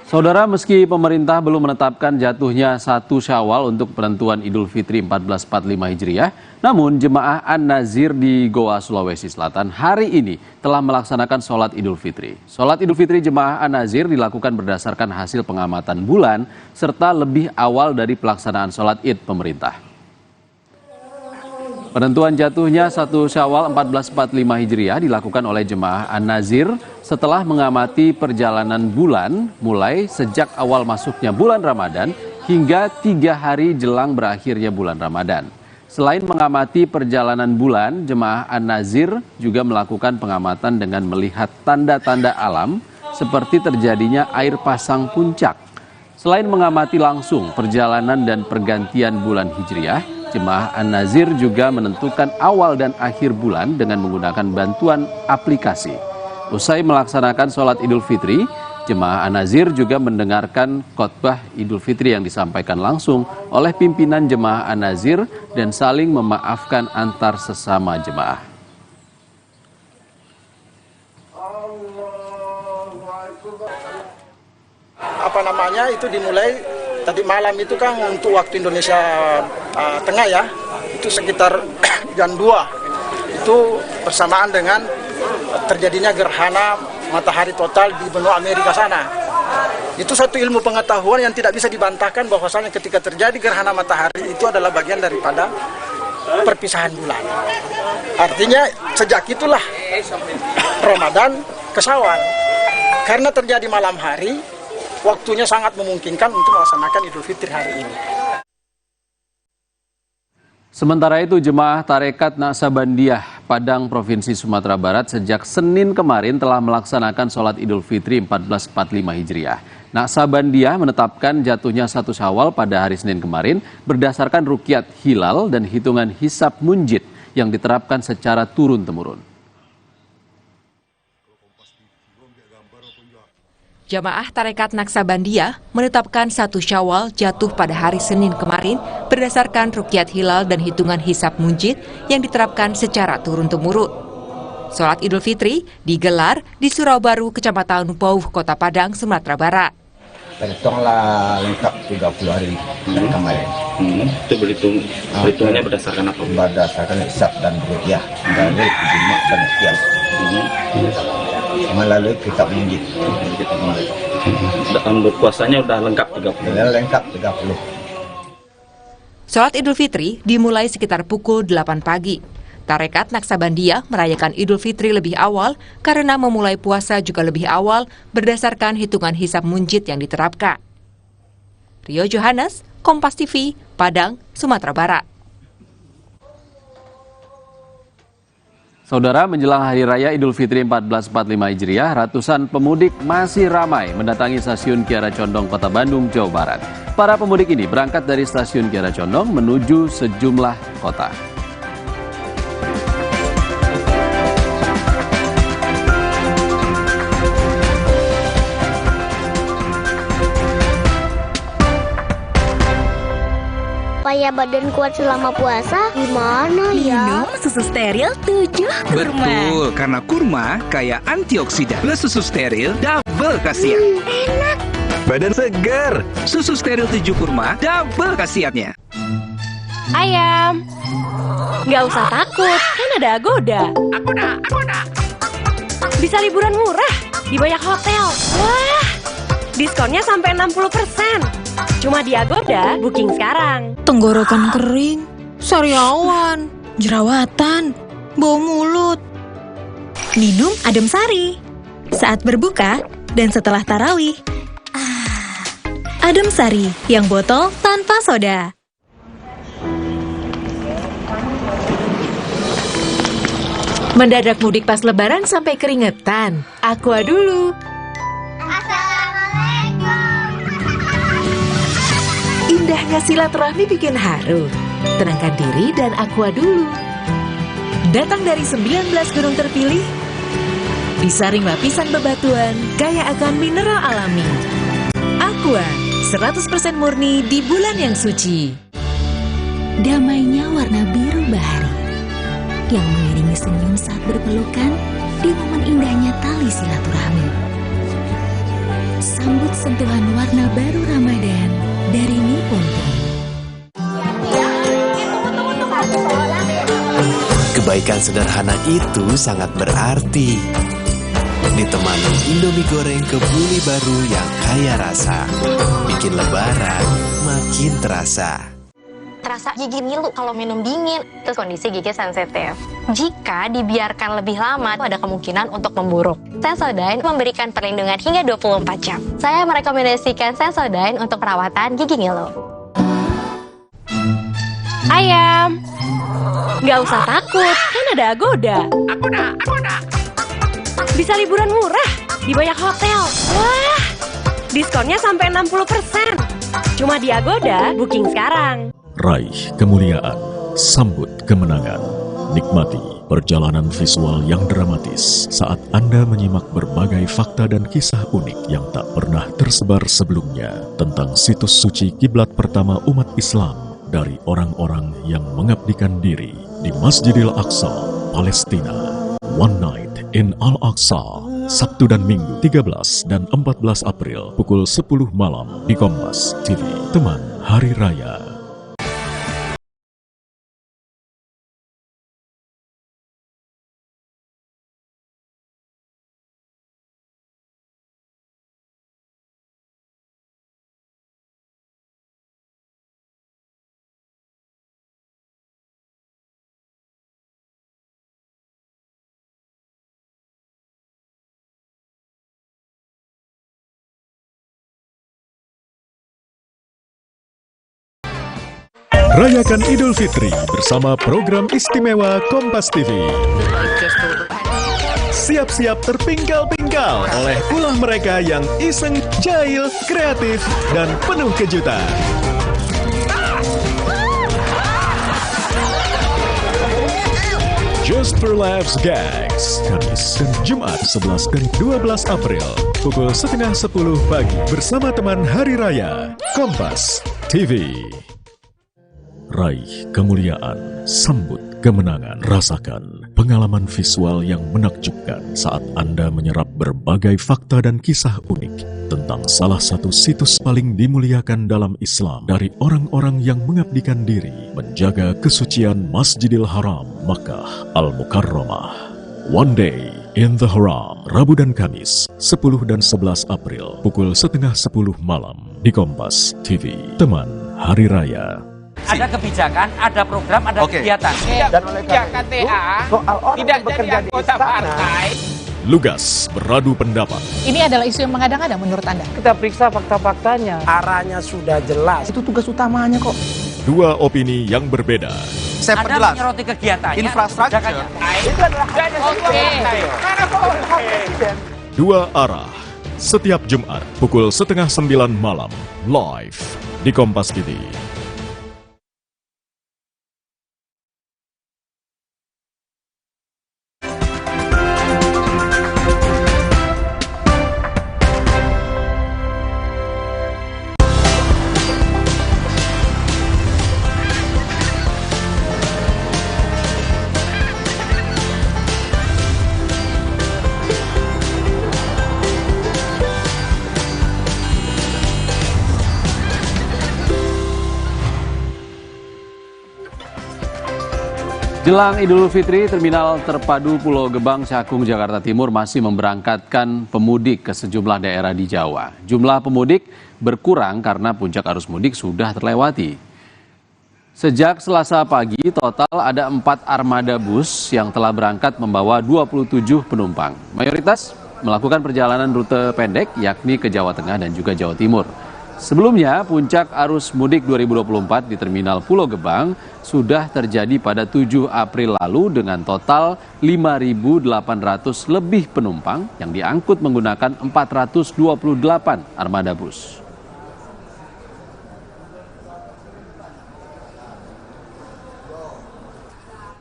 Saudara, meski pemerintah belum menetapkan jatuhnya 1 Syawal untuk penentuan Idul Fitri 1445 Hijriah, namun jemaah An-Nazir di Goa, Sulawesi Selatan hari ini telah melaksanakan sholat Idul Fitri. Sholat Idul Fitri jemaah An-Nazir dilakukan berdasarkan hasil pengamatan bulan serta lebih awal dari pelaksanaan sholat Id pemerintah. Penentuan jatuhnya 1 Syawal 1445 Hijriah dilakukan oleh jemaah An-Nazir setelah mengamati perjalanan bulan mulai sejak awal masuknya bulan Ramadan hingga 3 hari jelang berakhirnya bulan Ramadan. Selain mengamati perjalanan bulan, jemaah An-Nazir juga melakukan pengamatan dengan melihat tanda-tanda alam seperti terjadinya air pasang puncak. Selain mengamati langsung perjalanan dan pergantian bulan Hijriah, jemaah An-Nazir juga menentukan awal dan akhir bulan dengan menggunakan bantuan aplikasi. Usai melaksanakan sholat Idul Fitri, jemaah An-Nazir juga mendengarkan khotbah Idul Fitri yang disampaikan langsung oleh pimpinan jemaah An-Nazir dan saling memaafkan antar sesama jemaah. Itu dimulai tadi malam itu kan untuk waktu Indonesia Tengah ya, itu sekitar jam 2 itu bersamaan dengan terjadinya gerhana matahari total di benua Amerika sana. Itu satu ilmu pengetahuan yang tidak bisa dibantahkan bahwasanya ketika terjadi gerhana matahari itu adalah bagian daripada perpisahan bulan. Artinya sejak itulah Ramadan ke Syawal. Karena terjadi malam hari, waktunya sangat memungkinkan untuk melaksanakan Idul Fitri hari ini. Sementara itu, jemaah Tarekat Naksabandiah Padang Provinsi Sumatera Barat sejak Senin kemarin telah melaksanakan sholat Idul Fitri 1445 Hijriah. Naksabandiah menetapkan jatuhnya 1 Syawal pada hari Senin kemarin berdasarkan rukyat hilal dan hitungan hisab munjid yang diterapkan secara turun-temurun. Jamaah Tarekat Naksabandiah menetapkan 1 Syawal jatuh pada hari Senin kemarin berdasarkan rukyat hilal dan hitungan hisab munjid yang diterapkan secara turun-temurun. Sholat Idul Fitri digelar di Surau Baru, Kecamatan Pauh, Kota Padang, Sumatera Barat. Terhitunglah lengkap 30 hari kemarin. Itu berhitungannya berdasarkan apa? Berdasarkan hisab dan rukyah dari Jumat dan Qiyas. Melalui kitab munjid. Berpuasanya udah lengkap 30. Lengkap 30. Sholat Idul Fitri dimulai sekitar pukul 8 pagi. Tarekat Naksabandiah merayakan Idul Fitri lebih awal karena memulai puasa juga lebih awal berdasarkan hitungan hisab munjid yang diterapkan. Rio Johannes, Kompas TV, Padang, Sumatera Barat. Saudara, menjelang Hari Raya Idul Fitri 1445 Hijriah, ratusan pemudik masih ramai mendatangi stasiun Kiara Condong, Kota Bandung, Jawa Barat. Para pemudik ini berangkat dari stasiun Kiara Condong menuju sejumlah kota. Supaya badan kuat selama puasa, gimana ya? Minum susu steril 7 kurma. Betul, karena kurma kaya antioksidan. Plus susu steril, double khasiat. Enak. Badan segar. Susu steril 7 kurma, double khasiatnya. Ayam. Nggak usah takut, kan ada Agoda. Agoda. Bisa liburan murah di banyak hotel. Wah, diskonnya sampai 60%. Cuma di Agoda, booking sekarang. Tenggorokan kering, sariawan, jerawatan, bau mulut. Minum Adem Sari saat berbuka dan setelah tarawih. Adem Sari yang botol tanpa soda. Mendadak mudik pas lebaran sampai keringetan. Aqua dulu. Indahnya silaturahmi bikin haru. Tenangkan diri dan Aqua dulu. Datang dari 19 gunung terpilih, disaring lapisan bebatuan, kaya akan mineral alami. Aqua, 100% murni di bulan yang suci. Damainya warna biru bahari yang mengiringi senyum saat berpelukan di momen indahnya tali silaturahmi. Sambut sentilan warna baru Ramadan dari Nippon. Kebaikan sederhana itu sangat berarti. Ditemani Indomie goreng kebuli baru yang kaya rasa, bikin lebaran makin terasa. Terasa gigi ngilu kalau minum dingin, terus kondisi gigi sensitif. Jika dibiarkan lebih lama, ada kemungkinan untuk memburuk. Sensodyne memberikan perlindungan hingga 24 jam. Saya merekomendasikan Sensodyne untuk perawatan gigi ngilu. Ayam, nggak usah takut, kan ada Agoda. Agoda. Bisa liburan murah di banyak hotel. Wah, diskonnya sampai 60%. Cuma di Agoda, booking sekarang. Raih kemuliaan, sambut kemenangan, nikmati perjalanan visual yang dramatis saat Anda menyimak berbagai fakta dan kisah unik yang tak pernah tersebar sebelumnya tentang situs suci kiblat pertama umat Islam dari orang-orang yang mengabdikan diri di Masjidil Aqsa, Palestina. One Night in Al-Aqsa, Sabtu dan Minggu 13 dan 14 April pukul 10 malam di Kompas TV, teman Hari Raya. Rayakan Idul Fitri bersama program istimewa Kompas TV. Siap-siap terpingkal-pingkal oleh ulah mereka yang iseng, jahil, kreatif, dan penuh kejutan. Just for Laughs Gags, Kamis dan Jumat 11 dan 12 April, pukul setengah 10 pagi bersama teman Hari Raya, Kompas TV. Raih kemuliaan, sambut kemenangan, rasakan pengalaman visual yang menakjubkan saat Anda menyerap berbagai fakta dan kisah unik tentang salah satu situs paling dimuliakan dalam Islam dari orang-orang yang mengabdikan diri menjaga kesucian Masjidil Haram, Makkah Al-Mukarramah. One Day in the Haram, Rabu dan Kamis, 10 dan 11 April, pukul setengah 10 malam di Kompas TV, teman Hari Raya. Ada kebijakan, ada program, ada kegiatan. Dan oleh KTA soal orang tidak yang bekerja jadi di anggota istana. partai. Lugas beradu pendapat. Ini adalah isu yang mengada-ngada menurut Anda? Kita periksa fakta-faktanya. Arahnya sudah jelas. Itu tugas utamanya kok. Dua opini yang berbeda. Saya perjelas. Anda menyoroti kegiatannya. Infrastruktur. Itu adalah Dua arah. Setiap Jumat pukul setengah 9 malam. Live di Kompas TV. Jelang Idul Fitri, Terminal Terpadu Pulau Gebang, Cakung, Jakarta Timur masih memberangkatkan pemudik ke sejumlah daerah di Jawa. Jumlah pemudik berkurang karena puncak arus mudik sudah terlewati. Sejak Selasa pagi, total ada 4 armada bus yang telah berangkat membawa 27 penumpang. Mayoritas melakukan perjalanan rute pendek, yakni ke Jawa Tengah dan juga Jawa Timur. Sebelumnya, puncak arus mudik 2024 di Terminal Pulau Gebang sudah terjadi pada 7 April lalu dengan total 5.800 lebih penumpang yang diangkut menggunakan 428 armada bus.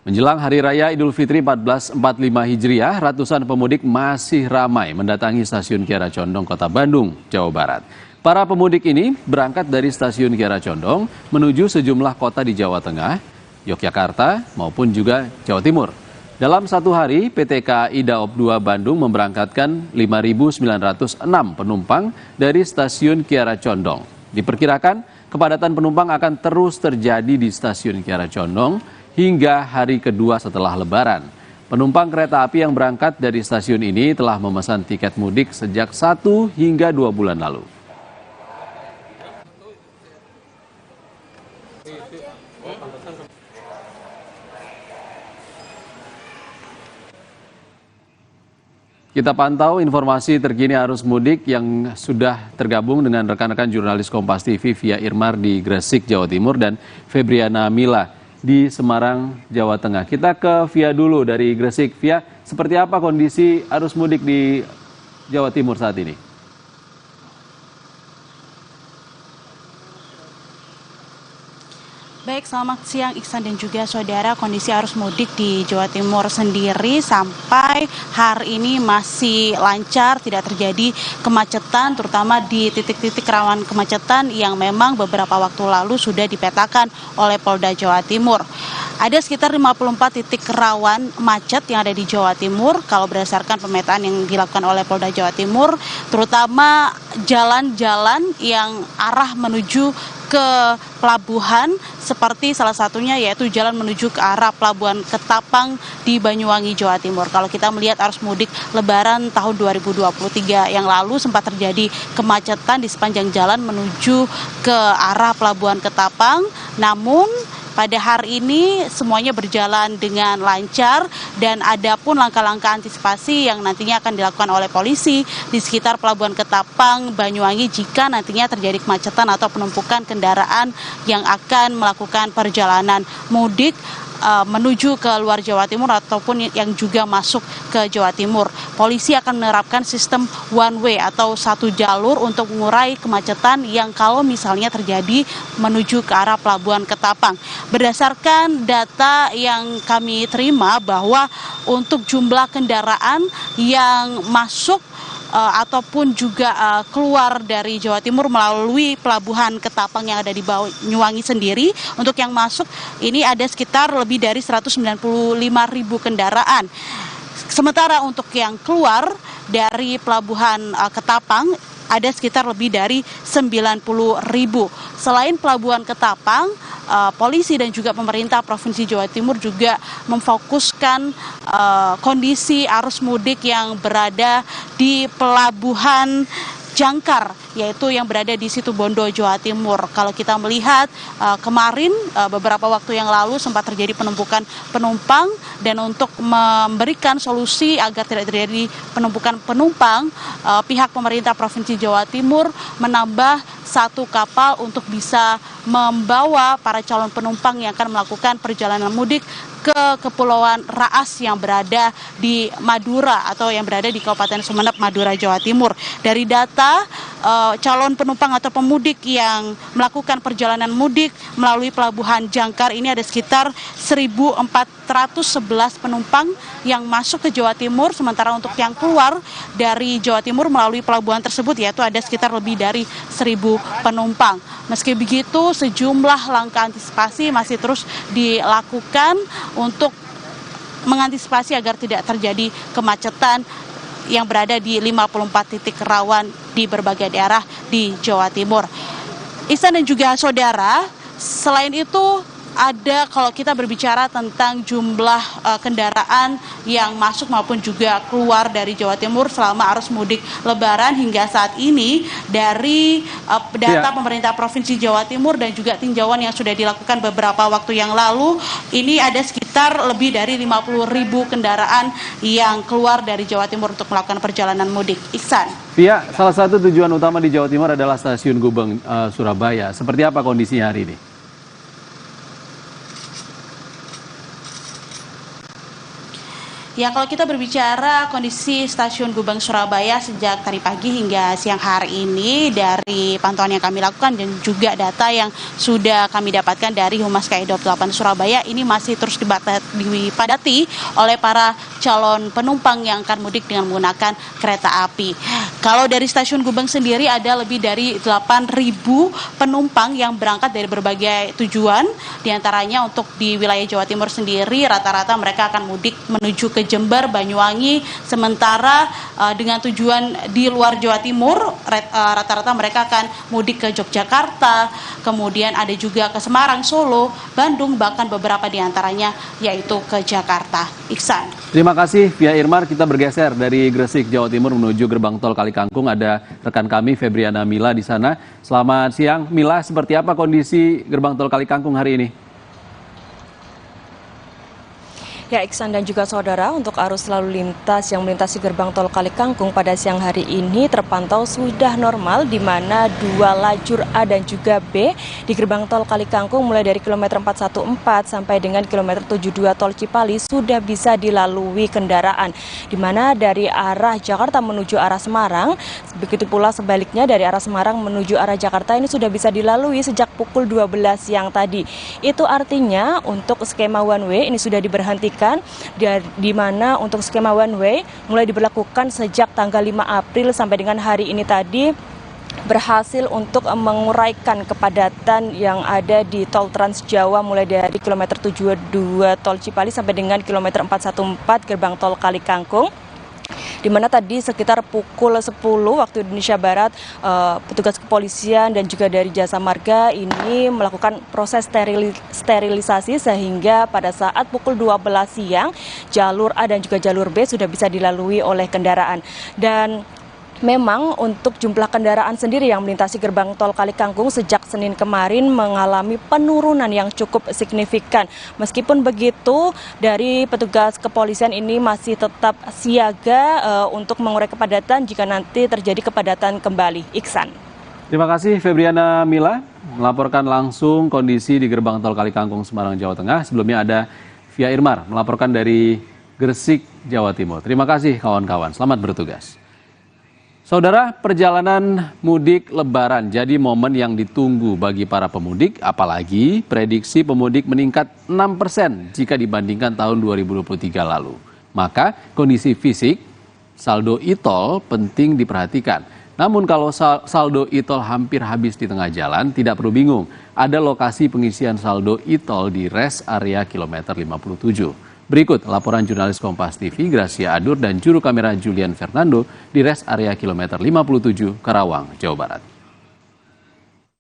Menjelang Hari Raya Idul Fitri 1445 Hijriah, ratusan pemudik masih ramai mendatangi stasiun Kiara Condong, Kota Bandung, Jawa Barat. Para pemudik ini berangkat dari stasiun Kiara Condong menuju sejumlah kota di Jawa Tengah, Yogyakarta, maupun juga Jawa Timur. Dalam satu hari, PT KAI Daop 2 Bandung memberangkatkan 5.906 penumpang dari stasiun Kiara Condong. Diperkirakan kepadatan penumpang akan terus terjadi di stasiun Kiara Condong hingga hari kedua setelah Lebaran. Penumpang kereta api yang berangkat dari stasiun ini telah memesan tiket mudik sejak 1 hingga 2 bulan lalu. Kita pantau informasi terkini arus mudik yang sudah tergabung dengan rekan-rekan jurnalis Kompas TV Via Irmar di Gresik, Jawa Timur, dan Febriana Mila di Semarang, Jawa Tengah. Kita ke Via dulu dari Gresik. Via, seperti apa kondisi arus mudik di Jawa Timur saat ini? Baik, selamat siang Iksan dan juga saudara. Kondisi arus mudik di Jawa Timur sendiri sampai hari ini masih lancar, tidak terjadi kemacetan, terutama di titik-titik rawan kemacetan yang memang beberapa waktu lalu sudah dipetakan oleh Polda Jawa Timur. Ada sekitar 54 titik rawan macet yang ada di Jawa Timur kalau berdasarkan pemetaan yang dilakukan oleh Polda Jawa Timur, terutama jalan-jalan yang arah menuju ke pelabuhan, seperti salah satunya yaitu jalan menuju ke arah Pelabuhan Ketapang di Banyuwangi, Jawa Timur. Kalau kita melihat arus mudik Lebaran tahun 2023 yang lalu sempat terjadi kemacetan di sepanjang jalan menuju ke arah Pelabuhan Ketapang, namun pada hari ini semuanya berjalan dengan lancar dan ada pun langkah-langkah antisipasi yang nantinya akan dilakukan oleh polisi di sekitar Pelabuhan Ketapang, Banyuwangi jika nantinya terjadi kemacetan atau penumpukan kendaraan yang akan melakukan perjalanan mudik menuju ke luar Jawa Timur ataupun yang juga masuk ke Jawa Timur. Polisi akan menerapkan sistem one way atau satu jalur untuk mengurai kemacetan yang kalau misalnya terjadi menuju ke arah Pelabuhan Ketapang. Berdasarkan data yang kami terima bahwa untuk jumlah kendaraan yang masuk ataupun juga keluar dari Jawa Timur melalui Pelabuhan Ketapang yang ada di Banyuwangi sendiri, untuk yang masuk ini ada sekitar lebih dari 195.000 kendaraan. Sementara untuk yang keluar dari Pelabuhan Ketapang ada sekitar lebih dari 90.000. Selain Pelabuhan Ketapang, polisi dan juga pemerintah Provinsi Jawa Timur juga memfokuskan kondisi arus mudik yang berada di Pelabuhan Jangkar, yaitu yang berada di Situbondo, Jawa Timur. Kalau kita melihat kemarin beberapa waktu yang lalu sempat terjadi penumpukan penumpang, dan untuk memberikan solusi agar tidak terjadi penumpukan penumpang, pihak pemerintah Provinsi Jawa Timur menambah satu kapal untuk bisa membawa para calon penumpang yang akan melakukan perjalanan mudik ke Kepulauan Raas yang berada di Madura atau yang berada di Kabupaten Sumeneb, Madura, Jawa Timur. Dari data calon penumpang atau pemudik yang melakukan perjalanan mudik melalui Pelabuhan Jangkar ini ada sekitar 1.411 penumpang yang masuk ke Jawa Timur, sementara untuk yang keluar dari Jawa Timur melalui pelabuhan tersebut yaitu ada sekitar lebih dari 1.000 penumpang. Meski begitu, sejumlah langkah antisipasi masih terus dilakukan untuk mengantisipasi agar tidak terjadi kemacetan yang berada di 54 titik rawan di berbagai daerah di Jawa Timur. Ihsan dan juga saudara, selain itu ada kalau kita berbicara tentang jumlah kendaraan yang masuk maupun juga keluar dari Jawa Timur selama arus mudik Lebaran hingga saat ini dari data pemerintah Provinsi Jawa Timur dan juga tinjauan yang sudah dilakukan beberapa waktu yang lalu, ini ada sekitar lebih dari 50.000 kendaraan yang keluar dari Jawa Timur untuk melakukan perjalanan mudik. Iksan. Via, salah satu tujuan utama di Jawa Timur adalah Stasiun Gubeng Surabaya. Seperti apa kondisinya hari ini? Ya, kalau kita berbicara kondisi Stasiun Gubeng Surabaya sejak tadi pagi hingga siang hari ini dari pantauan yang kami lakukan dan juga data yang sudah kami dapatkan dari Humas KAI 28 Surabaya, ini masih terus dipadati oleh para calon penumpang yang akan mudik dengan menggunakan kereta api. Kalau dari Stasiun Gubeng sendiri ada lebih dari 8.000 penumpang yang berangkat dari berbagai tujuan, diantaranya untuk di wilayah Jawa Timur sendiri rata-rata mereka akan mudik menuju ke Jember, Banyuwangi, sementara dengan tujuan di luar Jawa Timur rata-rata mereka akan mudik ke Yogyakarta, kemudian ada juga ke Semarang, Solo, Bandung, bahkan beberapa diantaranya yaitu ke Jakarta. Iksan. Terima kasih Via Irmar. Kita bergeser dari Gresik, Jawa Timur menuju gerbang tol Kalikangkung. Ada rekan kami Febriana Mila di sana. Selamat siang Mila, seperti apa kondisi gerbang tol Kalikangkung hari ini? Ya, Iksan dan juga saudara, untuk arus lalu lintas yang melintasi gerbang tol Kalikangkung pada siang hari ini terpantau sudah normal, di mana 2 lajur A dan juga B di gerbang tol Kalikangkung mulai dari kilometer 414 sampai dengan kilometer 72 tol Cipali sudah bisa dilalui kendaraan, di mana dari arah Jakarta menuju arah Semarang, begitu pula sebaliknya dari arah Semarang menuju arah Jakarta ini sudah bisa dilalui sejak pukul 12 siang tadi. Itu artinya untuk skema one way ini sudah diberhentikan, di mana untuk skema one way mulai diberlakukan sejak tanggal 5 April sampai dengan hari ini tadi berhasil untuk menguraikan kepadatan yang ada di tol Trans Jawa mulai dari kilometer 72 tol Cipali sampai dengan kilometer 414 gerbang tol Kalikangkung, di mana tadi sekitar pukul 10 waktu Indonesia Barat petugas kepolisian dan juga dari Jasa Marga ini melakukan proses sterilisasi sehingga pada saat pukul 12 siang jalur A dan juga jalur B sudah bisa dilalui oleh kendaraan. Dan memang untuk jumlah kendaraan sendiri yang melintasi gerbang tol Kalikangkung sejak Senin kemarin mengalami penurunan yang cukup signifikan. Meskipun begitu, dari petugas kepolisian ini masih tetap siaga untuk mengurai kepadatan jika nanti terjadi kepadatan kembali. Iksan. Terima kasih Febriana Mila melaporkan langsung kondisi di gerbang tol Kalikangkung, Semarang, Jawa Tengah. Sebelumnya ada Via Irmar melaporkan dari Gresik, Jawa Timur. Terima kasih kawan-kawan, selamat bertugas. Saudara, perjalanan mudik Lebaran jadi momen yang ditunggu bagi para pemudik, apalagi prediksi pemudik meningkat 6% jika dibandingkan tahun 2023 lalu. Maka kondisi fisik saldo e-tol penting diperhatikan. Namun kalau saldo e-tol hampir habis di tengah jalan, tidak perlu bingung. Ada lokasi pengisian saldo e-tol di rest area kilometer 57. Berikut laporan jurnalis Kompas TV Gracia Adur dan juru kamera Julian Fernando di rest area kilometer 57 Karawang, Jawa Barat.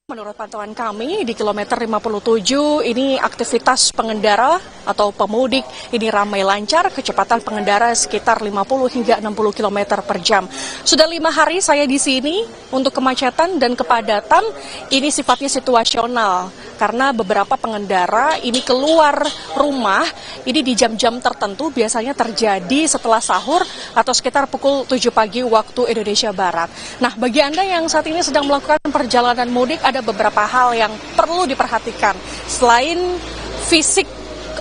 Menurut pantauan kami di kilometer 57 ini aktivitas pengendara atau pemudik ini ramai lancar, kecepatan pengendara sekitar 50 hingga 60 km per jam. Sudah 5 hari saya di sini, untuk kemacetan dan kepadatan ini sifatnya situasional karena beberapa pengendara ini keluar rumah ini di jam-jam tertentu, biasanya terjadi setelah sahur atau sekitar pukul 7 pagi waktu Indonesia Barat. Nah, bagi Anda yang saat ini sedang melakukan perjalanan mudik, ada beberapa hal yang perlu diperhatikan. Selain fisik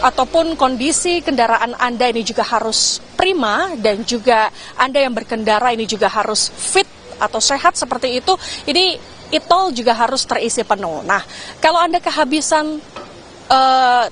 ataupun kondisi kendaraan Anda ini juga harus prima, dan juga Anda yang berkendara ini juga harus fit atau sehat seperti itu. Ini e-tol juga harus terisi penuh. Nah, kalau Anda kehabisan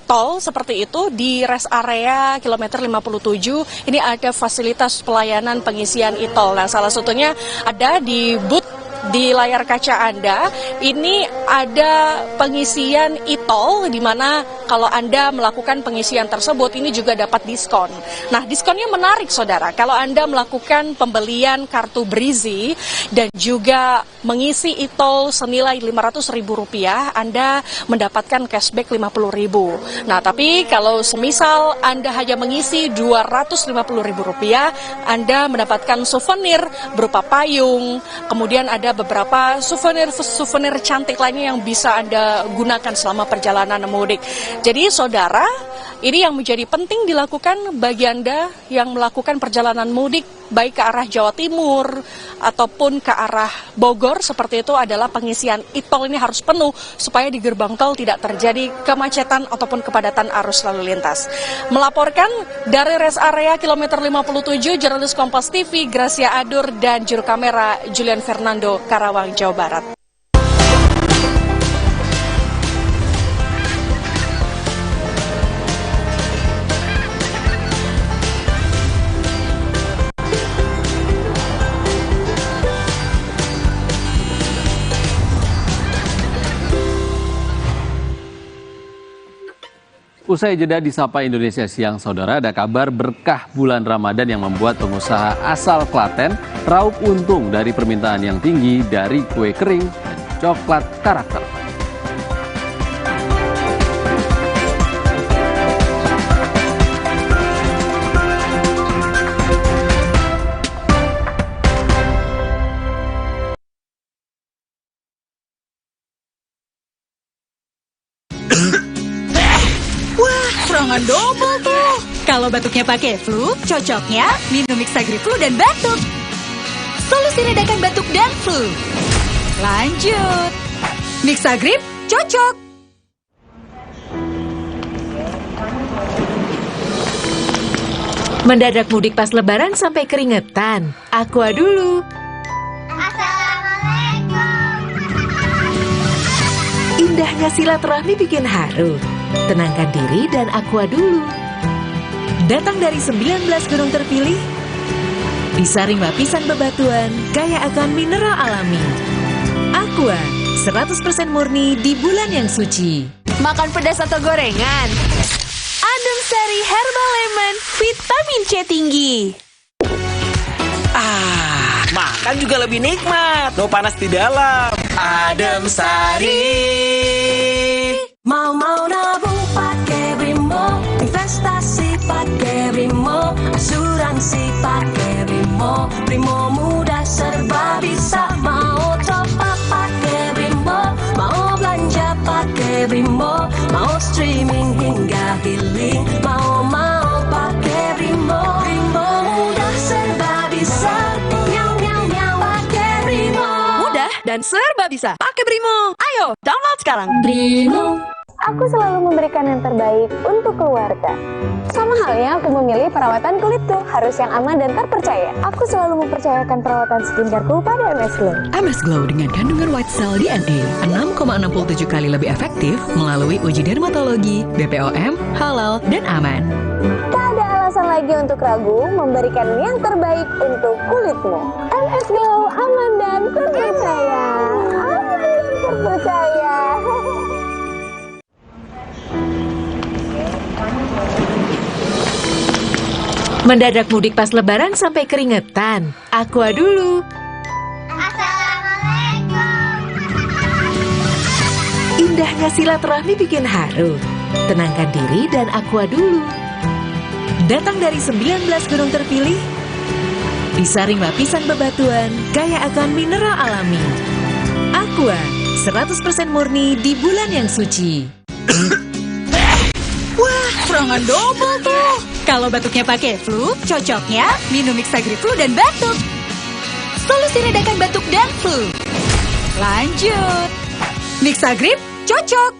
tol seperti itu di rest area kilometer 57 ini ada fasilitas pelayanan pengisian e-tol. Nah, salah satunya ada di booth di layar kaca Anda, ini ada pengisian e-tol di mana kalau Anda melakukan pengisian tersebut ini juga dapat diskon. Nah, diskonnya menarik saudara. Kalau Anda melakukan pembelian kartu Brizi dan juga mengisi e-tol senilai Rp500.000, Anda mendapatkan cashback Rp50.000. Nah, tapi kalau semisal Anda hanya mengisi Rp250.000, Anda mendapatkan souvenir berupa payung, kemudian ada beberapa souvenir cantik lainnya yang bisa Anda gunakan selama perjalanan mudik. Jadi saudara, ini yang menjadi penting dilakukan bagi Anda yang melakukan perjalanan mudik baik ke arah Jawa Timur ataupun ke arah Bogor seperti itu adalah pengisian e-tol ini harus penuh supaya di gerbang tol tidak terjadi kemacetan ataupun kepadatan arus lalu lintas. Melaporkan dari rest area kilometer 57, jurnalis Kompas TV Gracia Adur dan juru kamera Julian Fernando, Karawang, Jawa Barat. Usai jeda di Sapa Indonesia Siang, saudara, ada kabar berkah bulan Ramadan yang membuat pengusaha asal Klaten raup untung dari permintaan yang tinggi dari kue kering dan coklat karakter. Serangan double tuh. Kalau batuknya pakai flu, cocoknya minum Mixagrip flu dan batuk. Solusi redakan batuk dan flu. Lanjut. Mixagrip cocok. Mendadak mudik pas lebaran sampai keringetan. Aqua dulu. Indahnya silaturahmi bikin haru. Tenangkan diri dan aqua dulu. Datang dari 19 gunung terpilih, disaring lapisan bebatuan, kaya akan mineral alami. Aqua, 100% murni di bulan yang suci. Makan pedas atau gorengan? Adem Sari Herbal Lemon, vitamin C tinggi. Makan juga lebih nikmat. No panas di dalam. Adem Sari. Mau nabung pakai Brimo, investasi pakai Brimo, asuransi pakai Brimo, Brimo mudah serba bisa. Mau top up pakai Brimo, mau belanja pakai Brimo, mau streaming hingga healing, mau pakai Brimo, Brimo mudah serba bisa. Nyau nyau nyau pakai Brimo. Mudah dan serba bisa. Pakai Brimo. Ayo, download sekarang. Brimo. Aku selalu memberikan yang terbaik untuk keluarga. Sama halnya aku memilih perawatan kulitku harus yang aman dan terpercaya. Aku selalu mempercayakan perawatan skincareku pada MS Glow. MS Glow dengan kandungan white cell DNA 6,67 kali lebih efektif melalui uji dermatologi, BPOM, halal, dan aman. Tak ada alasan lagi untuk ragu memberikan yang terbaik untuk kulitmu. MS Glow aman dan terpercaya. Aman dan terpercaya. Mendadak mudik pas lebaran sampai keringetan. Aqua dulu. Indahnya silaturahmi bikin haru. Tenangkan diri dan aqua dulu. Datang dari 19 gunung terpilih, disaring lapisan bebatuan, kaya akan mineral alami. Aqua, 100% murni di bulan yang suci. Wah, serangan double tuh. Kalau batuknya pakai flu, cocoknya minum Mixagrip flu dan batuk. Solusi redakan batuk dan flu. Lanjut. Mixagrip cocok.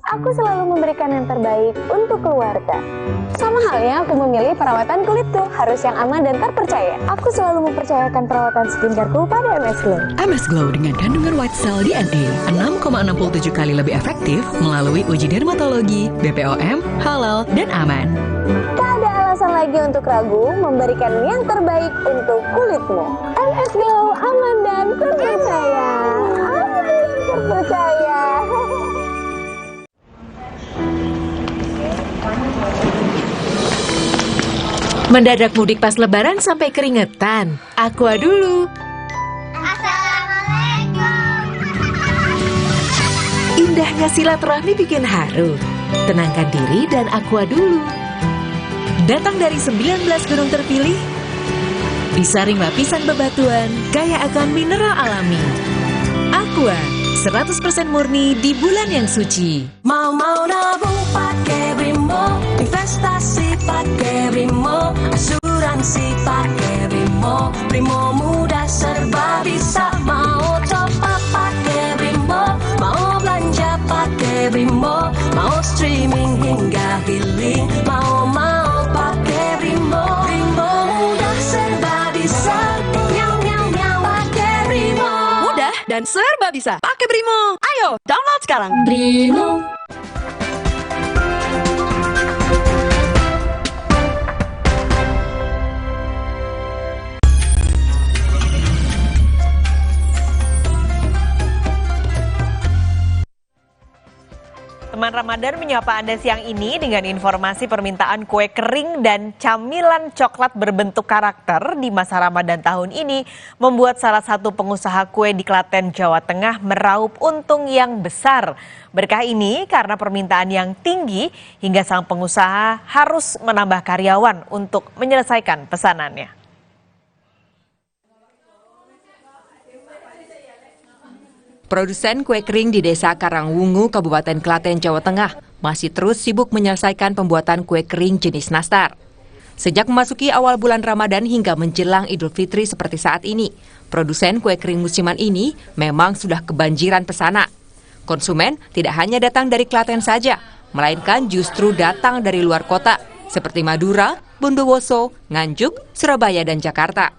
Aku selalu memberikan yang terbaik untuk keluarga. Sama halnya aku memilih perawatan kulitku harus yang aman dan terpercaya. Aku selalu mempercayakan perawatan skincareku pada MS Glow. MS Glow dengan kandungan white cell DNA 6,67 kali lebih efektif melalui uji dermatologi, BPOM, halal, dan aman. Tak ada alasan lagi untuk ragu memberikan yang terbaik untuk kulitmu. MS Glow aman dan terpercaya. Aman dan terpercaya. Mendadak mudik pas lebaran sampai keringetan. Aqua dulu. Indahnya silaturahmi bikin haru. Tenangkan diri dan aqua dulu. Datang dari 19 gunung terpilih, disaring lapisan bebatuan, kaya akan mineral alami. Aqua, 100% murni di bulan yang suci. Mau nabung pakai Brimo, investasi pakai Brimo, asuransi pakai Brimo, Brimo mudah serba bisa. Mau top up pakai Brimo, mau belanja pakai Brimo, mau streaming hingga billing, mau pakai Brimo, Brimo mudah serba bisa. Dan serba bisa pakai Brimo. Ayo, download sekarang. Brimo. Teman Ramadan menyapa Anda siang ini dengan informasi permintaan kue kering dan camilan coklat berbentuk karakter di masa Ramadan tahun ini membuat salah satu pengusaha kue di Klaten, Jawa Tengah meraup untung yang besar. Berkah ini karena permintaan yang tinggi hingga sang pengusaha harus menambah karyawan untuk menyelesaikan pesanannya. Produsen kue kering di Desa Karangwungu, Kabupaten Klaten, Jawa Tengah masih terus sibuk menyelesaikan pembuatan kue kering jenis nastar. Sejak memasuki awal bulan Ramadan hingga menjelang Idul Fitri seperti saat ini, produsen kue kering musiman ini memang sudah kebanjiran pesanan. Konsumen tidak hanya datang dari Klaten saja, melainkan justru datang dari luar kota seperti Madura, Bondowoso, Nganjuk, Surabaya, dan Jakarta.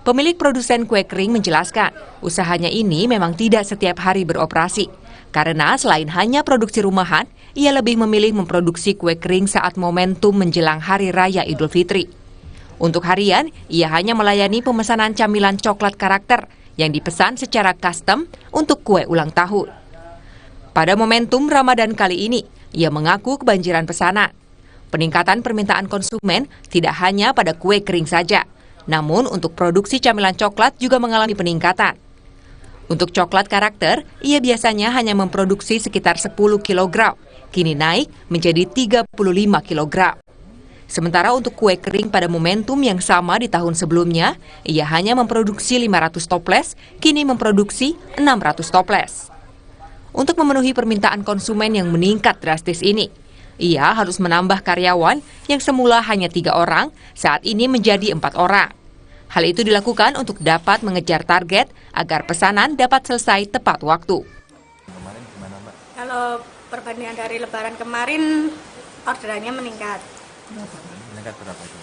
Pemilik produsen kue kering menjelaskan, usahanya ini memang tidak setiap hari beroperasi. Karena selain hanya produksi rumahan, ia lebih memilih memproduksi kue kering saat momentum menjelang Hari Raya Idul Fitri. Untuk harian, ia hanya melayani pemesanan camilan coklat karakter yang dipesan secara custom untuk kue ulang tahun. Pada momentum Ramadan kali ini, ia mengaku kebanjiran pesanan. Peningkatan permintaan konsumen tidak hanya pada kue kering saja, namun untuk produksi camilan coklat juga mengalami peningkatan. Untuk coklat karakter, ia biasanya hanya memproduksi sekitar 10 kg, kini naik menjadi 35 kg. Sementara untuk kue kering pada momentum yang sama di tahun sebelumnya, ia hanya memproduksi 500 toples, kini memproduksi 600 toples. Untuk memenuhi permintaan konsumen yang meningkat drastis ini, ia harus menambah karyawan yang semula hanya 3 orang, saat ini menjadi 4 orang. Hal itu dilakukan untuk dapat mengejar target agar pesanan dapat selesai tepat waktu. Kalau perbandingan dari Lebaran kemarin, orderannya meningkat. Meningkat berapa itu?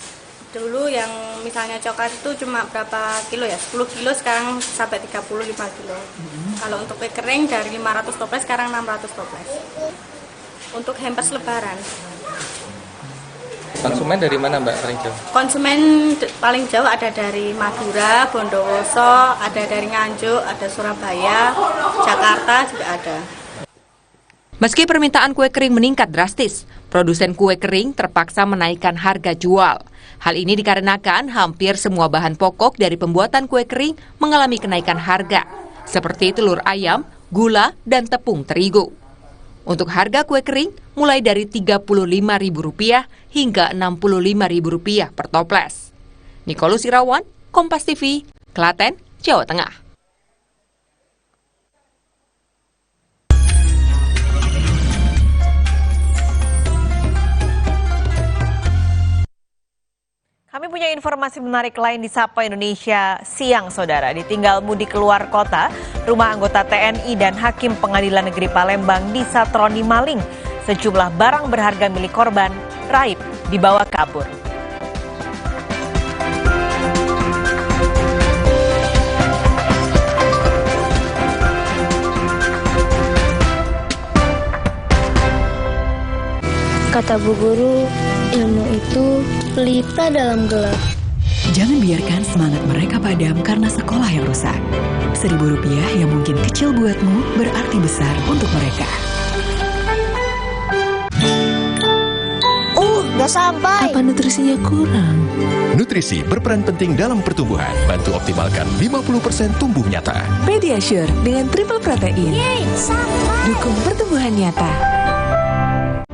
Dulu yang misalnya coklat itu cuma berapa kilo ya? 10 kilo sekarang sampai 35 kilo. Kalau untuk kue kering dari 500 toples sekarang 600 toples. Untuk hampers Lebaran. Konsumen dari mana Mbak paling jauh? Konsumen paling jauh ada dari Madura, Bondowoso, ada dari Nganjuk, ada Surabaya, Jakarta juga ada. Meski permintaan kue kering meningkat drastis, produsen kue kering terpaksa menaikkan harga jual. Hal ini dikarenakan hampir semua bahan pokok dari pembuatan kue kering mengalami kenaikan harga, seperti telur ayam, gula, dan tepung terigu. Untuk harga kue kering mulai dari Rp35.000 hingga Rp65.000 per toples. Nikolus Irawan, Kompas TV, Klaten, Jawa Tengah. Kami punya informasi menarik lain di Sapa Indonesia Siang, Saudara. Ditinggal mudik keluar kota, rumah anggota TNI dan Hakim Pengadilan Negeri Palembang disatroni maling. Sejumlah barang berharga milik korban raib dibawa kabur. Kata Bu Guru, ilmu itu pelita dalam gelap. Jangan biarkan semangat mereka padam karena sekolah yang rusak. Rp1.000 yang mungkin kecil buatmu berarti besar untuk mereka. Gak sampai. Apa nutrisinya kurang? Nutrisi berperan penting dalam pertumbuhan. Bantu optimalkan 50% tumbuh nyata. Pediasure dengan triple protein. Yeay, sampai. Dukung pertumbuhan nyata.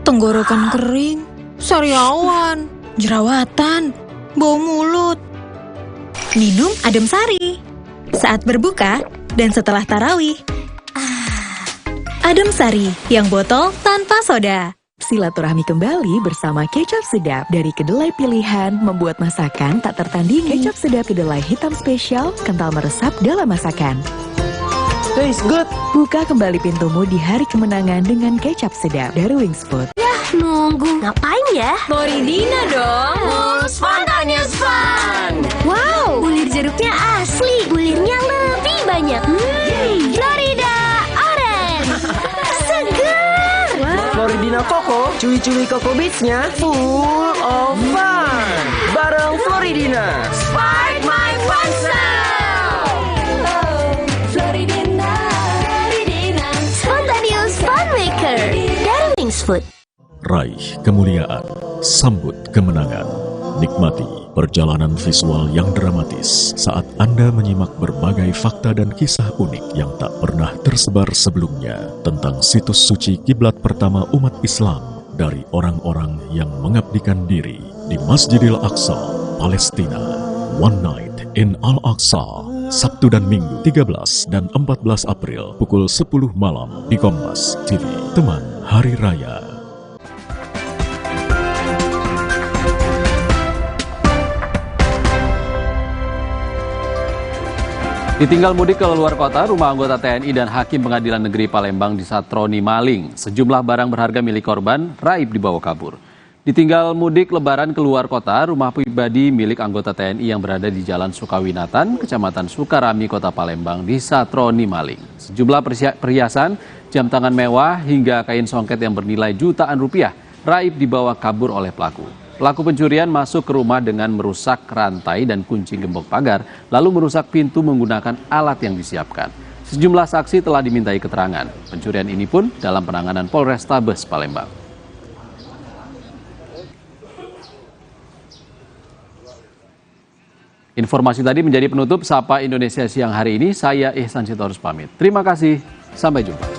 Tenggorokan kering, sariawan, jerawatan, bau mulut. Minum Adem Sari saat berbuka dan setelah tarawih. Adem Sari yang botol tanpa soda. Silaturahmi kembali bersama kecap sedap dari kedelai pilihan membuat masakan tak tertandingi. Kecap sedap kedelai hitam spesial, kental meresap dalam masakan. Taste good. Buka kembali pintumu di hari kemenangan dengan kecap sedap dari Wings Food. Yah, nunggu. Ngapain ya? Floridina dong. Spontaneous Fun. Wow, bulir jeruknya asli. Bulirnya lebih banyak. Florida Orange. Seger. Floridina Coco, cuy-cuy Coco Beats-nya full of fun. Bareng Floridina. Spark my fun sound. Floridina. Spontaneous Fun Maker dari Wings Food. Raih kemuliaan, sambut kemenangan, nikmati perjalanan visual yang dramatis saat Anda menyimak berbagai fakta dan kisah unik yang tak pernah tersebar sebelumnya tentang situs suci kiblat pertama umat Islam dari orang-orang yang mengabdikan diri di Masjidil Aqsa, Palestina. One Night in Al-Aqsa, Sabtu dan Minggu 13 dan 14 April pukul 10 malam di Kompas TV. Teman Hari Raya. Ditinggal mudik ke luar kota, rumah anggota TNI dan Hakim Pengadilan Negeri Palembang disatroni maling. Sejumlah barang berharga milik korban raib dibawa kabur. Ditinggal mudik lebaran ke luar kota, rumah pribadi milik anggota TNI yang berada di Jalan Sukawinatan, Kecamatan Sukarami, Kota Palembang disatroni maling. Sejumlah perhiasan, jam tangan mewah hingga kain songket yang bernilai jutaan rupiah raib dibawa kabur oleh pelaku. Pelaku pencurian masuk ke rumah dengan merusak rantai dan kunci gembok pagar, lalu merusak pintu menggunakan alat yang disiapkan. Sejumlah saksi telah dimintai keterangan. Pencurian ini pun dalam penanganan Polrestabes Palembang. Informasi tadi menjadi penutup Sapa Indonesia siang hari ini. Saya Ihsan Sitorus pamit. Terima kasih, sampai jumpa.